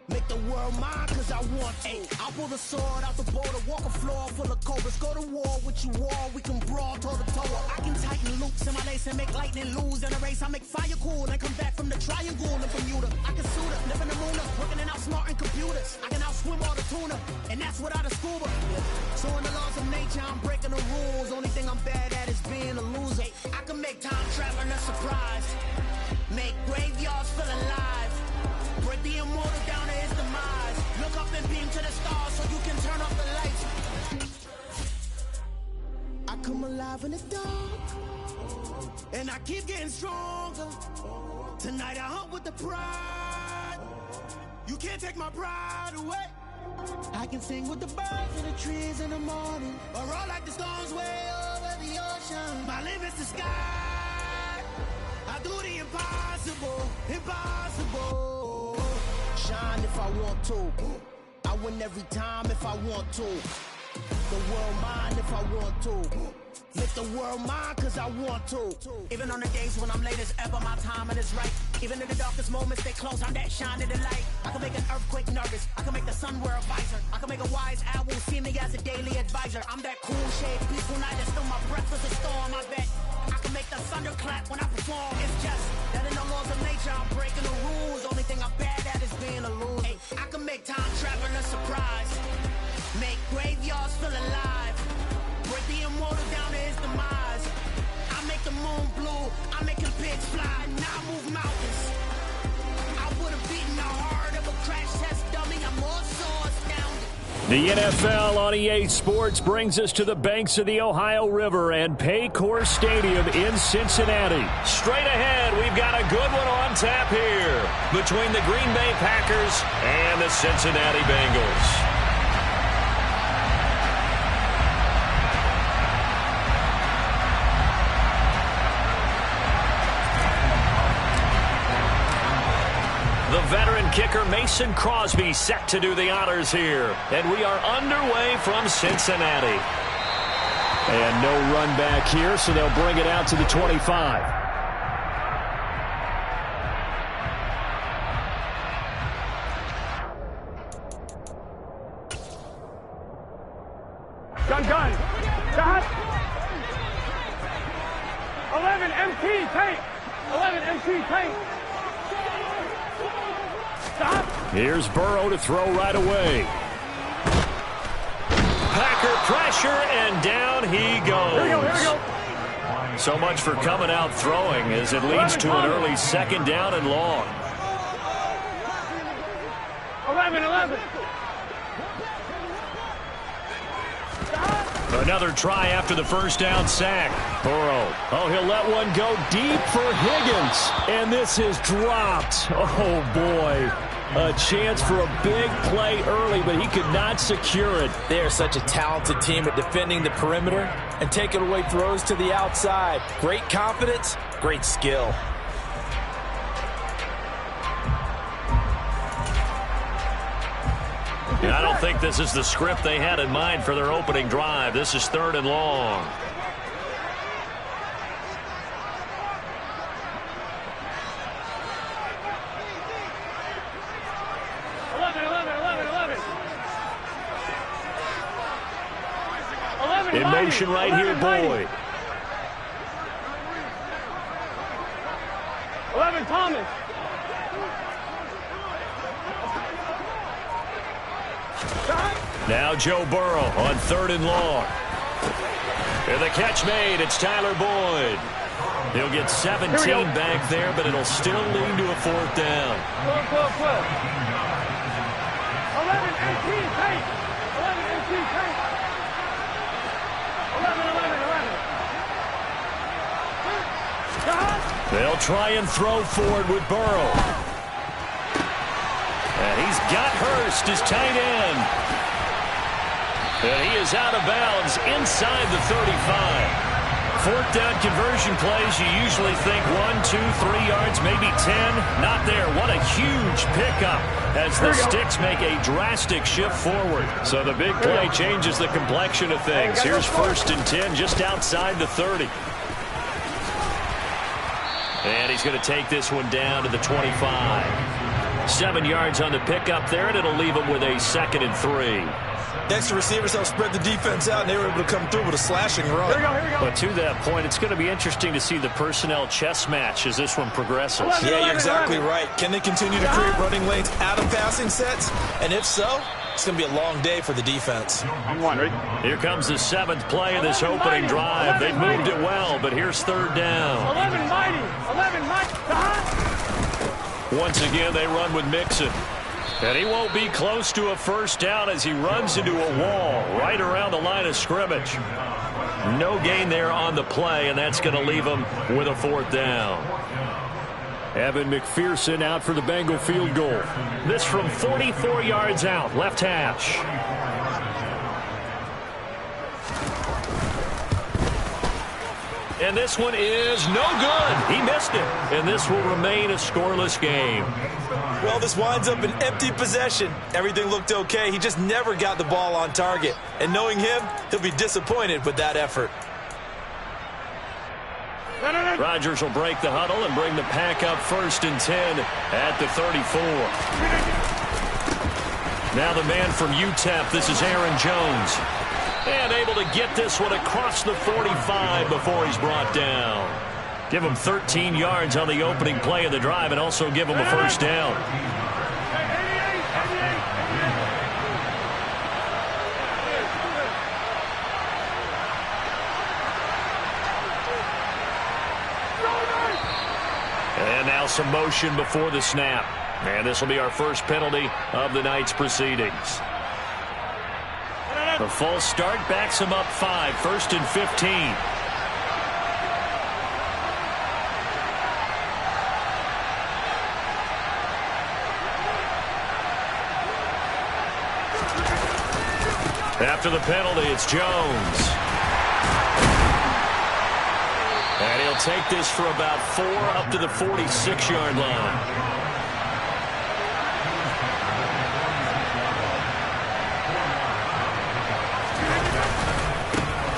Make the world mine cause I want to. Ay, I'll pull the sword out the border, walk a floor full of cobras. Go to war with you all, we can brawl toe to toe. I can tighten loops in my lace and make lightning lose in a race. I make fire cool and come back from the triangle in Bermuda. I can suit up, live in the moon up, working and outsmarting computers. I can outswim all the tuna, and that's without a scuba. So in the laws of nature, I'm breaking the rules. Only thing I'm bad at is being a loser. I can make time traveling a surprise, make graveyards feel alive. Break the immortal down to his demise. Look up and beam to the stars so you can turn off the lights. I come alive in the dark, and I keep getting stronger. Tonight I hunt with the pride. You can't take my pride away. I can sing with the birds and the trees in the morning, or roll like the storms way over the ocean. My limit's the sky. I do the impossible, impossible. Shine if I want to. I win every time if I want to. The world mine if I want to. Make the world mine cause I want to. Even on the days when I'm late as ever, my timing is right. Even in the darkest moments, they close, I'm that shine of the light. I can make an earthquake nervous, I can make the sun wear a visor. I can make a wise owl see me as a daily advisor. I'm that cool shade, peaceful night, that's still my breath is a storm, I bet. I can make the thunder clap when I perform. It's just that in the laws of nature, I'm breaking the rules. Only thing I'm bad at is being a loser. Hey, I can make time traveling a surprise, make graveyards feel alive. Break the immortal down to his demise. I make the moon blue, I make him pigs fly. Now I move mountains. I would have beaten the heart of a crash test dummy. I'm more so astounded. The NFL on EA Sports brings us to the banks of the Ohio River and Paycor Stadium in Cincinnati. Straight ahead, we've got a good one on tap here between the Green Bay Packers and the Cincinnati Bengals. The veteran kicker Mason Crosby set to do the honors here. And we are underway from Cincinnati. And no run back here, so they'll bring it out to the 25. Gun. Shot. 11 MT tank. 11 MT tank. Here's Burrow to throw right away. Packer pressure, and down he goes. Here we go. So much for coming out throwing as it leads to an early second down and long. 11. Another try after the first down sack. Burrow. Oh, he'll let one go deep for Higgins. And this is dropped. Oh, boy. A chance for a big play early, but he could not secure it. They are such a talented team at defending the perimeter and taking away throws to the outside. Great confidence, great skill. And I don't think this is the script they had in mind for their opening drive. This is 3rd and long. In motion right here, Boyd. 11 Thomas. Now Joe Burrow on 3rd and long. And the catch made. It's Tyler Boyd. He'll get 17 back there, but it'll still lead to a 4th down. 11 MT tank. 11 MT tank. 11. They'll try and throw forward with Burrow. And he's got Hurst, his tight end. And he is out of bounds inside the 35. Fourth down conversion plays, you usually think 1, 2, 3 yards, maybe 10. Not there. What a huge pickup as the Sticks make a drastic shift forward. So the big play changes the complexion of things. Here's 1st and 10 just outside the 30. And he's going to take this one down to the 25. 7 yards on the pickup there, and it'll leave him with a 2nd and 3. Extra receivers help spread the defense out, and they were able to come through with a slashing run. Here we go. But to that point, it's going to be interesting to see the personnel chess match as this one progresses. Yeah, you're exactly right. Can they continue to create running lanes out of passing sets? And if so, it's going to be a long day for the defense. Here comes the 7th play of this opening drive. They've moved it well, but here's 3rd down. 11 mighty. Once again, they run with Mixon. And he won't be close to a 1st down as he runs into a wall right around the line of scrimmage. No gain there on the play, and that's going to leave him with a 4th down. Evan McPherson out for the Bengal field goal. This from 44 yards out, left hash. And this one is no good. He missed it. And this will remain a scoreless game. Well, this winds up an empty possession. Everything looked okay. He just never got the ball on target. And knowing him, he'll be disappointed with that effort. Rodgers will break the huddle and bring the pack up 1st and 10 at the 34. Now the man from UTEP, this is Aaron Jones. And able to get this one across the 45 before he's brought down. Give him 13 yards on the opening play of the drive and also give him a 1st down. And now some motion before the snap. And this will be our first penalty of the night's proceedings. The false start backs him up 5, 1st and 15. After the penalty, it's Jones. And he'll take this for about 4 up to the 46-yard line.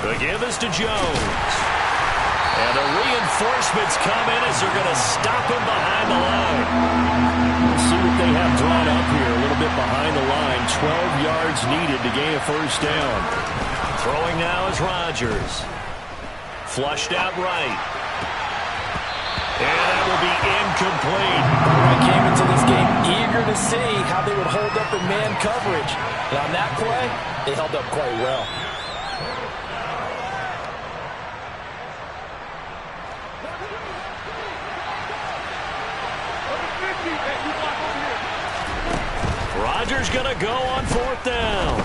The give is to Jones. And the reinforcements come in as they're going to stop him behind the line. We'll see what they have drawn up here. A little bit behind the line. 12 yards needed to gain a 1st down. Throwing now is Rodgers. Flushed out right. And that will be incomplete. I came into this game eager to see how they would hold up in man coverage. And on that play, they held up quite well. Rodgers going to go on 4th down.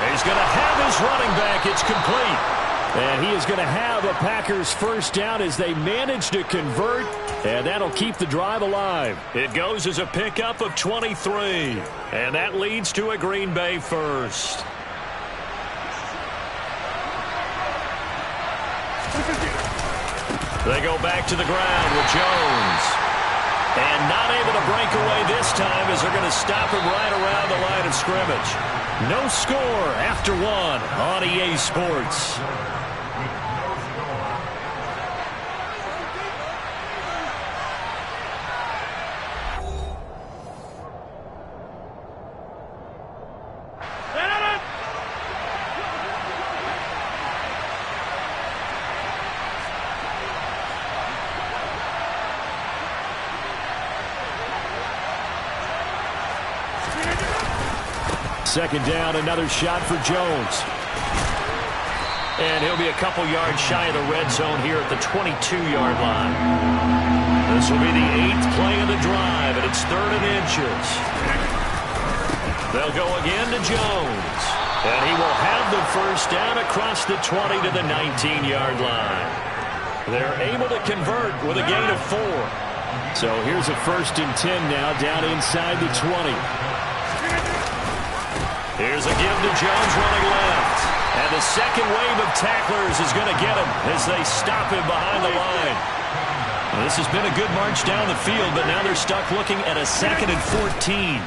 He's going to have his running back. It's complete. And he is going to have a Packers 1st down as they manage to convert. And that'll keep the drive alive. It goes as a pickup of 23. And that leads to a Green Bay 1st. They go back to the ground with Jones. And not able to break away this time as they're going to stop him right around the line of scrimmage. No score after 1 on EA Sports. Second down, another shot for Jones. And he'll be a couple yards shy of the red zone here at the 22-yard line. This will be the 8th play of the drive, and it's 3rd and inches. They'll go again to Jones. And he will have the 1st down across the 20 to the 19-yard line. They're able to convert with a gain of 4. So here's a 1st and 10 now down inside the 20. Here's a give to Jones running left. And the second wave of tacklers is going to get him as they stop him behind the line. Well, this has been a good march down the field, but now they're stuck looking at a 2nd and 14.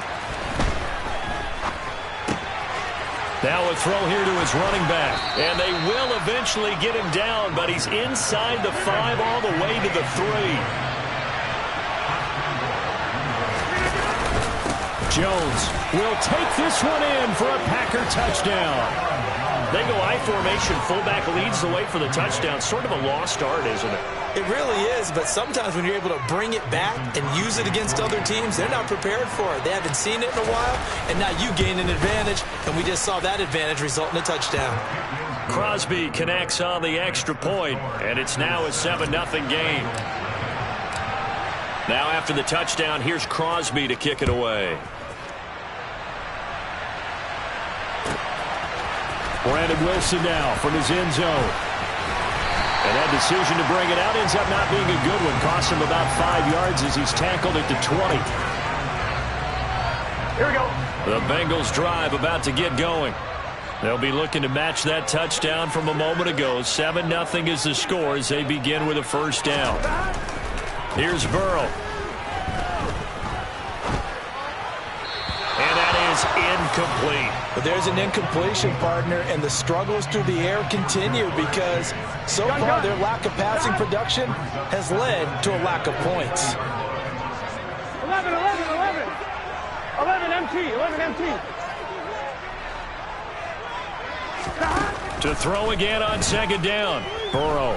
Now a throw here to his running back. And they will eventually get him down, but he's inside the 5 all the way to the 3. Jones will take this one in for a Packer touchdown. They go I formation. Fullback leads the way for the touchdown. Sort of a lost art, isn't it? It really is, but sometimes when you're able to bring it back and use it against other teams, they're not prepared for it. They haven't seen it in a while, and now you gain an advantage, and we just saw that advantage result in a touchdown. Crosby connects on the extra point, and it's now a 7-0 game. Now after the touchdown, here's Crosby to kick it away. Brandon Wilson now from his end zone. And that decision to bring it out ends up not being a good one. Costs him about 5 yards as he's tackled at the 20. Here we go. The Bengals drive about to get going. They'll be looking to match that touchdown from a moment ago. 7-0 is the score as they begin with a first down. Here's Burrow. And that is incomplete. But there's an incompletion, partner, and the struggles through the air continue because so far their lack of passing production has led to a lack of points. 11, 11 empty. To throw again on 2nd down. Burrow.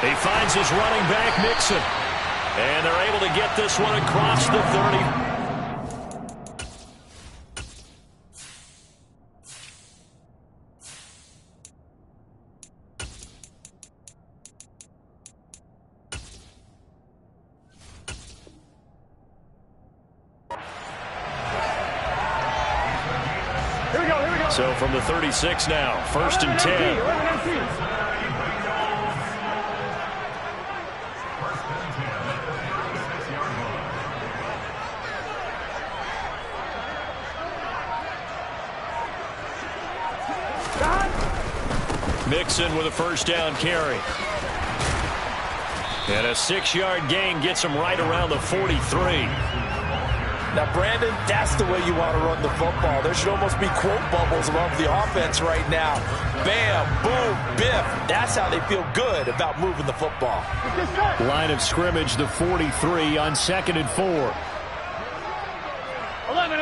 He finds his running back, Mixon. And they're able to get this one across the 30. So from the 36 now, 1st and 10. Mixon with a first down carry. And a 6-yard gain gets him right around the 43. Now, Brandon, that's the way you want to run the football. There should almost be quote bubbles above the offense right now. Bam, boom, biff. That's how they feel good about moving the football. Line of scrimmage, the 43 on 2nd and 4. 11.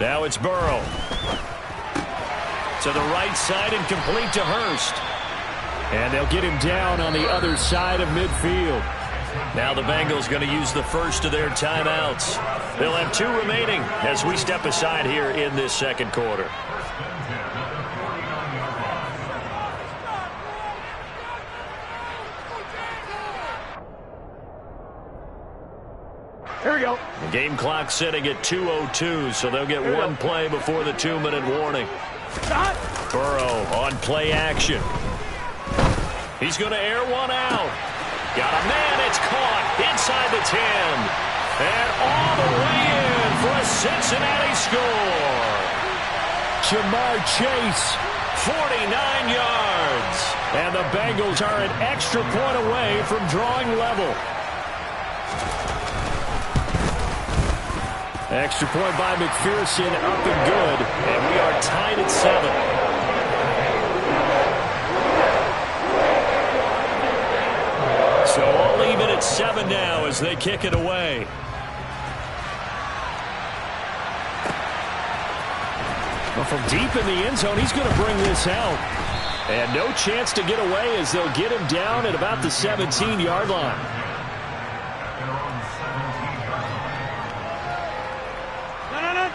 Now it's Burrow. To the right side and complete to Hurst. And they'll get him down on the other side of midfield. Now the Bengals going to use the first of their timeouts. They'll have 2 remaining as we step aside here in this 2nd quarter. Here we go. The game clock sitting at 2:02, so they'll get 1 play before the 2-minute warning. Burrow on play action. He's going to air one out. Got a man. It's caught inside the 10. And all the way in for a Cincinnati score. Jamar Chase. 49 yards. And the Bengals are an extra point away from drawing level. Extra point by McPherson, up and good. And we are tied at 7. So all even at 7 now as they kick it away. Well, from deep in the end zone, he's going to bring this out. And no chance to get away as they'll get him down at about the 17-yard line.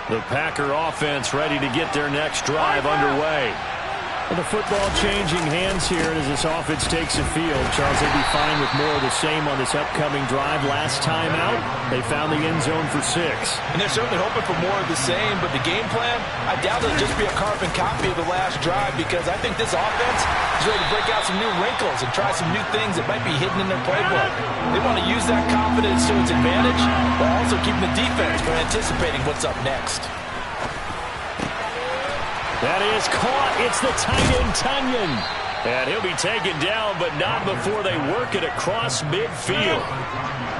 The Packer offense ready to get their next drive underway. Well, the football changing hands here as this offense takes the field. Charles, they'd be fine with more of the same on this upcoming drive. Last time out, they found the end zone for 6. And they're certainly hoping for more of the same, but the game plan, I doubt it'll just be a carbon copy of the last drive, because I think this offense is ready to break out some new wrinkles and try some new things that might be hidden in their playbook. They want to use that confidence to its advantage, while also keeping the defense from anticipating what's up next. That is caught. It's the tight end, Tunyon. And he'll be taken down, but not before they work it across midfield.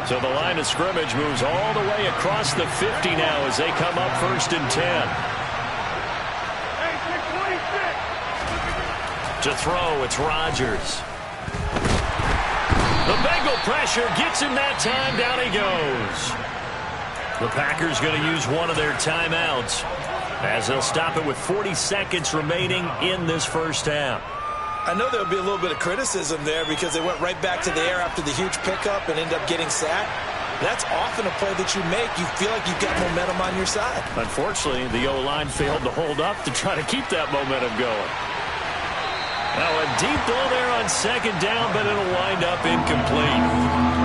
So the line of scrimmage moves all the way across the 50 now as they come up 1st and 10. To throw, it's Rodgers. The Bengal pressure gets him that time. Down he goes. The Packers going to use one of their timeouts, as they'll stop it with 40 seconds remaining in this first half. I know there'll be a little bit of criticism there because they went right back to the air after the huge pickup and end up getting sacked. That's often a play that you make. You feel like you've got momentum on your side. Unfortunately, the O-line failed to hold up to try to keep that momentum going. Now a deep ball there on 2nd down, but it'll wind up incomplete.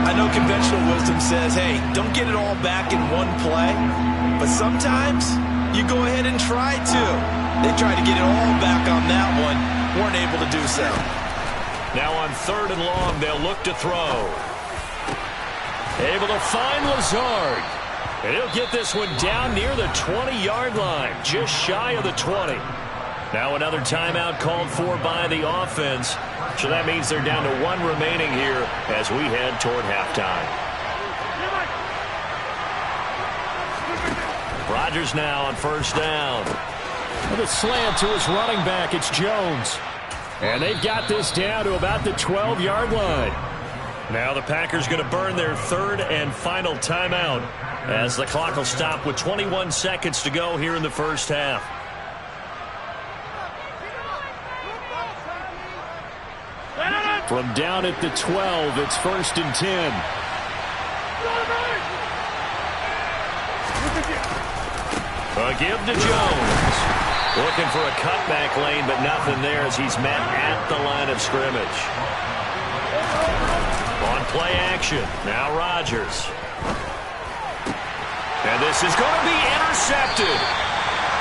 I know conventional wisdom says, hey, don't get it all back in one play. But sometimes you go ahead and try to. They tried to get it all back on that one. Weren't able to do so. Now on 3rd and long, they'll look to throw. Able to find Lazard. And he'll get this one down near the 20-yard line, just shy of the 20. Now another timeout called for by the offense. So that means they're down to 1 remaining here as we head toward halftime. Rodgers now on 1st down. With a slant to his running back, it's Jones. And they've got this down to about the 12-yard line. Now the Packers going to burn their 3rd and final timeout as the clock will stop with 21 seconds to go here in the first half. From down at the 12, it's 1st and 10. A give to Jones. Looking for a cutback lane, but nothing there as he's met at the line of scrimmage. On play action, now Rodgers. And this is going to be intercepted.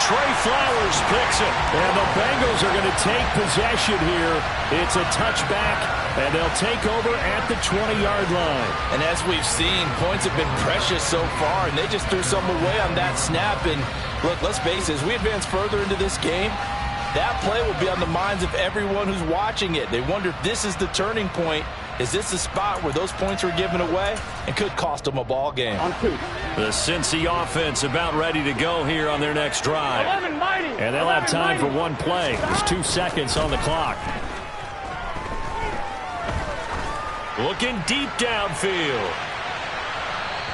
Trey Flowers picks it. And the Bengals are going to take possession here. It's a touchback, and they'll take over at the 20-yard line. And as we've seen, points have been precious so far, and they just threw some away on that snap. And look, let's face it, as we advance further into this game, that play will be on the minds of everyone who's watching it. They wonder if this is the turning point. Is this the spot where those points were given away and could cost them a ball game? The Cincy offense about ready to go here on their next drive. And they'll have time for one play. There's 2 seconds on the clock. Looking deep downfield.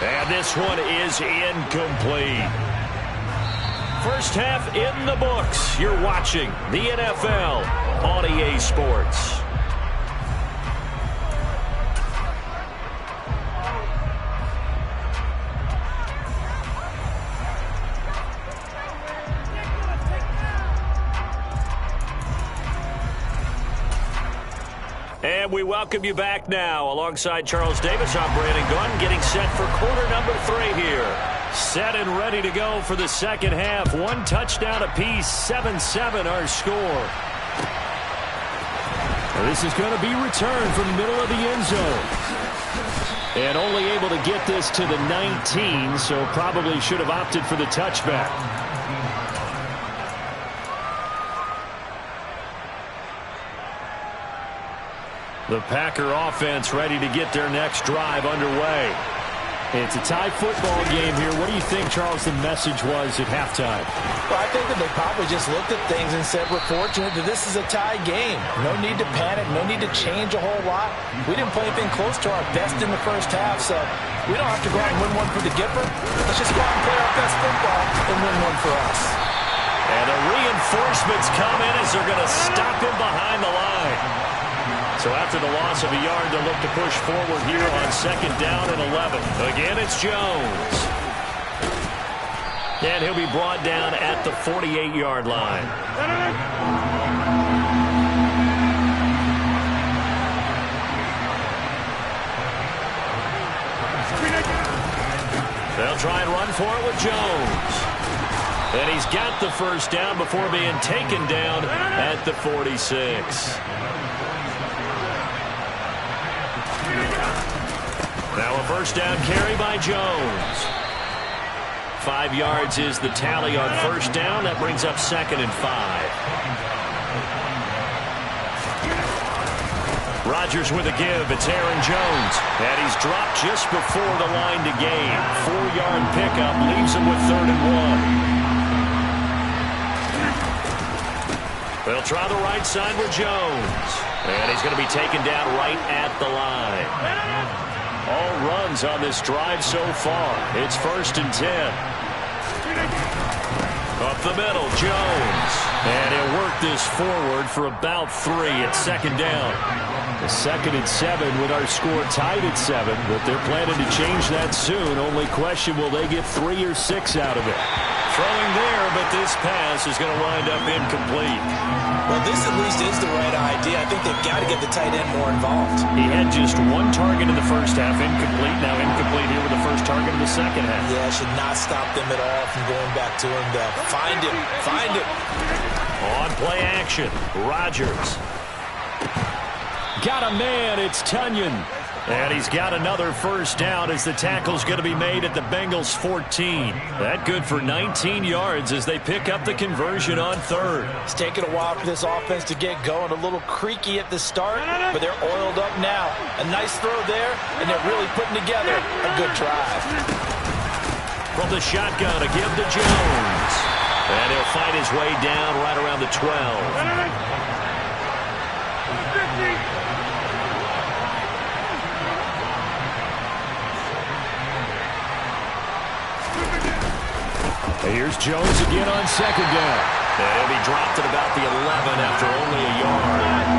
And this one is incomplete. First half in the books. You're watching the NFL on EA Sports. And we welcome you back now. Alongside Charles Davis, I'm Brandon Gunn, getting set for quarter number 3 here. Set and ready to go for the second half. 1 touchdown apiece, 7-7 our score. And this is going to be returned from the middle of the end zone. And only able to get this to the 19, so probably should have opted for the touchback. The Packer offense ready to get their next drive underway. It's a tie football game here. What do you think, Charles, the message was at halftime? Well, I think that they probably just looked at things and said, we're fortunate that this is a tie game. No need to panic. No need to change a whole lot. We didn't play anything close to our best in the first half, so we don't have to go out and win one for the Gipper. Let's just go out and play our best football and win one for us. And the reinforcements come in as they're going to stop him behind the line. So after the loss of a yard, they'll look to push forward here on 2nd down and 11. Again, it's Jones. And he'll be brought down at the 48-yard line. They'll try and run for it with Jones. And he's got the first down before being taken down at the 46. Now a first down carry by Jones. 5 yards is the tally on first down. That brings up 2nd and 5. Rodgers with a give. It's Aaron Jones. And he's dropped just before the line to gain. 4-yard pickup leaves him with 3rd and 1. They'll try the right side with Jones. And he's going to be taken down right at the line. All runs on this drive so far. It's 1st and 10. Up the middle, Jones. And he'll work this forward for about 3 at 2nd down. The 2nd and 7 with our score tied at 7, but they're planning to change that soon. Only question, will they get 3 or 6 out of it? Throwing there, but this pass is going to wind up incomplete. Well, this at least is the right idea. I think they've got to get the tight end more involved. He had just 1 target in the first half, incomplete. Now incomplete here with the first target in the second half. Yeah, it should not stop them at all from going back to him, though. Find him. Find him. On play action, Rodgers. Got a man, it's Tunyon. And he's got another first down as the tackle's going to be made at the Bengals' 14. That good for 19 yards as they pick up the conversion on 3rd. It's taken a while for this offense to get going. A little creaky at the start, but they're oiled up now. A nice throw there, and they're really putting together a good drive. From the shotgun, a give to Jones. And he'll fight his way down right around the 12. Here's Jones again on 2nd down. And he'll be dropped at about the 11 after only a yard.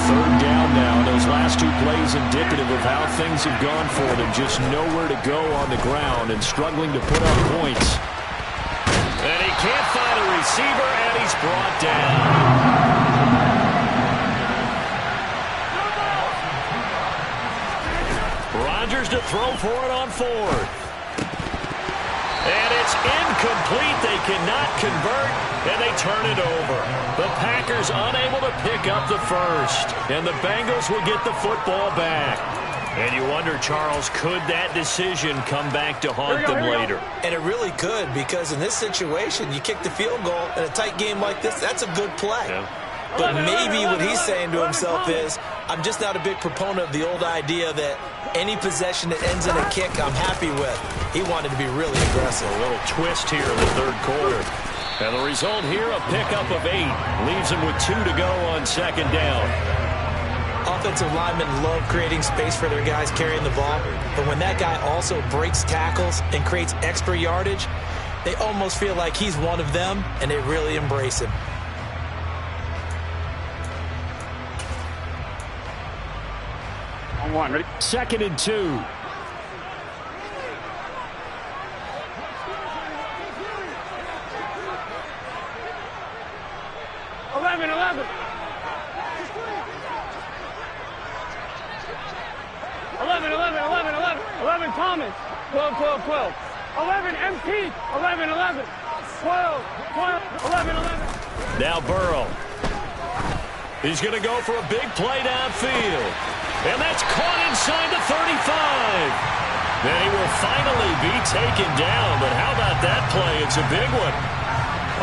3rd down now. Those last 2 plays indicative of how things have gone for them. Just nowhere to go on the ground and struggling to put up points. And he can't find a receiver, and he's brought down. Rodgers to throw for it on 4th. And it's incomplete. They cannot convert, and they turn it over. The Packers unable to pick up the first, and the Bengals will get the football back. And you wonder, Charles, could that decision come back to haunt them later? And it really could, because in this situation, you kick the field goal in a tight game like this, that's a good play. Yeah. But maybe what he's saying to himself is, I'm just not a big proponent of the old idea that any possession that ends in a kick I'm happy with. He wanted to be really aggressive. A little twist here in the 3rd quarter. And the result here, a pickup of 8. Leaves him with 2 to go on 2nd down. Offensive linemen love creating space for their guys carrying the ball. But when that guy also breaks tackles and creates extra yardage, they almost feel like he's one of them, and they really embrace him. On 1, ready? 2nd and 2. 11. 11 Thomas. 12. 11 MT. 11. 12. 11. Now Burrow. He's going to go for a big play downfield. And that's caught inside the 35. Then he will finally be taken down. But how about that play? It's a big one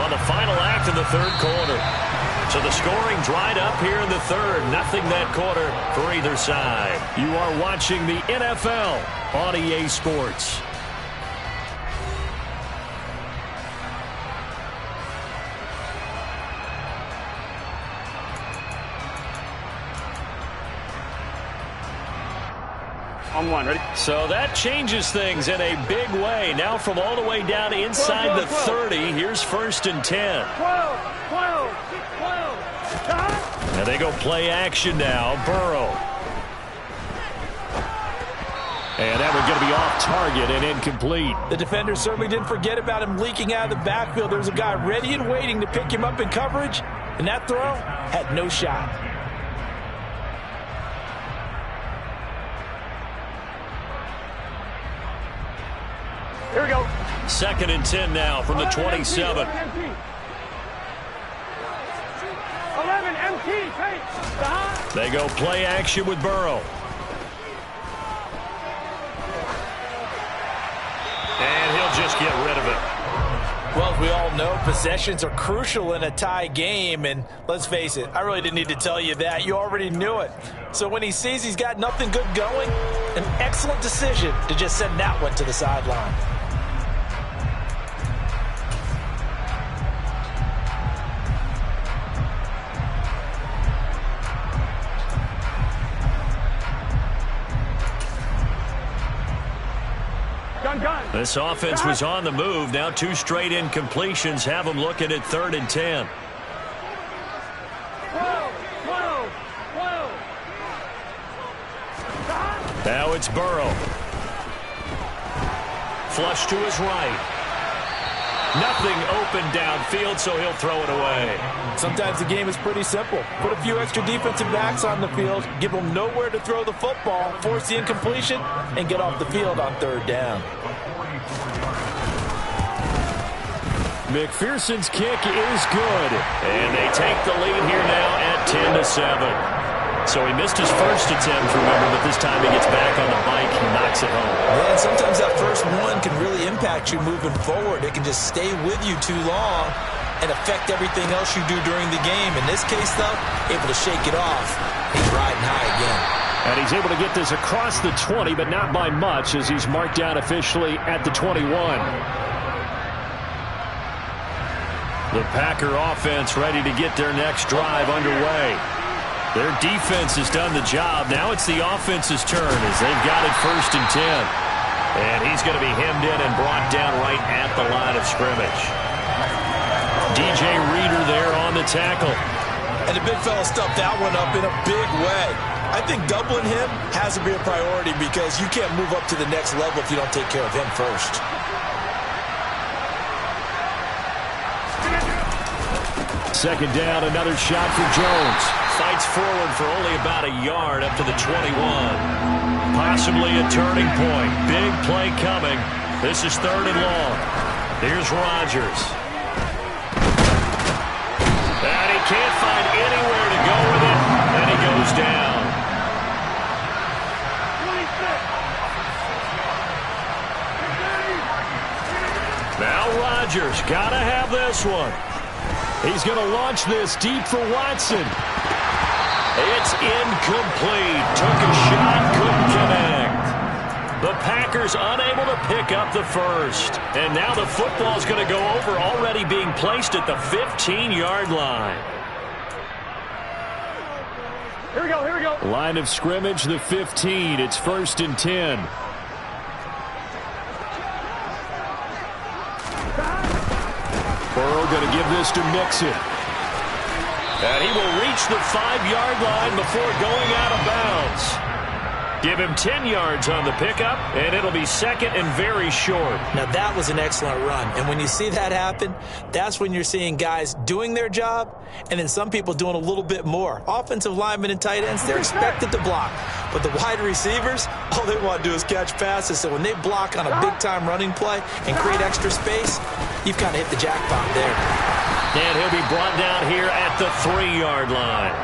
on the final act of the 3rd quarter. So the scoring dried up here in the 3rd. Nothing that quarter for either side. You are watching the NFL on EA Sports. On 1, ready? So that changes things in a big way. Now from all the way down inside the 30, here's 1st and 10. 12. And they go play action now. Burrow. And that one's going to be off target and incomplete. The defender certainly didn't forget about him leaking out of the backfield. There was a guy ready and waiting to pick him up in coverage, and that throw had no shot. Here we go. 2nd and 10 now from the 27. 11 MT. They go play action with Burrow. And he'll just get rid of it. Well, we all know possessions are crucial in a tie game, and let's face it, I really didn't need to tell you that. You already knew it. So when he sees he's got nothing good going, an excellent decision to just send that one to the sideline. This offense was on the move. Now 2 straight incompletions have them looking at 3rd and 10. Now it's Burrow. Flush to his right. Nothing open downfield, so he'll throw it away. Sometimes the game is pretty simple. Put a few extra defensive backs on the field, give them nowhere to throw the football, force the incompletion, and get off the field on 3rd down. McPherson's kick is good. And they take the lead here now at 10-7. So he missed his first attempt, remember, but this time he gets back on the bike and knocks it home. Yeah, and sometimes that first one can really impact you moving forward. It can just stay with you too long and affect everything else you do during the game. In this case, though, able to shake it off. He's riding high again. And he's able to get this across the 20, but not by much, as he's marked down officially at the 21. The Packer offense ready to get their next drive underway. Their defense has done the job. Now it's the offense's turn as they've got it 1st and 10. And he's going to be hemmed in and brought down right at the line of scrimmage. DJ Reader there on the tackle. And the big fella stuffed that one up in a big way. I think doubling him has to be a priority because you can't move up to the next level if you don't take care of him first. Second down, another shot for Jones. Fights forward for only about a yard up to the 21. Possibly a turning point. Big play coming. This is 3rd and long. Here's Rodgers. And he can't find anywhere to go with it. And he goes down. Now Rodgers, gotta have this one. He's going to launch this deep for Watson. It's incomplete. Took a shot, couldn't connect. The Packers unable to pick up the first. And now the football's going to go over, already being placed at the 15-yard line. Here we go, here we go. Line of scrimmage, the 15. It's 1st and 10. Burrow going to give this to Mixon. And he will reach the 5-yard line before going out of bounds. Give him 10 yards on the pickup, and it'll be 2nd and very short. Now, that was an excellent run. And when you see that happen, that's when you're seeing guys doing their job, and then some people doing a little bit more. Offensive linemen and tight ends, they're expected to block. But the wide receivers, all they want to do is catch passes. So when they block on a big-time running play and create extra space, you've kind of hit the jackpot there. And he'll be brought down here at the 3-yard line.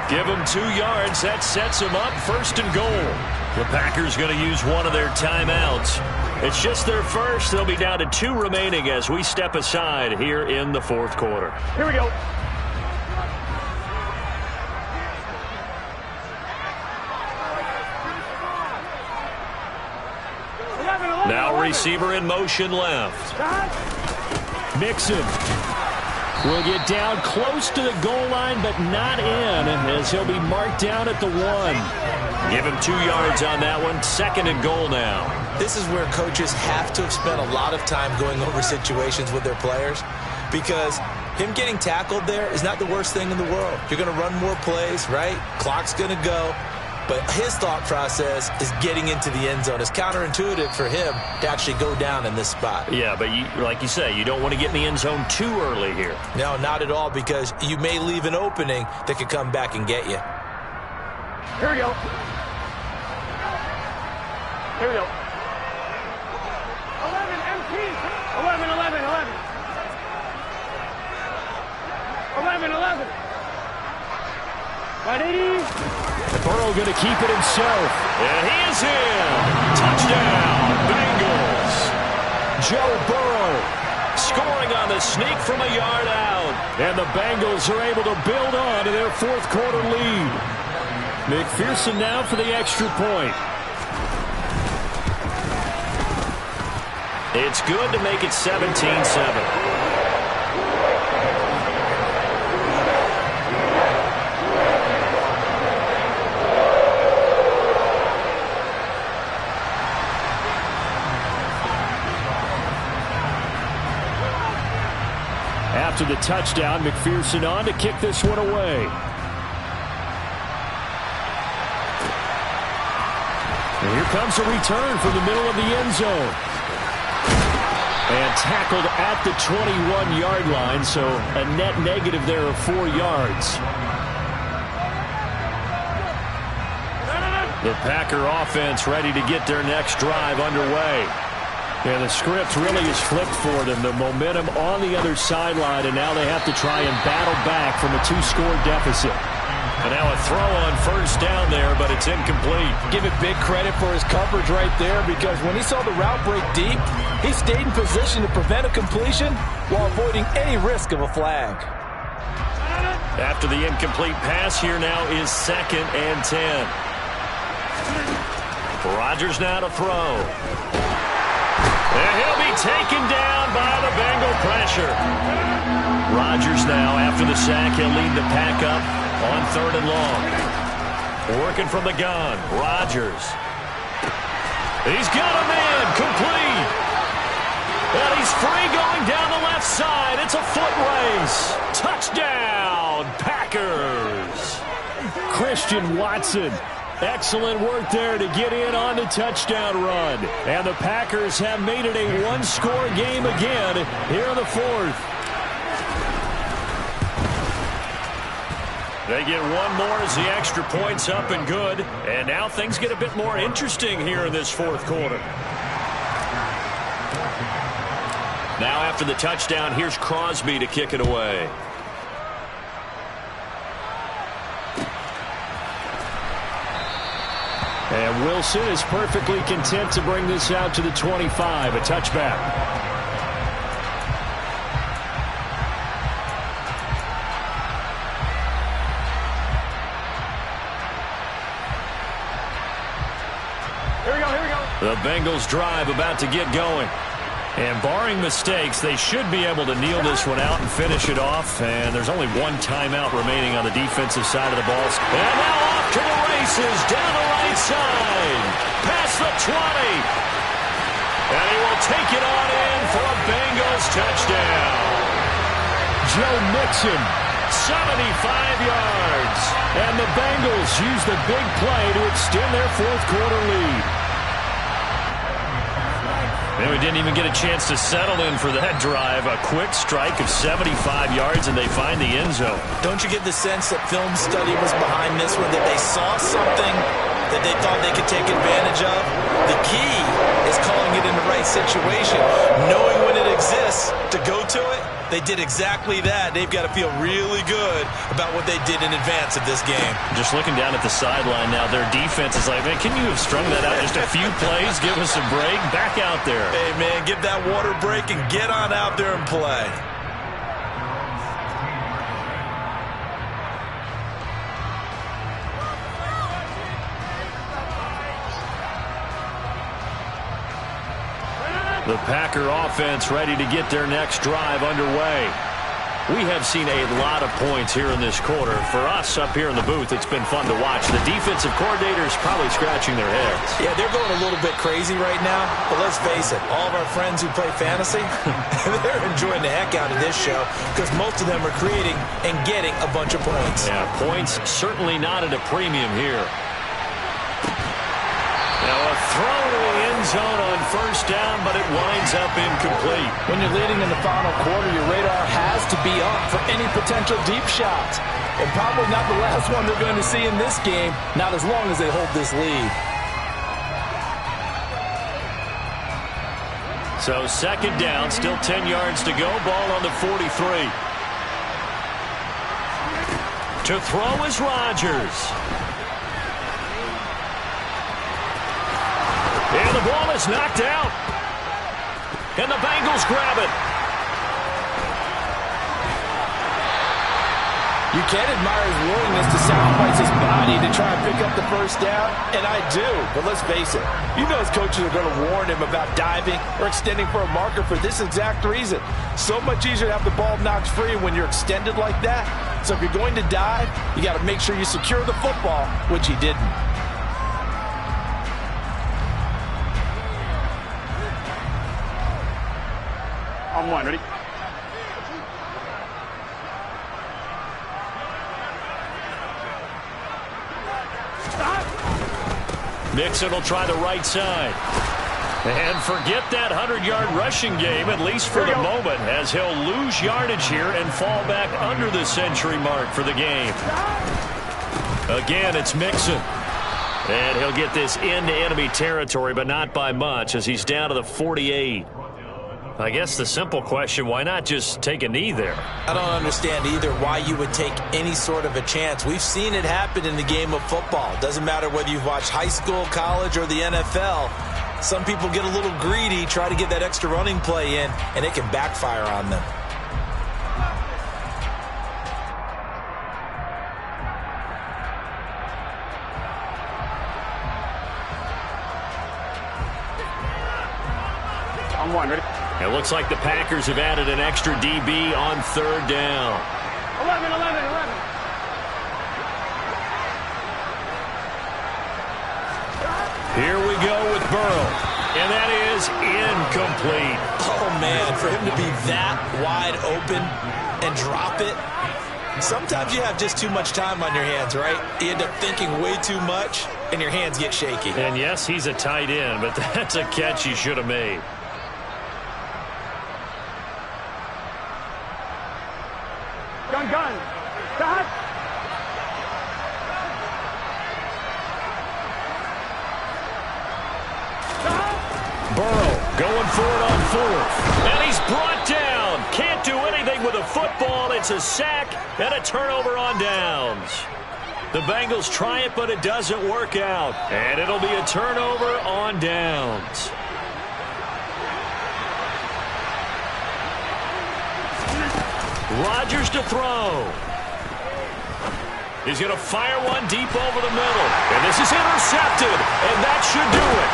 Give him 2 yards. That sets him up 1st and goal. The Packers going to use one of their timeouts. It's just their first. They'll be down to 2 remaining as we step aside here in the 4th quarter. Here we go. Now receiver in motion left. Mixon will get down close to the goal line, but not in, as he'll be marked down at the 1. Give him 2 yards on that one. 2nd and goal now. This is where coaches have to have spent a lot of time going over situations with their players, because him getting tackled there is not the worst thing in the world. You're going to run more plays, right? Clock's going to go. But his thought process is getting into the end zone. It's counterintuitive for him to actually go down in this spot. Yeah, but like you say, you don't want to get in the end zone too early here. No, not at all, because you may leave an opening that could come back and get you. Here we go. Here we go. 11 11. 180. Burrow going to keep it himself. And he is in. Touchdown, Bengals. Joe Burrow scoring on the sneak from a yard out. And the Bengals are able to build on to their fourth quarter lead. McPherson now for the extra point. It's good to make it 17-7. After the touchdown, McPherson on to kick this one away. And here comes a return from the middle of the end zone. And tackled at the 21-yard line, so a net negative there of 4 yards. The Packer offense ready to get their next drive underway. And the script really is flipped for them. The momentum on the other sideline, and now they have to try and battle back from a 2-score deficit. And now a throw on first down there, but it's incomplete. Give it big credit for his coverage right there, because when he saw the route break deep, he stayed in position to prevent a completion while avoiding any risk of a flag. After the incomplete pass, here now is 2nd and 10. Rodgers now to throw. And he'll be taken down by the Bengal pressure. Rodgers now, after the sack, he'll lead the pack up on 3rd and long. Working from the gun, Rodgers. He's got a man, complete. And he's free going down the left side. It's a foot race. Touchdown, Packers. Christian Watson. Excellent work there to get in on the touchdown run. And the Packers have made it a 1-score game again here in the 4th. They get one more as the extra point's up and good. And now things get a bit more interesting here in this 4th quarter. Now after the touchdown, here's Crosby to kick it away. And Wilson is perfectly content to bring this out to the 25, a touchback. Here we go. The Bengals drive about to get going. And barring mistakes, they should be able to kneel this one out and finish it off. And there's only one timeout remaining on the defensive side of the ball. And now off to the races, down the right side, past the 20. And he will take it on in for a Bengals touchdown. Joe Mixon, 75 yards. And the Bengals use the big play to extend their 4th quarter lead. And we didn't even get a chance to settle in for that drive. A quick strike of 75 yards, and they find the end zone. Don't you get the sense that film study was behind this one, that they saw something that they thought they could take advantage of? The key is calling it in the right situation, knowing when it exists to go to it. They did exactly that. They've got to feel really good about what they did in advance of this game. Just looking down at the sideline now, their defense is like, man, can you have strung that out just a few plays? Give us a break. Back out there. Hey, man, give that water break and get on out there and play. The Packer offense ready to get their next drive underway. We have seen a lot of points here in this quarter. For us up here in the booth, it's been fun to watch. The defensive coordinators probably scratching their heads. Yeah, they're going a little bit crazy right now. But let's face it, all of our friends who play fantasy, they're enjoying the heck out of this show because most of them are creating and getting a bunch of points. Yeah, points certainly not at a premium here. Now a throw to the end zone on first down, but it winds up incomplete. When you're leading in the final quarter, your radar has to be up for any potential deep shots. And probably not the last one they're going to see in this game, not as long as they hold this lead. So 2nd down, still 10 yards to go, ball on the 43. To throw is Rodgers. And the ball is knocked out. And the Bengals grab it. You can admire his willingness to sacrifice his body to try and pick up the first down, and I do. But let's face it, you know his coaches are going to warn him about diving or extending for a marker for this exact reason. So much easier to have the ball knocked free when you're extended like that. So if you're going to dive, you got to make sure you secure the football, which he didn't. On one, ready? Mixon will try the right side. And forget that 100-yard rushing game, at least for the moment, as he'll lose yardage here and fall back under the century mark for the game. Again, it's Mixon. And he'll get this into enemy territory, but not by much, as he's down to the 48. I guess the simple question, why not just take a knee there? I don't understand either why you would take any sort of a chance. We've seen it happen in the game of football. Doesn't matter whether you've watched high school, college, or the NFL. Some people get a little greedy, try to get that extra running play in, and it can backfire on them. On one, ready? It looks like the Packers have added an extra DB on third down. 11. Here we go with Burrow. And that is incomplete. Oh, man, for him to be that wide open and drop it. Sometimes you have just too much time on your hands, right? You end up thinking way too much, and your hands get shaky. And yes, he's a tight end, but that's a catch he should have made. Gun. Stop. Burrow going for it on fourth. And he's brought down. Can't do anything with a football. It's a sack and a turnover on downs. The Bengals try it, but it doesn't work out. And it'll be a turnover on downs. Rodgers to throw. He's going to fire one deep over the middle. And this is intercepted. And that should do it.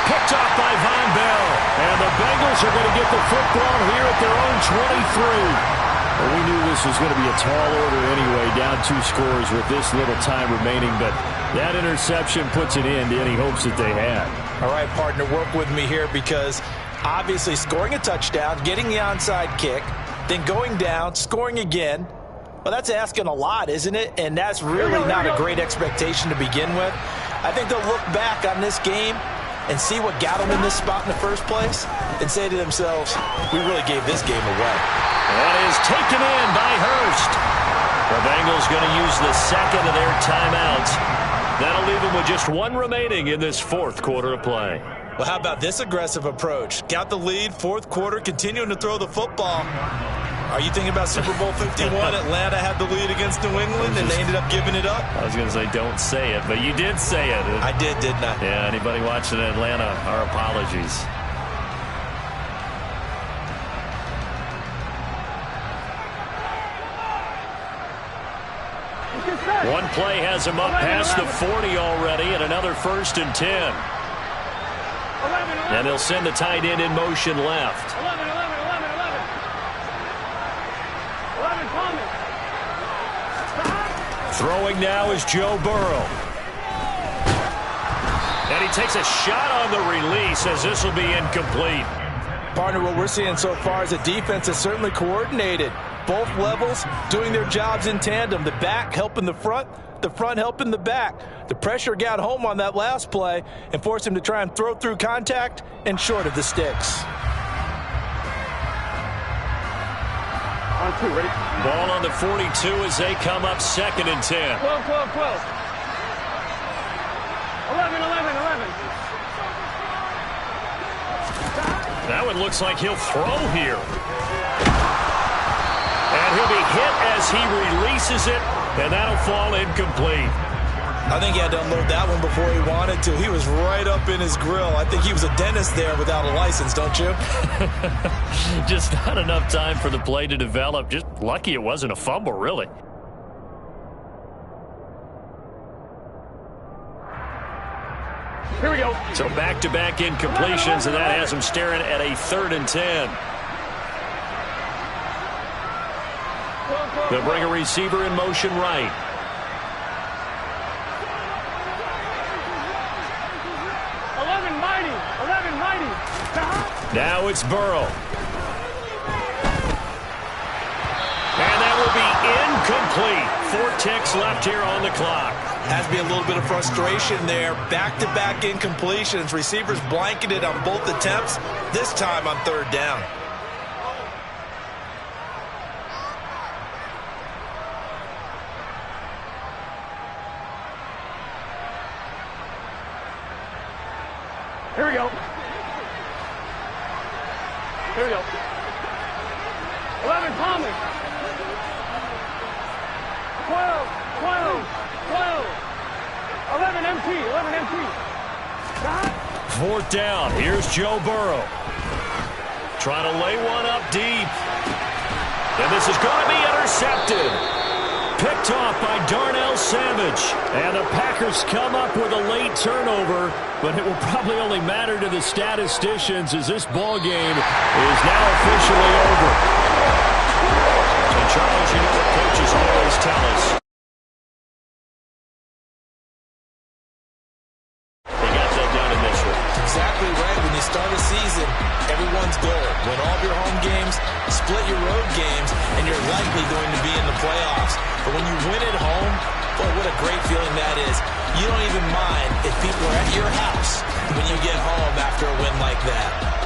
Picked off by Von Bell. And the Bengals are going to get the football here at their own 23. Well, we knew this was going to be a tall order anyway, down 2 scores with this little time remaining. But that interception puts an end to any hopes that they had. All right, partner, work with me here because obviously scoring a touchdown, getting the onside kick, then going down, scoring again. Well, that's asking a lot, isn't it? And that's really not a great expectation to begin with. I think they'll look back on this game and see what got them in this spot in the first place and say to themselves, we really gave this game away. That is taken in by Hurst. The Bengals going to use the second of their timeouts. That'll leave them with just 1 remaining in this 4th quarter of play. Well, how about this aggressive approach? Got the lead, 4th quarter, continuing to throw the football. Are you thinking about Super Bowl 51? Atlanta had the lead against New England, and they ended up giving it up? I was going to say don't say it, but you did say it. I did, didn't I? Yeah, anybody watching Atlanta, our apologies. One play has him up past the 40 already, and another 1st and 10. And they'll send the tight end in motion left. 11. Throwing now is Joe Burrow. And he takes a shot on the release as this will be incomplete. Partner, what we're seeing so far is a defense that's certainly coordinated. Both levels doing their jobs in tandem. The back helping the front helping the back. The pressure got home on that last play and forced him to try and throw through contact and short of the sticks. On 2, ready? Ball on the 42 as they come up 2nd and 10. 12. 11. That one looks like he'll throw here. And he'll be hit as he releases it And that'll fall incomplete. I think he had to unload that one before he wanted to. He was right up in his grill. I think he was a dentist there without a license, don't you? Just not enough time for the play to develop. Just lucky it wasn't a fumble, really. Here we go. So back-to-back incompletions, and that has him staring at a 3rd and 10. They'll bring a receiver in motion right. Now it's Burrow. And that will be incomplete. 4 ticks left here on the clock. Has to be a little bit of frustration there. Back-to-back incompletions. Receivers blanketed on both attempts, this time on 3rd down. Here we go. Here we go. 11 Thomas. 12. 11 MT. 11 MT. 4th down. Here's Joe Burrow. Trying to lay one up deep. And this is going to be intercepted. Picked off by Darnell Savage. And the Packers come up with a late turnover, but it will probably only matter to the statisticians as this ball game is now officially over. And Charles, you know what coaches always tell us. They got that done in this one. Exactly right. When you start a season, everyone's goal: win all of your home games, split your road games, and you're likely going to be in the playoffs. But when you win at home, boy, what a great feeling that is. You don't even mind if people are at your house when you get home after a win like that.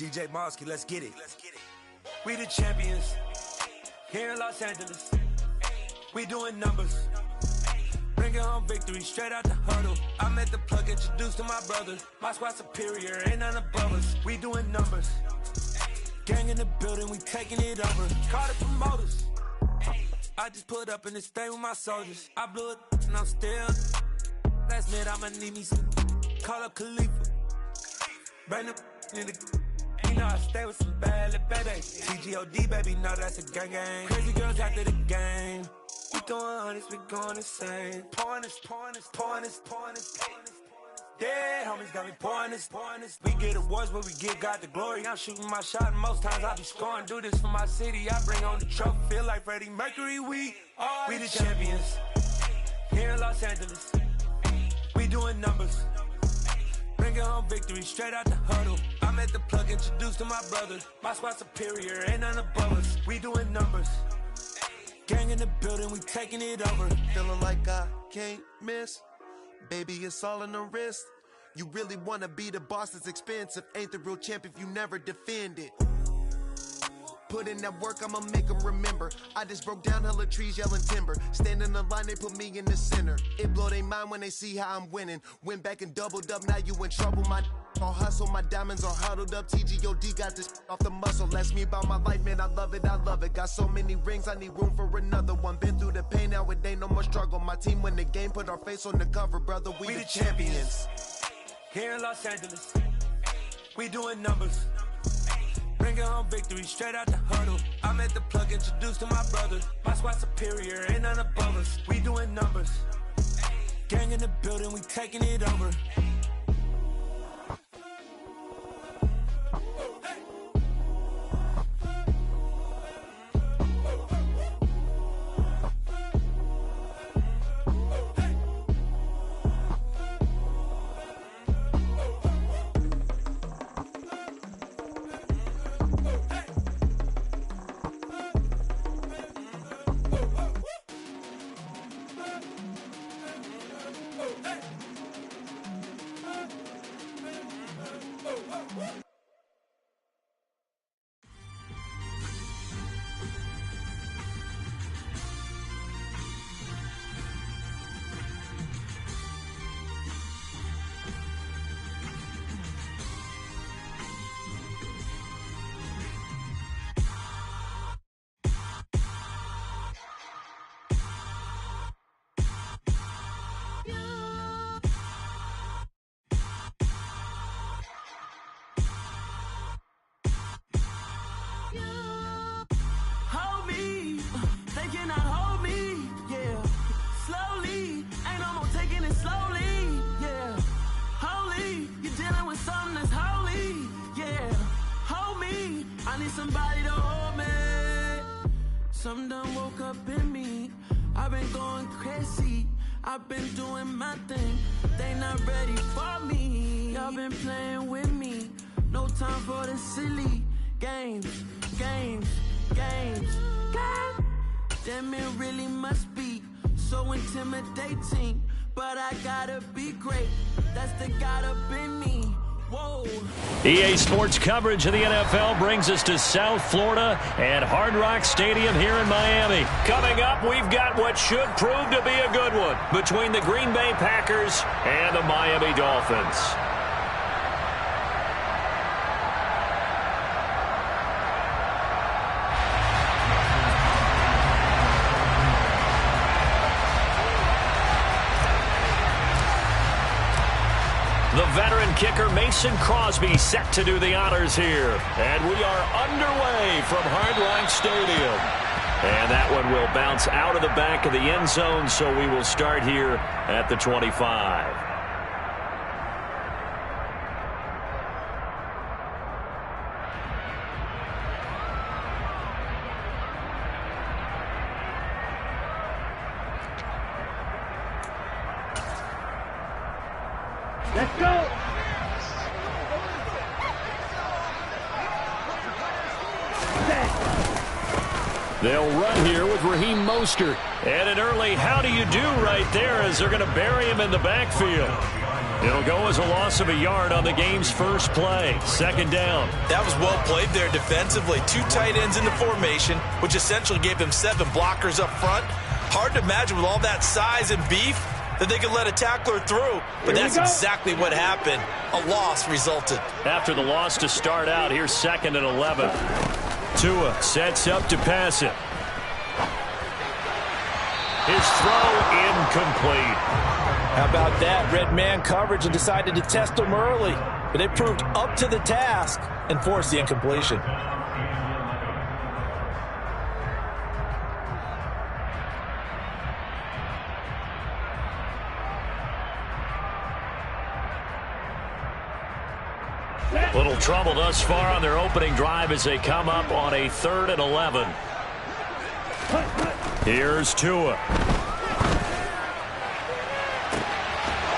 DJ Mosky, let's get it. We the champions here in Los Angeles. We doing numbers. Bringing home victory straight out the huddle. I met the plug, introduced to my brother. My squad superior, ain't none above us. We doing numbers. Gang in the building, we taking it over. Call the promoters. I just put up in this thing with my soldiers. I blew it and I'm still. Last minute I'ma need me some. Call up Khalifa. Bring them in the. You know I stay with some bad little baby. TGOD baby, know that's a gang gang. Crazy girls after the game. We throwing hundreds, we going insane. Pouring this. Yeah, homies got me pouring this. We get awards, but we give God the glory. I'm shooting my shot, and most times I be scoring. Do this for my city, I bring on the trophy. Feel like Freddie Mercury, we the champions. Here in Los Angeles, we doing numbers. Bringing home victory straight out the huddle. I met the plug, introduced to my brother. My squad superior, ain't none above us. We doing numbers. Gang in the building, we taking it over. Feeling like I can't miss. Baby, it's all in the wrist. You really wanna be the boss, it's expensive. Ain't the real champ if you never defend it. Put in that work, I'ma make them remember. I just broke down hella trees, yelling timber. Stand in the line, they put me in the center. It blow their mind when they see how I'm winning. Went back and doubled up, now you in trouble. My all hustle, my diamonds are huddled up. TGOD got this off the muscle. Ask me about my life, man, I love it. Got so many rings, I need room for another one. Been through the pain, now it ain't no more struggle. My team win the game, put our face on the cover, brother. We the champions. Here in Los Angeles, we doing numbers. Bringing home victory straight out the huddle. I met the plug, introduced to my brother. My squad superior, ain't none above us. We doing numbers. Gang in the building, we taking it over. Somebody to hold me. Some done woke up in me. I've been going crazy. I've been doing my thing. They not ready for me. Y'all been playing with me. No time for the silly games. Damn, it really must be so intimidating. But I gotta be great. That's the God up in me. Whoa. EA Sports coverage of the NFL brings us to South Florida and Hard Rock Stadium here in Miami. Coming up, we've got what should prove to be a good one between the Green Bay Packers and the Miami Dolphins. The veteran kicker Mason Crosby set to do the honors here. And we are underway from Hard Rock Stadium. And that one will bounce out of the back of the end zone, so we will start here at the 25. Let's go! They'll run here with Raheem Mostert. And an early how do you do right there as they're going to bury him in the backfield. It'll go as a loss of a yard on the game's first play. Second down. That was well played there defensively. 2 tight ends in the formation, which essentially gave them 7 blockers up front. Hard to imagine with all that size and beef that they could let a tackler through. But that's exactly what happened. A loss resulted. After the loss to start out, here's 2nd and 11. Tua sets up to pass it. His throw incomplete. How about that? Red man coverage and decided to test him early. But they proved up to the task and forced the incompletion. Little trouble thus far on their opening drive as they come up on a 3rd and 11. Here's Tua.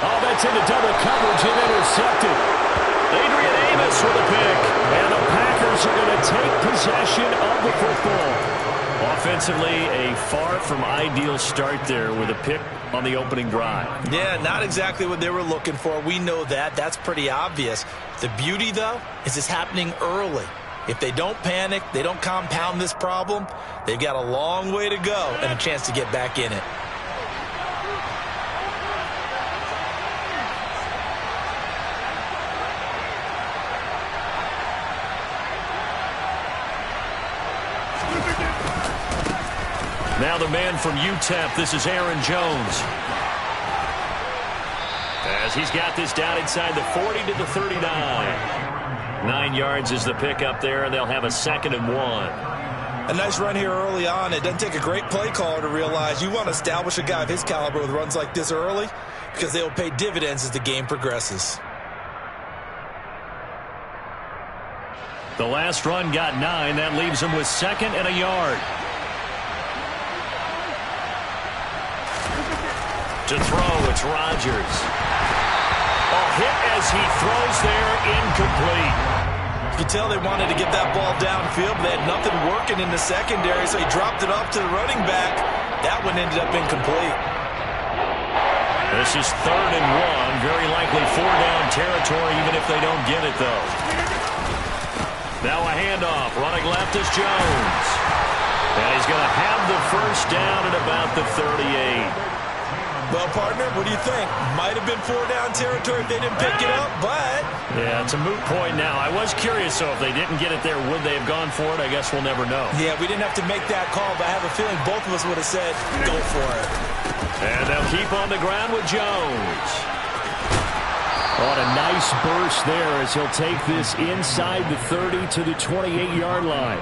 Oh, that's into double coverage and intercepted. Adrian Amos with a pick. And the Packers are going to take possession of the football. Offensively, a far from ideal start there with a pick on the opening drive. Yeah, not exactly what they were looking for. We know that. That's pretty obvious. The beauty, though, is it's happening early. If they don't panic, they don't compound this problem, they've got a long way to go and a chance to get back in it. Now the man from UTEP, this is Aaron Jones. As he's got this down inside the 40 to the 39. 9 yards is the pickup there, and they'll have a 2nd and 1. A nice run here early on. It doesn't take a great play caller to realize you want to establish a guy of his caliber with runs like this early because they will pay dividends as the game progresses. The last run got 9. That leaves him with 2nd and a yard. To throw, it's Rodgers. A hit as he throws there, incomplete. You can tell they wanted to get that ball downfield, but they had nothing working in the secondary, so he dropped it off to the running back. That one ended up incomplete. This is 3rd and 1. Very likely 4-down territory, even if they don't get it, though. Now a handoff. Running left is Jones. And he's going to have the first down at about the 38. Well, partner, what do you think? Might have been 4-down territory if they didn't pick it up, but... Yeah, it's a moot point now. I was curious, so if they didn't get it there, would they have gone for it? I guess we'll never know. Yeah, we didn't have to make that call, but I have a feeling both of us would have said, go for it. And they'll keep on the ground with Jones. On a nice burst there as he'll take this inside the 30 to the 28-yard line.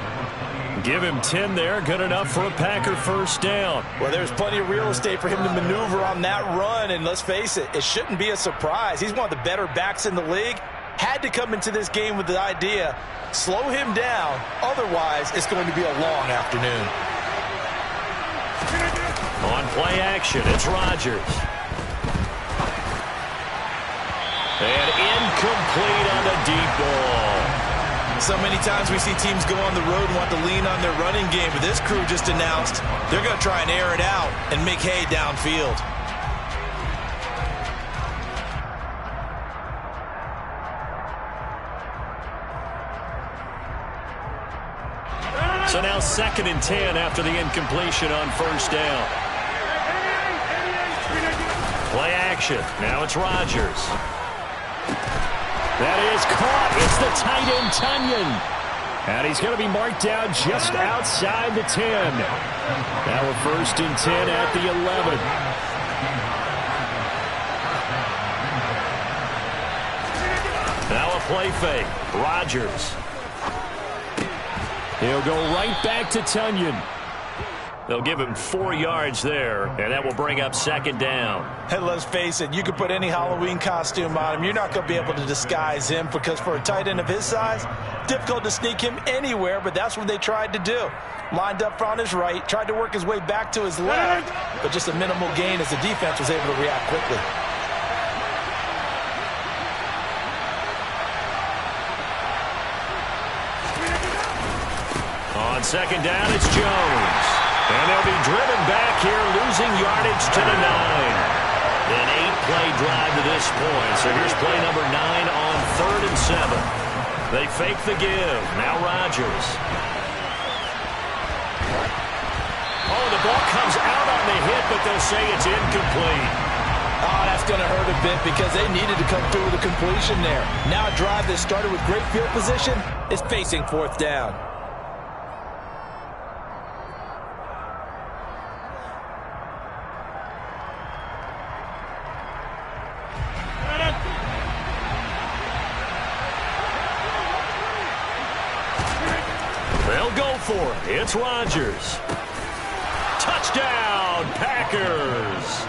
Give him 10 there. Good enough for a Packer first down. Well, there's plenty of real estate for him to maneuver on that run, and let's face it, it shouldn't be a surprise. He's one of the better backs in the league. Had to come into this game with the idea, slow him down, otherwise it's going to be a long afternoon. On play action, it's Rodgers. And incomplete on the deep ball. So many times we see teams go on the road and want to lean on their running game, but this crew just announced they're going to try and air it out and make hay downfield. So now 2nd and 10 after the incompletion on first down. Play action. Now it's Rodgers. That is caught. It's the tight end, Tunyon. And he's going to be marked down just outside the 10. Now a 1st and 10 at the 11. Now a play fake. Rodgers. He'll go right back to Tunyon. They'll give him 4 yards there, and that will bring up 2nd down. And let's face it, you could put any Halloween costume on him. You're not going to be able to disguise him because for a tight end of his size, difficult to sneak him anywhere, but that's what they tried to do. Lined up on his right, tried to work his way back to his left, but just a minimal gain as the defense was able to react quickly. On 2nd down, it's Jones. And they'll be driven back here, losing yardage to the 9. An 8-play drive to this point. So here's play number 9 on 3rd and 7. They fake the give. Now Rodgers. Oh, the ball comes out on the hit, but they'll say it's incomplete. Oh, that's going to hurt a bit because they needed to come through with a completion there. Now a drive that started with great field position is facing 4th down. They'll go for it. It's Rodgers. Touchdown, Packers.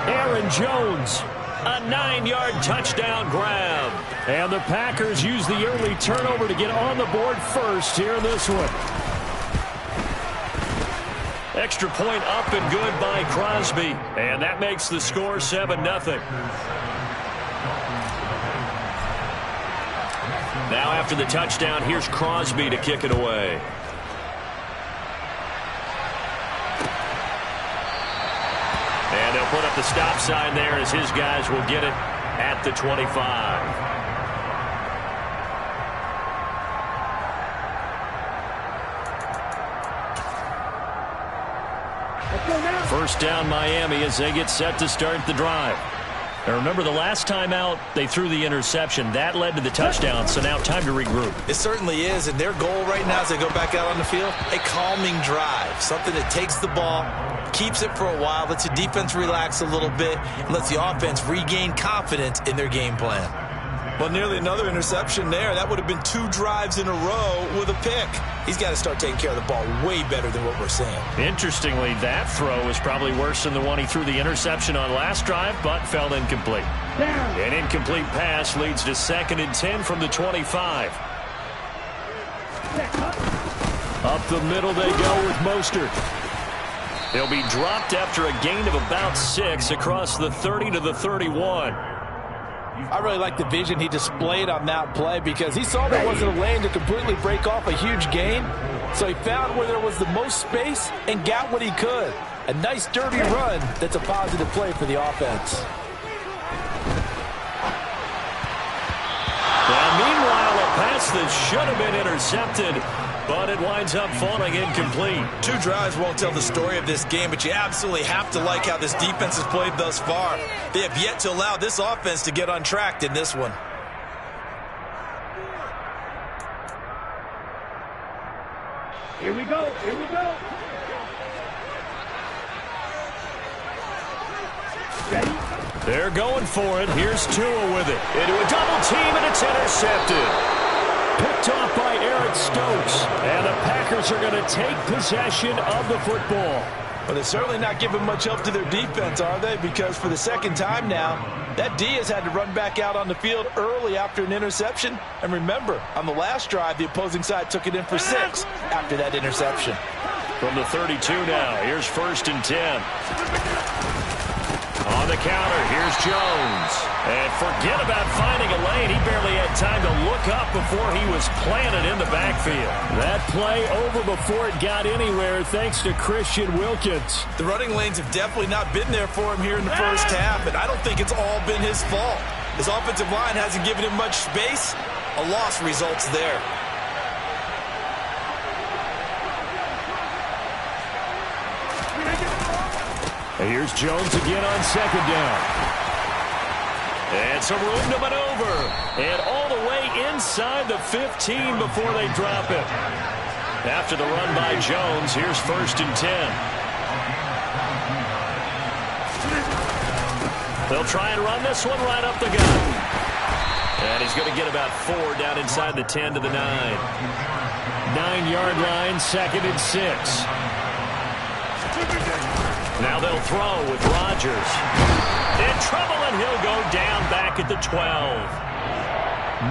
Aaron Jones, a 9-yard touchdown grab. And the Packers use the early turnover to get on the board first here in this one. Extra point up and good by Crosby. And that makes the score 7-0. Now after the touchdown, here's Crosby to kick it away. And they'll put up the stop sign there as his guys will get it at the 25. First down Miami as they get set to start the drive. Now remember, the last time out, they threw the interception. That led to the touchdown, so now time to regroup. It certainly is, and their goal right now as they go back out on the field, a calming drive, something that takes the ball, keeps it for a while, lets the defense relax a little bit, and lets the offense regain confidence in their game plan. Well, nearly another interception there. That would have been 2 drives in a row with a pick. He's got to start taking care of the ball way better than what we're seeing. Interestingly, that throw was probably worse than the one he threw the interception on last drive, but fell incomplete. An incomplete pass leads to 2nd and 10 from the 25. Up the middle they go with Mostert. He'll be dropped after a gain of about 6 across the 30 to the 31. I really like the vision he displayed on that play because he saw there wasn't a lane to completely break off a huge gain. So he found where there was the most space and got what he could. A nice dirty run that's a positive play for the offense. Now, meanwhile, a pass that should have been intercepted, but it winds up falling incomplete. 2 drives won't tell the story of this game, but you absolutely have to like how this defense has played thus far. They have yet to allow this offense to get untracked in this one. Here we go. Here we go. They're going for it. Here's Tua with it. Into a double team, and it's intercepted. Picked off by Eric Stokes. And the Packers are going to take possession of the football. Well, they're certainly not giving much help to their defense, are they? Because for the 2nd time now, that D has had to run back out on the field early after an interception. And remember, on the last drive, the opposing side took it in for 6 after that interception. From the 32 now, here's 1st and 10. On the counter, here's Jones. And forget about finding a lane. He barely had time to look up before he was planted in the backfield. That play over before it got anywhere thanks to Christian Wilkins. The running lanes have definitely not been there for him here in the first half, and I don't think it's all been his fault. His offensive line hasn't given him much space. A loss results there. And here's Jones again on 2nd down. And some room to maneuver. And all the way inside the 15 before they drop it. After the run by Jones, here's 1st and 10. They'll try and run this one right up the gut. And he's going to get about 4 down inside the 10 to the 9. 9-yard line, 2nd and 6. Now they'll throw with Rodgers. In trouble, and he'll go down back at the 12.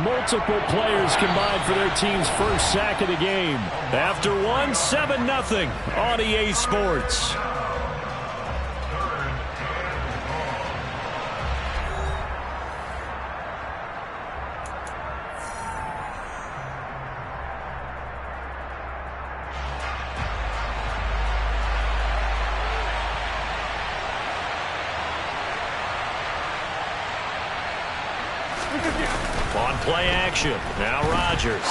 Multiple players combined for their team's first sack of the game. After one, 7-0 on EA Sports. On play action, now Rodgers.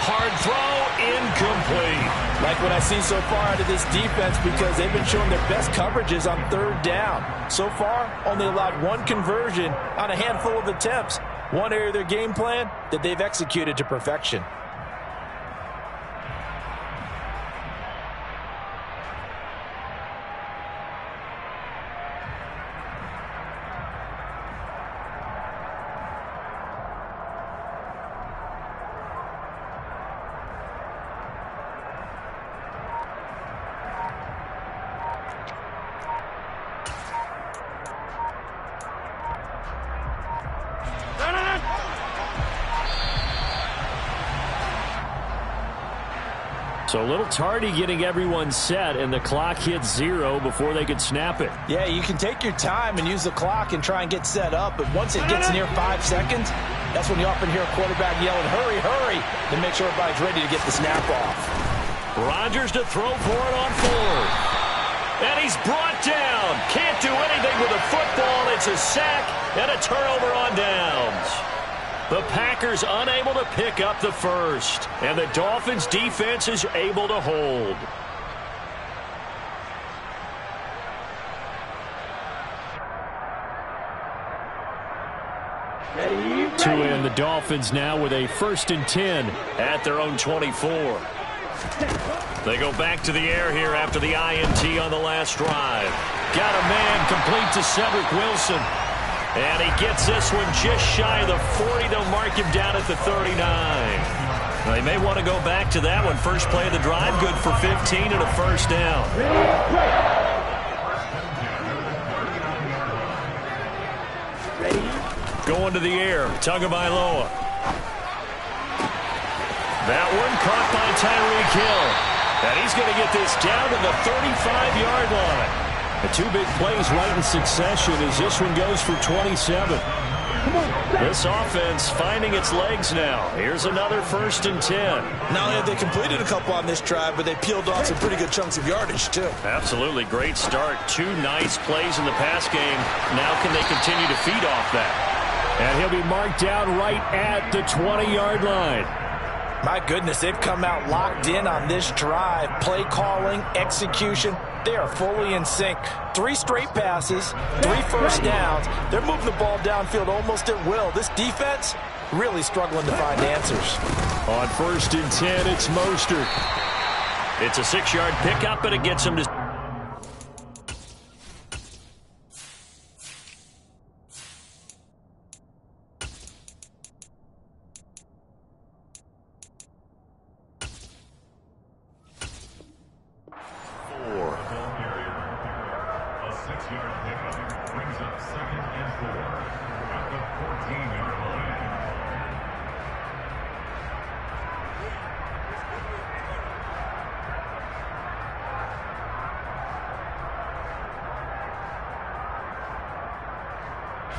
Hard throw, incomplete. Like what I see so far out of this defense, because they've been showing their best coverages on third down. So far, only allowed one conversion on a handful of attempts. One area of their game plan that they've executed to perfection. So a little tardy getting everyone set, and the clock hits 0 before they could snap it. Yeah, you can take your time and use the clock and try and get set up, but once it gets near 5 seconds, that's when you often hear a quarterback yelling, hurry, hurry, to make sure everybody's ready to get the snap off. Rodgers to throw for it on 4th. And he's brought down. Can't do anything with the football. It's a sack and a turnover on downs. The Packers unable to pick up the first, and the Dolphins defense is able to hold. To end the Dolphins now with a 1st and 10 at their own 24. They go back to the air here after the INT on the last drive. Got a man complete to Cedric Wilson. And he gets this one just shy of the 40. They'll mark him down at the 39. They may want to go back to that one. First play of the drive, good for 15 and a first down. Going to the air, Tagovailoa. That one caught by Tyreek Hill. And he's going to get this down to the 35-yard line. The two big plays right in succession as this one goes for 27. This offense finding its legs now. Here's another 1st and 10. Not only have they completed a couple on this drive, but they peeled off some pretty good chunks of yardage, too. Absolutely great start. 2 nice plays in the pass game. Now can they continue to feed off that? And he'll be marked down right at the 20-yard line. My goodness, they've come out locked in on this drive. Play calling, execution, they are fully in sync. 3 straight passes, 3 first downs. They're moving the ball downfield almost at will. This defense really struggling to find answers. On 1st and 10, it's Mostert. It's a 6-yard pickup, and it gets him to...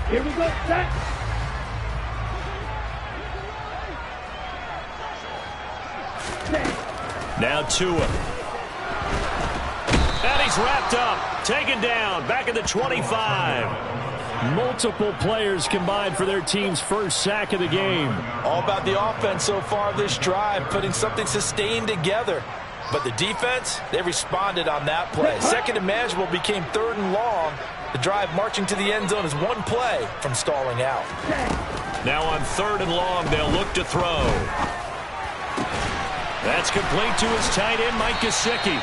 Here we go, set. Now Tua. And he's wrapped up, taken down, back at the 25. Multiple players combined for their team's first sack of the game. All about the offense so far this drive, putting something sustained together. But the defense, they responded on that play. Second and manageable became 3rd and long. The drive marching to the end zone is 1 play from stalling out. Now on 3rd and long, they'll look to throw. That's complete to his tight end, Mike Gesicki.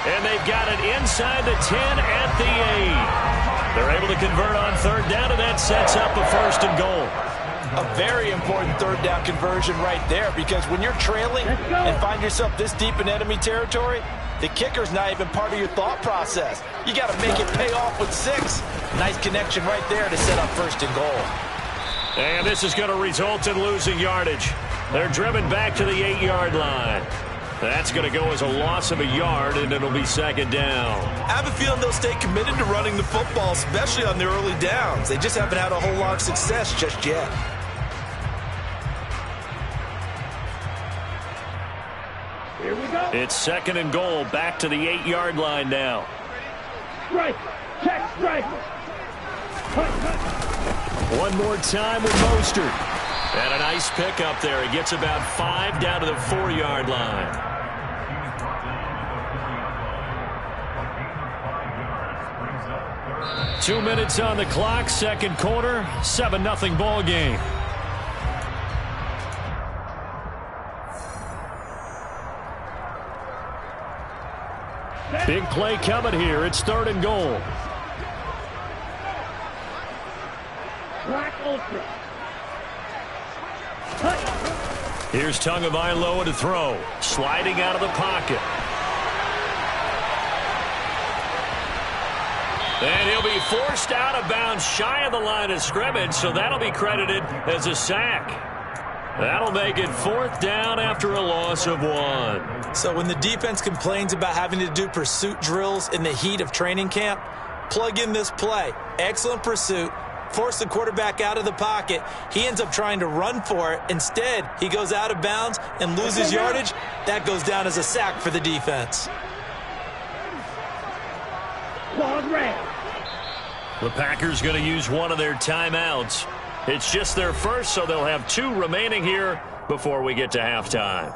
And they've got it inside the 10 at the 8. They're able to convert on 3rd down, and that sets up a 1st and goal. A very important 3rd down conversion right there, because when you're trailing and find yourself this deep in enemy territory, the kicker's not even part of your thought process. You got to make it pay off with 6. Nice connection right there to set up 1st and goal. And this is going to result in losing yardage. They're driven back to the 8-yard line. That's going to go as a loss of a yard, and it'll be 2nd down. I have a feeling they'll stay committed to running the football, especially on their early downs. They just haven't had a whole lot of success just yet. Here we go. It's 2nd and goal, back to the 8-yard line now. Strike. Check strike. One more time with Mostert. And a nice pickup there. He gets about 5 down to the 4-yard line. 2 minutes on the clock, second quarter, 7-0 ball game. Big play coming here. It's 3rd and goal. Here's Tagovailoa to throw. Sliding out of the pocket. And he'll be forced out of bounds shy of the line of scrimmage, so that'll be credited as a sack. That'll make it 4th down after a loss of 1. So when the defense complains about having to do pursuit drills in the heat of training camp, plug in this play. Excellent pursuit. Force the quarterback out of the pocket. He ends up trying to run for it. Instead, he goes out of bounds and loses yardage. That goes down as a sack for the defense. The Packers going to use one of their timeouts. It's just their first, so they'll have 2 remaining here before we get to halftime.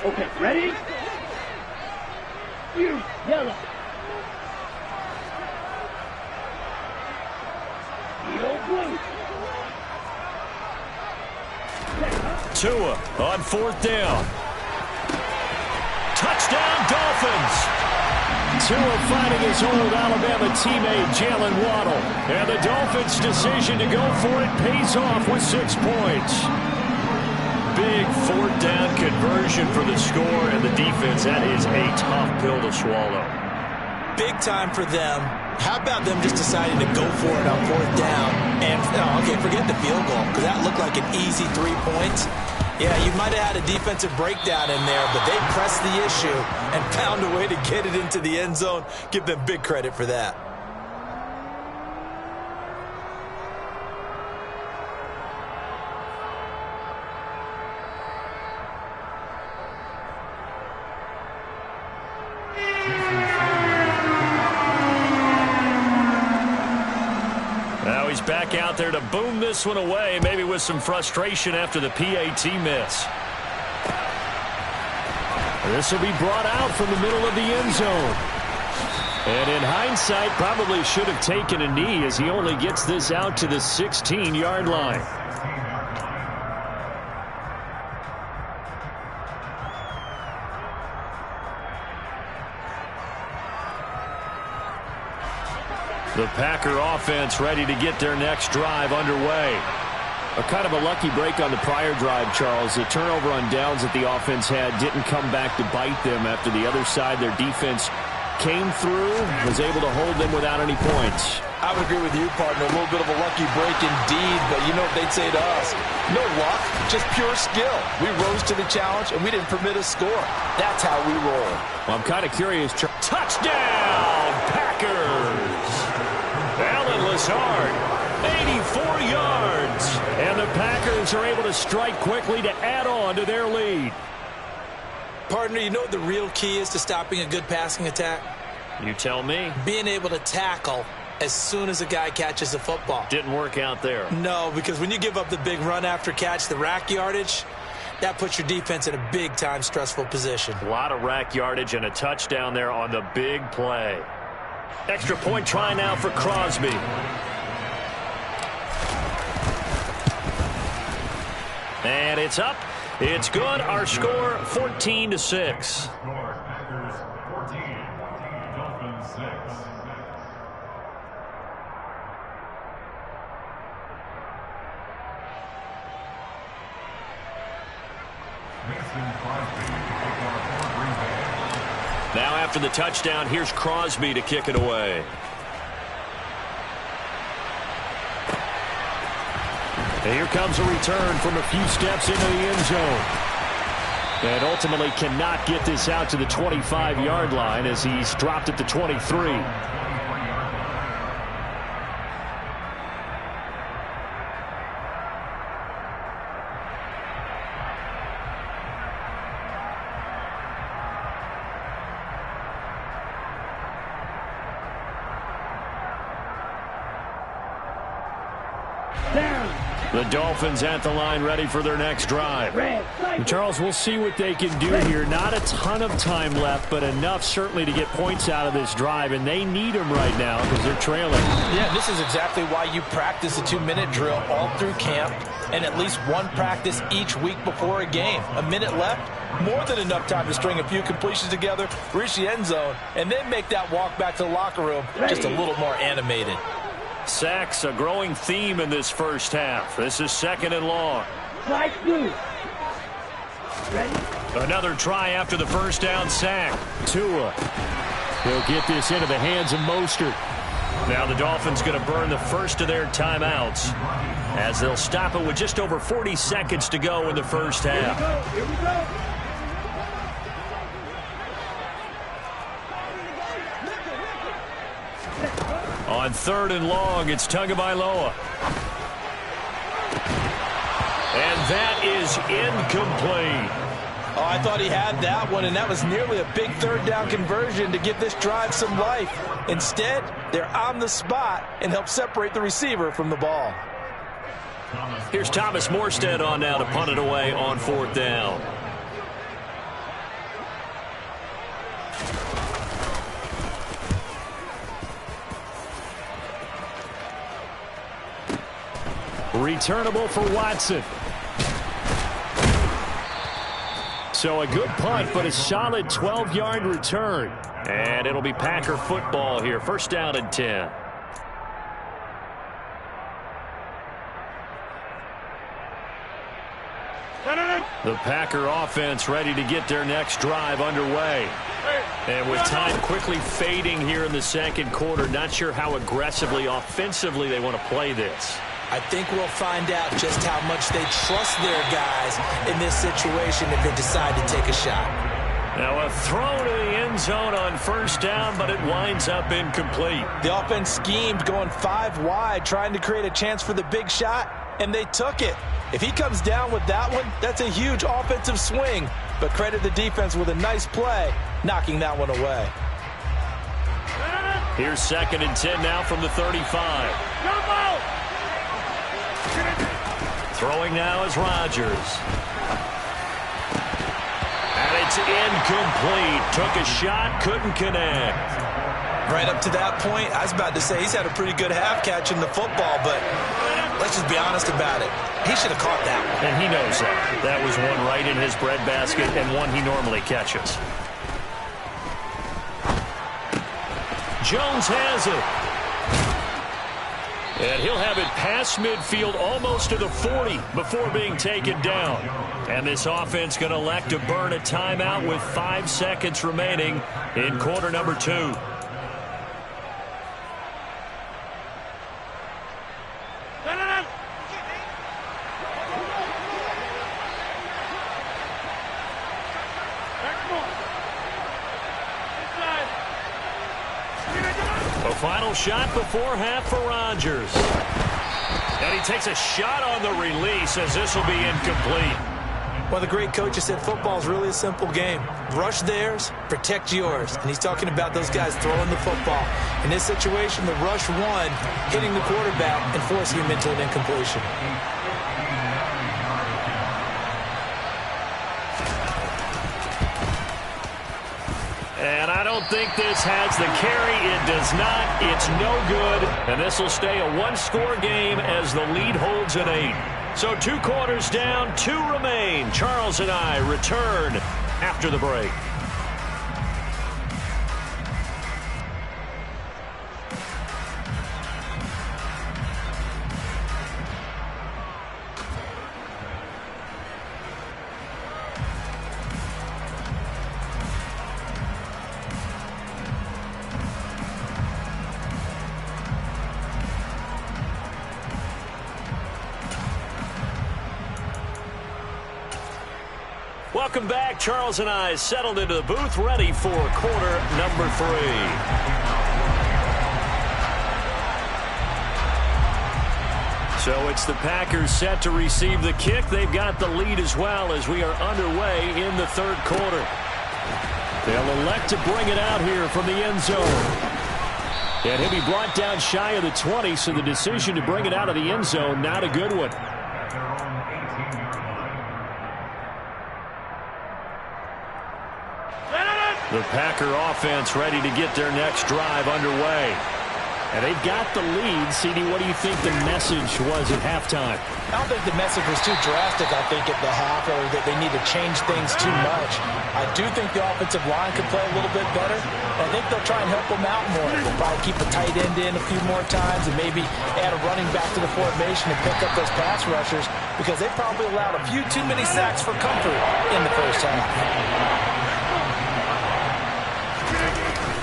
Okay, ready? You yellow. Tua on 4th down. Touchdown, Dolphins. Tua fighting his old Alabama teammate Jalen Waddle. And the Dolphins' decision to go for it pays off with 6 points. Big 4th down conversion for the score, and the defense, that is a tough pill to swallow. Big time for them. How about them just deciding to go for it on 4th down? And, okay, forget the field goal, because that looked like an easy 3 points. Yeah, you might have had a defensive breakdown in there, but they pressed the issue and found a way to get it into the end zone. Give them big credit for that. He's back out there to boom this one away, maybe with some frustration after the PAT miss. This will be brought out from the middle of the end zone. And in hindsight, probably should have taken a knee as he only gets this out to the 16-yard line. The Packer offense ready to get their next drive underway. A kind of a lucky break on the prior drive, Charles. The turnover on downs that the offense had didn't come back to bite them after the other side. Their defense came through, was able to hold them without any points. I would agree with you, partner. A little bit of a lucky break indeed, but you know what they'd say to us? No luck, just pure skill. We rose to the challenge, and we didn't permit a score. That's how we roll. Well, I'm kind of curious. Touchdown, Packers! Alan Lazard, 84 yards. And the Packers are able to strike quickly to add on to their lead. Partner, you know what the real key is to stopping a good passing attack? You tell me. Being able to tackle as soon as a guy catches the football. Didn't work out there. No, because when you give up the big run after catch, the rack yardage, that puts your defense in a big-time stressful position. A lot of rack yardage and a touchdown there on the big play. Extra point try now for Crosby. And it's up. It's good. Our score 14-6. Packers 14, Dolphins 6. Now after the touchdown, here's Crosby to kick it away. And here comes a return from a few steps into the end zone. And ultimately cannot get this out to the 25-yard line as he's dropped at the 23. The Dolphins at the line ready for their next drive. And Charles, we'll see what they can do here. Not a ton of time left, but enough certainly to get points out of this drive, and they need them right now because they're trailing. Yeah, this is exactly why you practice a 2-minute drill all through camp and at least one practice each week before a game. A minute left, more than enough time to string a few completions together, reach the end zone, and then make that walk back to the locker room just a little more animated. Sacks, a growing theme in this first half. This is 2nd and long. Another try after the first down sack. Tua. He'll get this into the hands of Mostert. Now the Dolphins going to burn the first of their timeouts as they'll stop it with just over 40 seconds to go in the first half. Here we go. On 3rd and long, it's Tagovailoa. And that is incomplete. Oh, I thought he had that one, and that was nearly a big 3rd down conversion to give this drive some life. Instead, they're on the spot and help separate the receiver from the ball. Here's Thomas Morstead on now to punt it away on 4th down. Returnable for Watson. So a good punt, but a solid 12-yard return. And it'll be Packer football here. 1st down and 10. The Packer offense ready to get their next drive underway. And with time quickly fading here in the 2nd quarter, not sure how aggressively, offensively they want to play this. I think we'll find out just how much they trust their guys in this situation if they decide to take a shot. Now a throw to the end zone on 1st down, but it winds up incomplete. The offense schemed going 5 wide, trying to create a chance for the big shot, and they took it. If he comes down with that one, that's a huge offensive swing. But credit the defense with a nice play, knocking that one away. Here's 2nd and 10 now from the 35. Throwing now is Rodgers. And it's incomplete. Took a shot, couldn't connect. Right up to that point, I was about to say he's had a pretty good half catching the football, but let's just be honest about it. He should have caught that one. And he knows that. That was one right in his breadbasket and one he normally catches. Jones has it. And he'll have it past midfield almost to the 40 before being taken down. And this offense going to elect to burn a timeout with 5 seconds remaining in quarter number 2. Final shot before half for Rodgers. And he takes a shot on the release as this will be incomplete. Well, the great coach said football is really a simple game. Rush theirs, protect yours. And he's talking about those guys throwing the football. In this situation, the rush one, hitting the quarterback and forcing him into an incompletion. And I don't think this has the carry. It does not. It's no good. And this will stay a 1-score game as the lead holds at 8. So 2 quarters down, 2 remain. Charles and I return after the break. Welcome back. Charles and I settled into the booth, ready for quarter number 3. So it's the Packers set to receive the kick. They've got the lead as well as we are underway in the 3rd quarter. They'll elect to bring it out here from the end zone. And he'll be brought down shy of the 20, so the decision to bring it out of the end zone, not a good one. The Packer offense ready to get their next drive underway. And they've got the lead. CD, what do you think the message was at halftime? I don't think the message was too drastic, I think, at the half, or that they need to change things too much. I do think the offensive line could play a little bit better. I think they'll try and help them out more. They'll probably keep a tight end in a few more times and maybe add a running back to the formation and pick up those pass rushers, because they probably allowed a few too many sacks for comfort in the first half.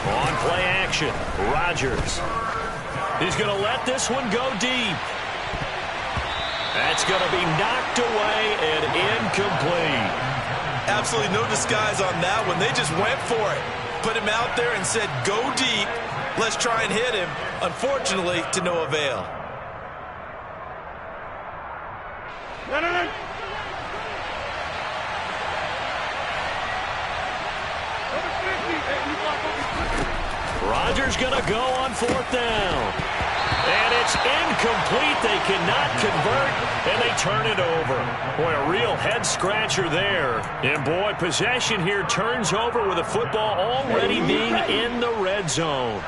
On play action, Rodgers. He's going to let this one go deep. That's going to be knocked away and incomplete. Absolutely no disguise on that one. They just went for it. Put him out there and said, go deep. Let's try and hit him. Unfortunately, to no avail. Rodgers going to go on fourth down. And it's incomplete. They cannot convert, and they turn it over. Boy, a real head-scratcher there. And, boy, possession here turns over with the football already being in the red zone.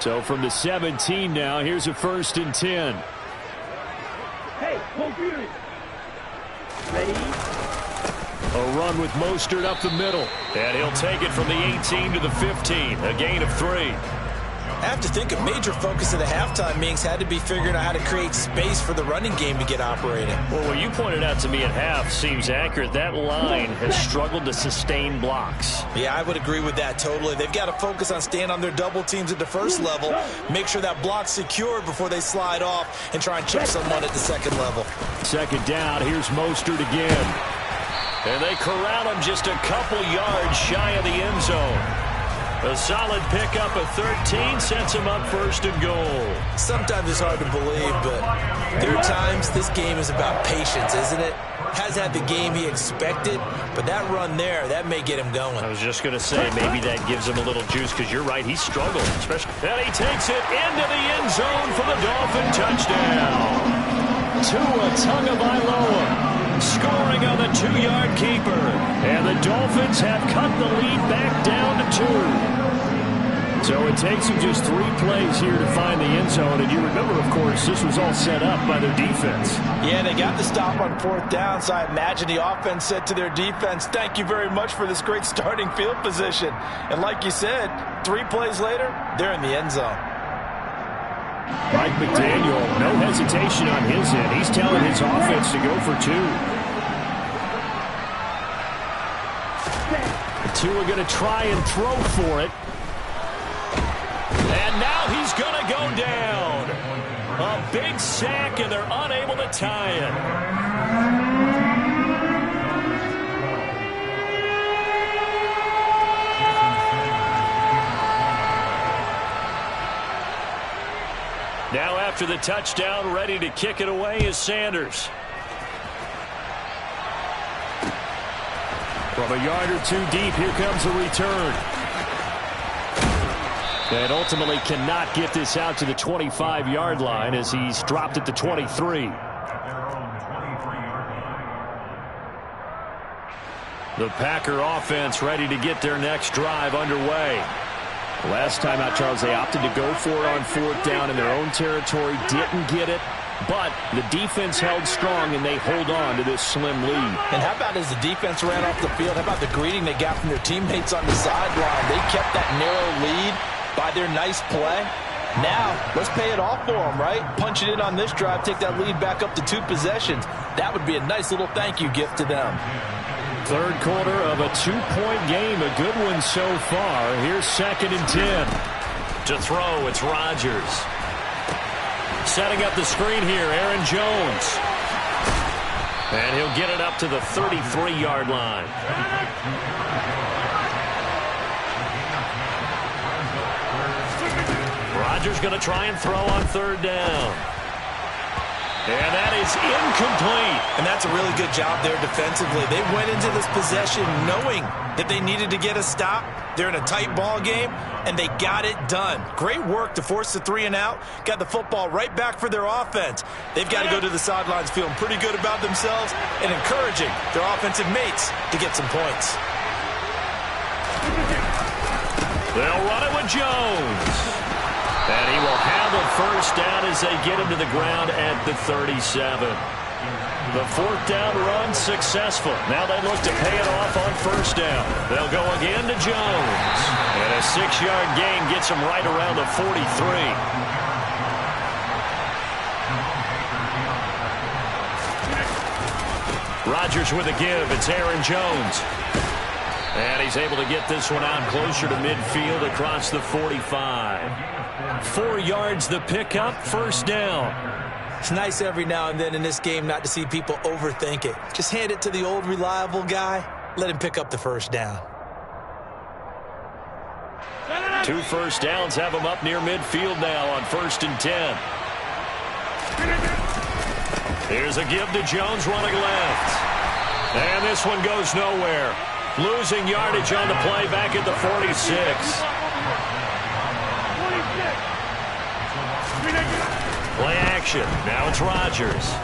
So from the 17 now, here's a 1st and 10. Hey, computer. Ready? A run with Mostert up the middle. And he'll take it from the 18 to the 15, a gain of 3. I have to think a major focus of the halftime meetings had to be figuring out how to create space for the running game to get operating. Well, what you pointed out to me at half seems accurate. That line has struggled to sustain blocks. Yeah, I would agree with that totally. They've got to focus on staying on their double teams at the first level, make sure that block's secured before they slide off and try and chip someone at the second level. 2nd down, here's Mostert again. And they corral him just a couple yards shy of the end zone. A solid pickup of 13 sets him up 1st and goal. Sometimes it's hard to believe, but there are times this game is about patience, isn't it? Has had the game he expected, but that run there, that may get him going. I was just going to say, maybe that gives him a little juice, because you're right, he's struggled. And he takes it into the end zone for the Dolphin touchdown. Tua Tagovailoa scoring on the 2-yard keeper. And the Dolphins have cut the lead back down to 2. So it takes them just 3 plays here to find the end zone. And you remember, of course, this was all set up by their defense. Yeah, they got the stop on 4th down, so I imagine the offense said to their defense, thank you very much for this great starting field position. And like you said, 3 plays later, they're in the end zone. Mike McDaniel, no hesitation on his end. He's telling his offense to go for 2. Tua going to try and throw for it. And now he's going to go down. A big sack, and they're unable to tie it. Now after the touchdown, ready to kick it away is Sanders. From a yard or 2 deep, here comes a return. And ultimately cannot get this out to the 25-yard line as he's dropped at the 23. The Packer offense ready to get their next drive underway. Last time out, Charles, they opted to go for it on 4th down in their own territory. Didn't get it. But the defense held strong, and they hold on to this slim lead. And how about as the defense ran off the field, how about the greeting they got from their teammates on the sideline? They kept that narrow lead by their nice play. Now, let's pay it off for them, right? Punch it in on this drive, take that lead back up to 2 possessions. That would be a nice little thank you gift to them. 3rd quarter of a 2-point game, a good one so far. Here's 2nd and 10. To throw, it's Rodgers. Setting up the screen here, Aaron Jones. And he'll get it up to the 33-yard line. Rodgers going to try and throw on 3rd down. And that is incomplete. And that's a really good job there defensively. They went into this possession knowing that they needed to get a stop. They're in a tight ball game, and they got it done. Great work to force the 3 and out. Got the football right back for their offense. They've got to go to the sidelines feeling pretty good about themselves and encouraging their offensive mates to get some points. They'll run it with Jones. And he will have a first down as they get him to the ground at the 37. The fourth down run successful. Now they look to pay it off on first down. They'll go again to Jones. And a 6-yard gain gets him right around the 43. Rodgers with a give. It's Aaron Jones. And he's able to get this one out closer to midfield across the 45. 4 yards the pickup, first down. It's nice every now and then in this game not to see people overthink it. Just hand it to the old reliable guy. Let him pick up the first down. 2 first downs have him up near midfield now on 1st and 10. Here's a give to Jones running left. And this one goes nowhere. Losing yardage on the play back at the 46. Play action. Now it's Rodgers.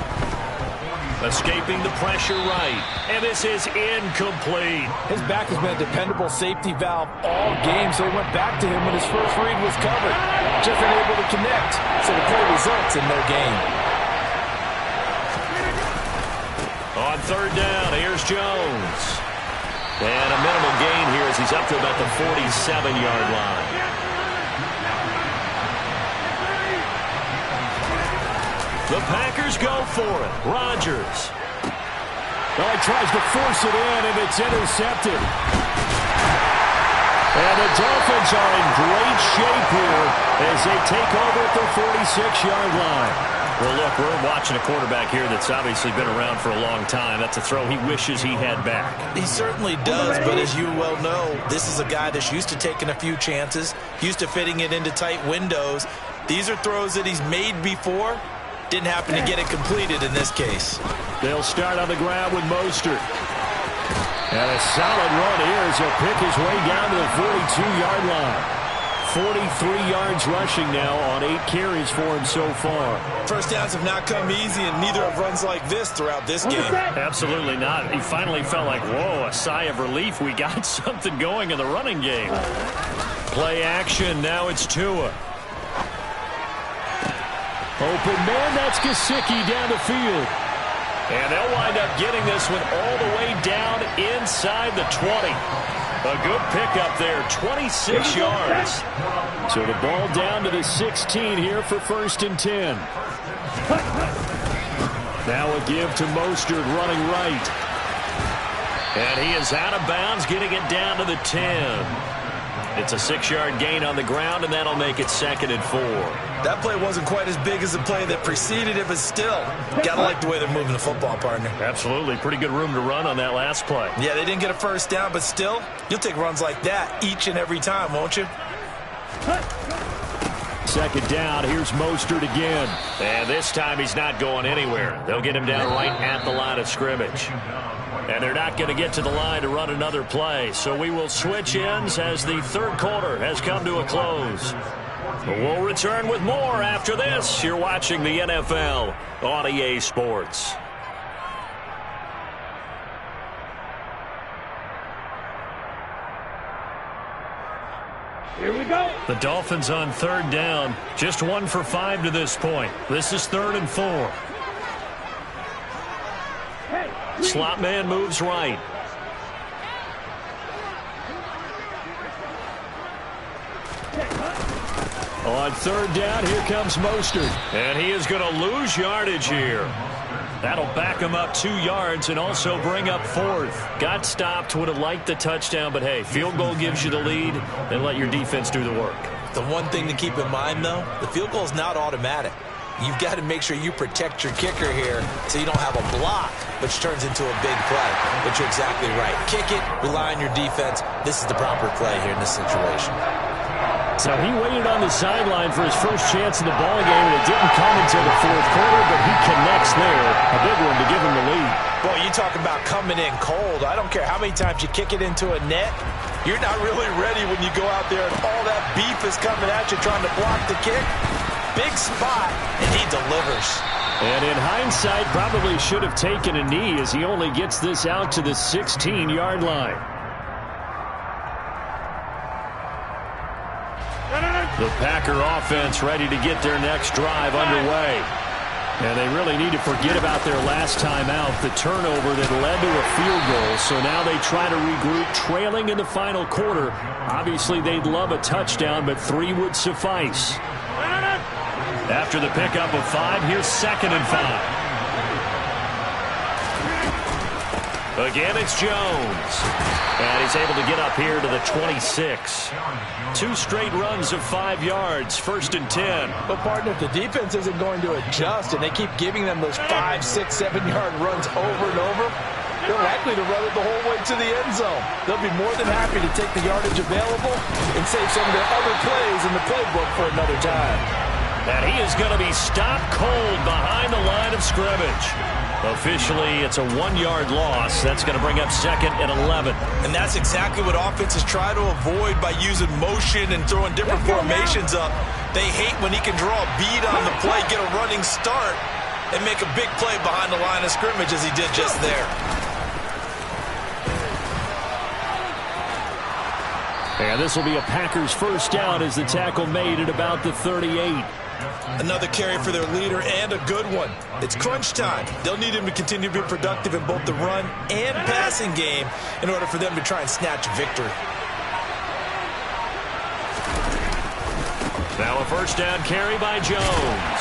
Escaping the pressure right. And this is incomplete. His back has been a dependable safety valve all game, so he went back to him when his first read was covered. Just unable to connect, so the play results in no gain. On 3rd down, here's Jones. And a minimal gain here as he's up to about the 47-yard line. The Packers go for it. Rodgers. Well, he tries to force it in, and it's intercepted. And the Dolphins are in great shape here as they take over at the 46-yard line. Well, look, we're watching a quarterback here that's obviously been around for a long time. That's a throw he wishes he had back. He certainly does, but as you well know, this is a guy that's used to taking a few chances, used to fitting it into tight windows. These are throws that he's made before. Didn't happen to get it completed in this case. They'll start on the ground with Mostert. And a solid run here as he'll pick his way down to the 42-yard line. 43 yards rushing now on 8 carries for him so far. First downs have not come easy, and neither have runs like this throughout this game. Absolutely not. He finally felt like, whoa, a sigh of relief. We got something going in the running game. Play action. Now it's Tua. Open man, that's Gesicki down the field. And they'll wind up getting this one all the way down inside the 20. A good pickup there, 26 yards. So the ball down to the 16 here for 1st and 10. Now a give to Mostert running right. And he is out of bounds, getting it down to the 10. It's a 6-yard gain on the ground, and that'll make it 2nd and 4. That play wasn't quite as big as the play that preceded it, but still, gotta like the way they're moving the football, partner. Absolutely. Pretty good room to run on that last play. Yeah, they didn't get a first down, but still, you'll take runs like that each and every time, won't you? 2nd down, here's Mostert again. And this time he's not going anywhere. They'll get him down right at the line of scrimmage. And they're not going to get to the line to run another play. So we will switch ends as the 3rd quarter has come to a close. We'll return with more after this. You're watching the NFL on EA Sports. Here we go. The Dolphins on 3rd down. Just 1 for 5 to this point. This is 3rd and 4. Slot man moves right. On 3rd down, here comes Mostert. And he is going to lose yardage here. That'll back him up 2 yards and also bring up 4th. Got stopped, would have liked the touchdown, but hey, field goal gives you the lead, and let your defense do the work. The one thing to keep in mind, though, the field goal is not automatic. You've got to make sure you protect your kicker here so you don't have a block, which turns into a big play. But you're exactly right. Kick it, rely on your defense. This is the proper play here in this situation. So he waited on the sideline for his first chance in the ball game, and it didn't come until the 4th quarter, but he connects there. A big one to give him the lead. Boy, you talk about coming in cold. I don't care how many times you kick it into a net. You're not really ready when you go out there and all that beef is coming at you trying to block the kick. Big spot, and he delivers. And in hindsight, probably should have taken a knee as he only gets this out to the 16-yard line. The Packer offense ready to get their next drive underway. And they really need to forget about their last time out, the turnover that led to a field goal. So now they try to regroup, trailing in the final quarter. Obviously, they'd love a touchdown, but 3 would suffice. After the pickup of 5, here's 2nd and 5. Again, it's Jones. And he's able to get up here to the 26. 2 straight runs of 5 yards, 1st and 10. But, partner, if the defense isn't going to adjust and they keep giving them those 5, 6, 7-yard runs over and over, they're likely to run it the whole way to the end zone. They'll be more than happy to take the yardage available and save some of their other plays in the playbook for another time. And he is going to be stopped cold behind the line of scrimmage. Officially, it's a 1-yard loss. That's going to bring up 2nd and 11. And that's exactly what offenses try to avoid by using motion and throwing different formations up. They hate when he can draw a bead on the play, get a running start, and make a big play behind the line of scrimmage as he did just there. And this will be a Packers first down as the tackle made at about the 38. Another carry for their leader and a good one. It's crunch time. They'll need him to continue to be productive in both the run and passing game in order for them to try and snatch victory. Now a first down carry by Jones.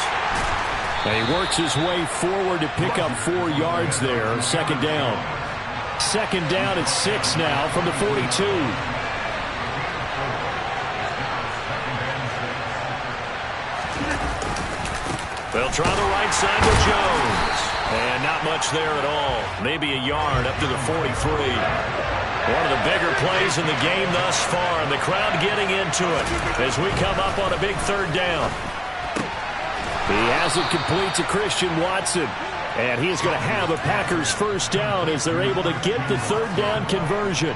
And he works his way forward to pick up 4 yards there. 2nd down. 2nd down at 6 now from the 42. They'll try the right side with Jones. And not much there at all. Maybe a yard up to the 43. One of the bigger plays in the game thus far. And the crowd getting into it as we come up on a big 3rd down. He has it complete to Christian Watson. And he is going to have a Packers first down as they're able to get the 3rd down conversion.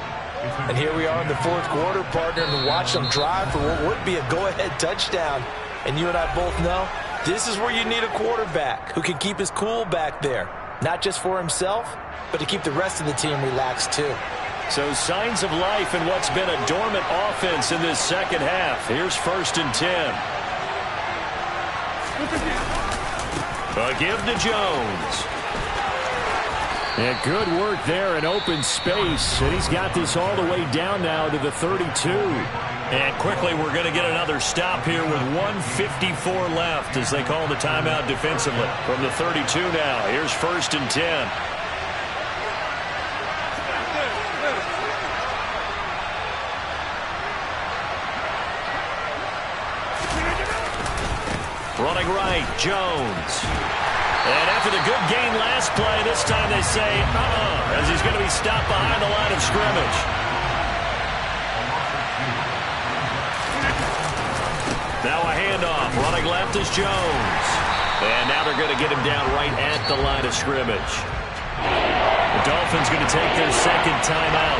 And here we are in the 4th quarter, partner, and watch them drive for what would be a go-ahead touchdown. And you and I both know this is where you need a quarterback who can keep his cool back there. Not just for himself, but to keep the rest of the team relaxed too. So signs of life in what's been a dormant offense in this 2nd half. Here's 1st and 10. A give to Jones. And good work there in open space. And he's got this all the way down now to the 32. And quickly we're going to get another stop here with 1:54 left as they call the timeout defensively. From the 32 now, here's 1st and 10. Running right, Jones. And after the good gain last play, this time they say, as he's going to be stopped behind the line of scrimmage. Now a handoff. Running left is Jones. And now they're going to get him down right at the line of scrimmage. The Dolphins going to take their 2nd timeout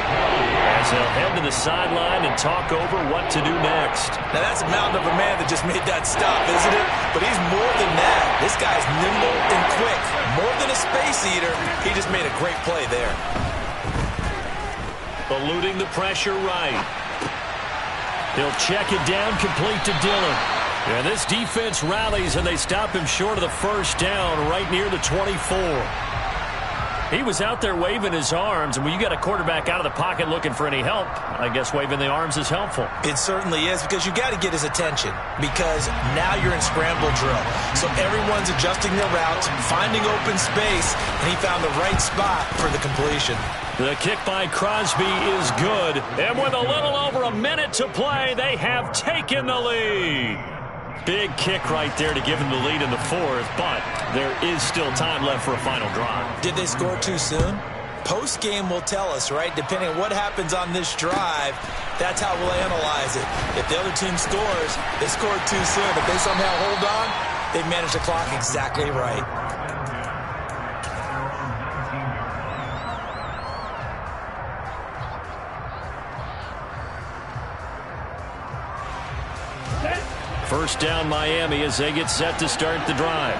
as they'll head to the sideline and talk over what to do next. Now that's a mountain of a man that just made that stop, isn't it? But he's more than that. This guy's nimble and quick. More than a space eater, he just made a great play there. Eluding the pressure right. He'll check it down, complete to Dillon. And this defense rallies, and they stop him short of the first down right near the 24. He was out there waving his arms, and when you got a quarterback out of the pocket looking for any help, I guess waving the arms is helpful. It certainly is, because you got to get his attention, because now you're in scramble drill. So everyone's adjusting their routes, finding open space, and he found the right spot for the completion. The kick by Crosby is good, and with a little over a minute to play, they have taken the lead. Big kick right there to give him the lead in the 4th, but there is still time left for a final drive. Did they score too soon? Post-game will tell us, right? Depending on what happens on this drive, that's how we'll analyze it. If the other team scores, they scored too soon. If they somehow hold on, they've managed the clock exactly right. First down Miami as they get set to start the drive.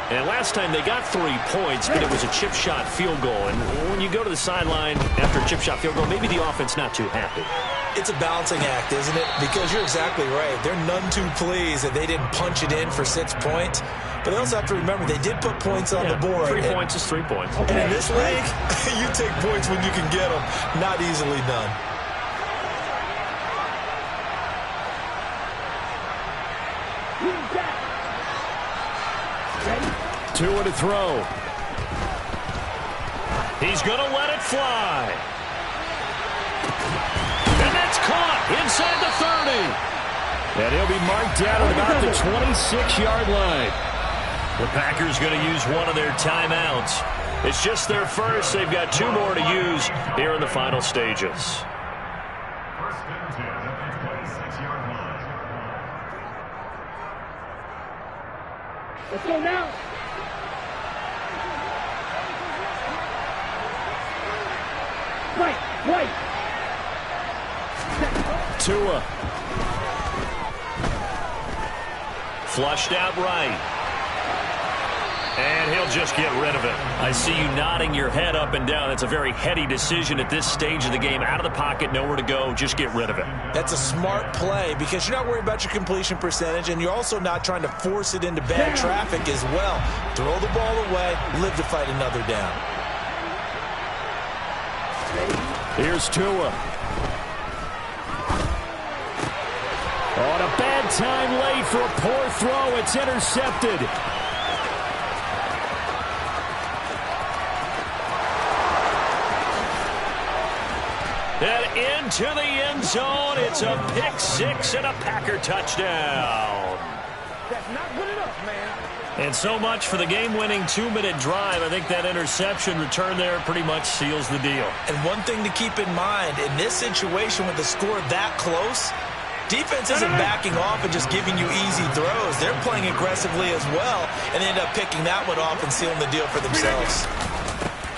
And last time they got 3 points, but it was a chip shot field goal. And when you go to the sideline after a chip shot field goal, maybe the offense not too happy. It's a balancing act, isn't it? Because you're exactly right. They're none too pleased that they didn't punch it in for 6 points. But they also have to remember they did put points on the board. 3 points is 3 points. And in this league, you take points when you can get them. Not easily done. Tua to throw. He's going to let it fly. And that's caught inside the 30. And he'll be marked down at about the 26-yard line. The Packers going to use one of their timeouts. It's just their first. They've got 2 more to use here in the final stages. First and 10 at the 26-yard line. Let's go now. Right. Tua. Flushed out right. And he'll just get rid of it. I see you nodding your head up and down. That's a very heady decision at this stage of the game. Out of the pocket, nowhere to go. Just get rid of it. That's a smart play because you're not worried about your completion percentage, and you're also not trying to force it into bad traffic as well. Throw the ball away, live to fight another down. Here's Tua. On a bad time late for a poor throw. It's intercepted. And into the end zone. It's a pick 6 and a Packer touchdown. That's not good enough, man. And so much for the game-winning 2-minute drive. I think that interception return there pretty much seals the deal. And one thing to keep in mind, in this situation with the score that close, defense isn't backing off and just giving you easy throws. They're playing aggressively as well, and they end up picking that one off and sealing the deal for themselves.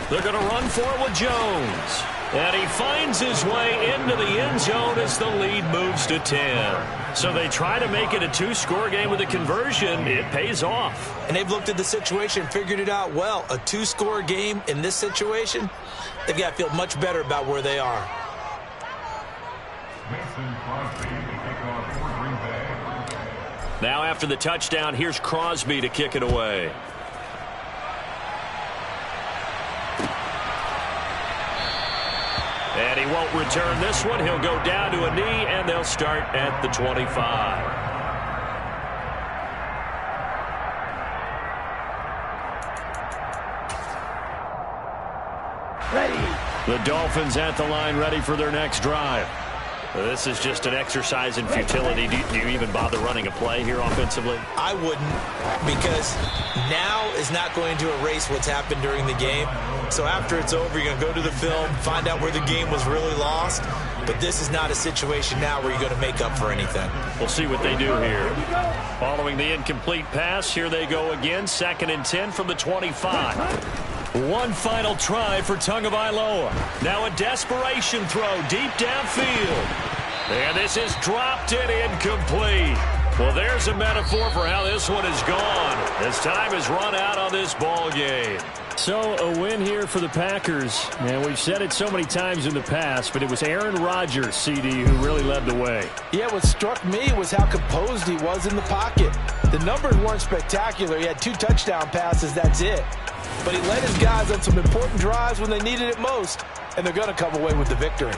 They're going to run for it with Jones. And he finds his way into the end zone as the lead moves to 10. So they try to make it a 2-score game with a conversion. It pays off. And they've looked at the situation, figured it out well. A 2-score game in this situation, they've got to feel much better about where they are. Mason Crosby to kick off for Green Bay. Now after the touchdown, here's Crosby to kick it away. And he won't return this one. He'll go down to a knee, and they'll start at the 25. Ready. The Dolphins at the line, ready for their next drive. This is just an exercise in futility. Do you even bother running a play here offensively? I wouldn't, because now is not going to erase what's happened during the game. So after it's over, you're going to go to the film, find out where the game was really lost. But this is not a situation now where you're going to make up for anything. We'll see what they do here. Following the incomplete pass, here they go again. 2nd and 10 from the 25. One final try for Tagovailoa. Now a desperation throw deep downfield. And this is dropped and incomplete. Well, there's a metaphor for how this one is gone. As time has run out on this ball game. So a win here for the Packers. And we've said it so many times in the past, but it was Aaron Rodgers, CD, who really led the way. Yeah, what struck me was how composed he was in the pocket. The numbers weren't spectacular. He had 2 touchdown passes, that's it. But he led his guys on some important drives when they needed it most, and they're going to come away with the victory.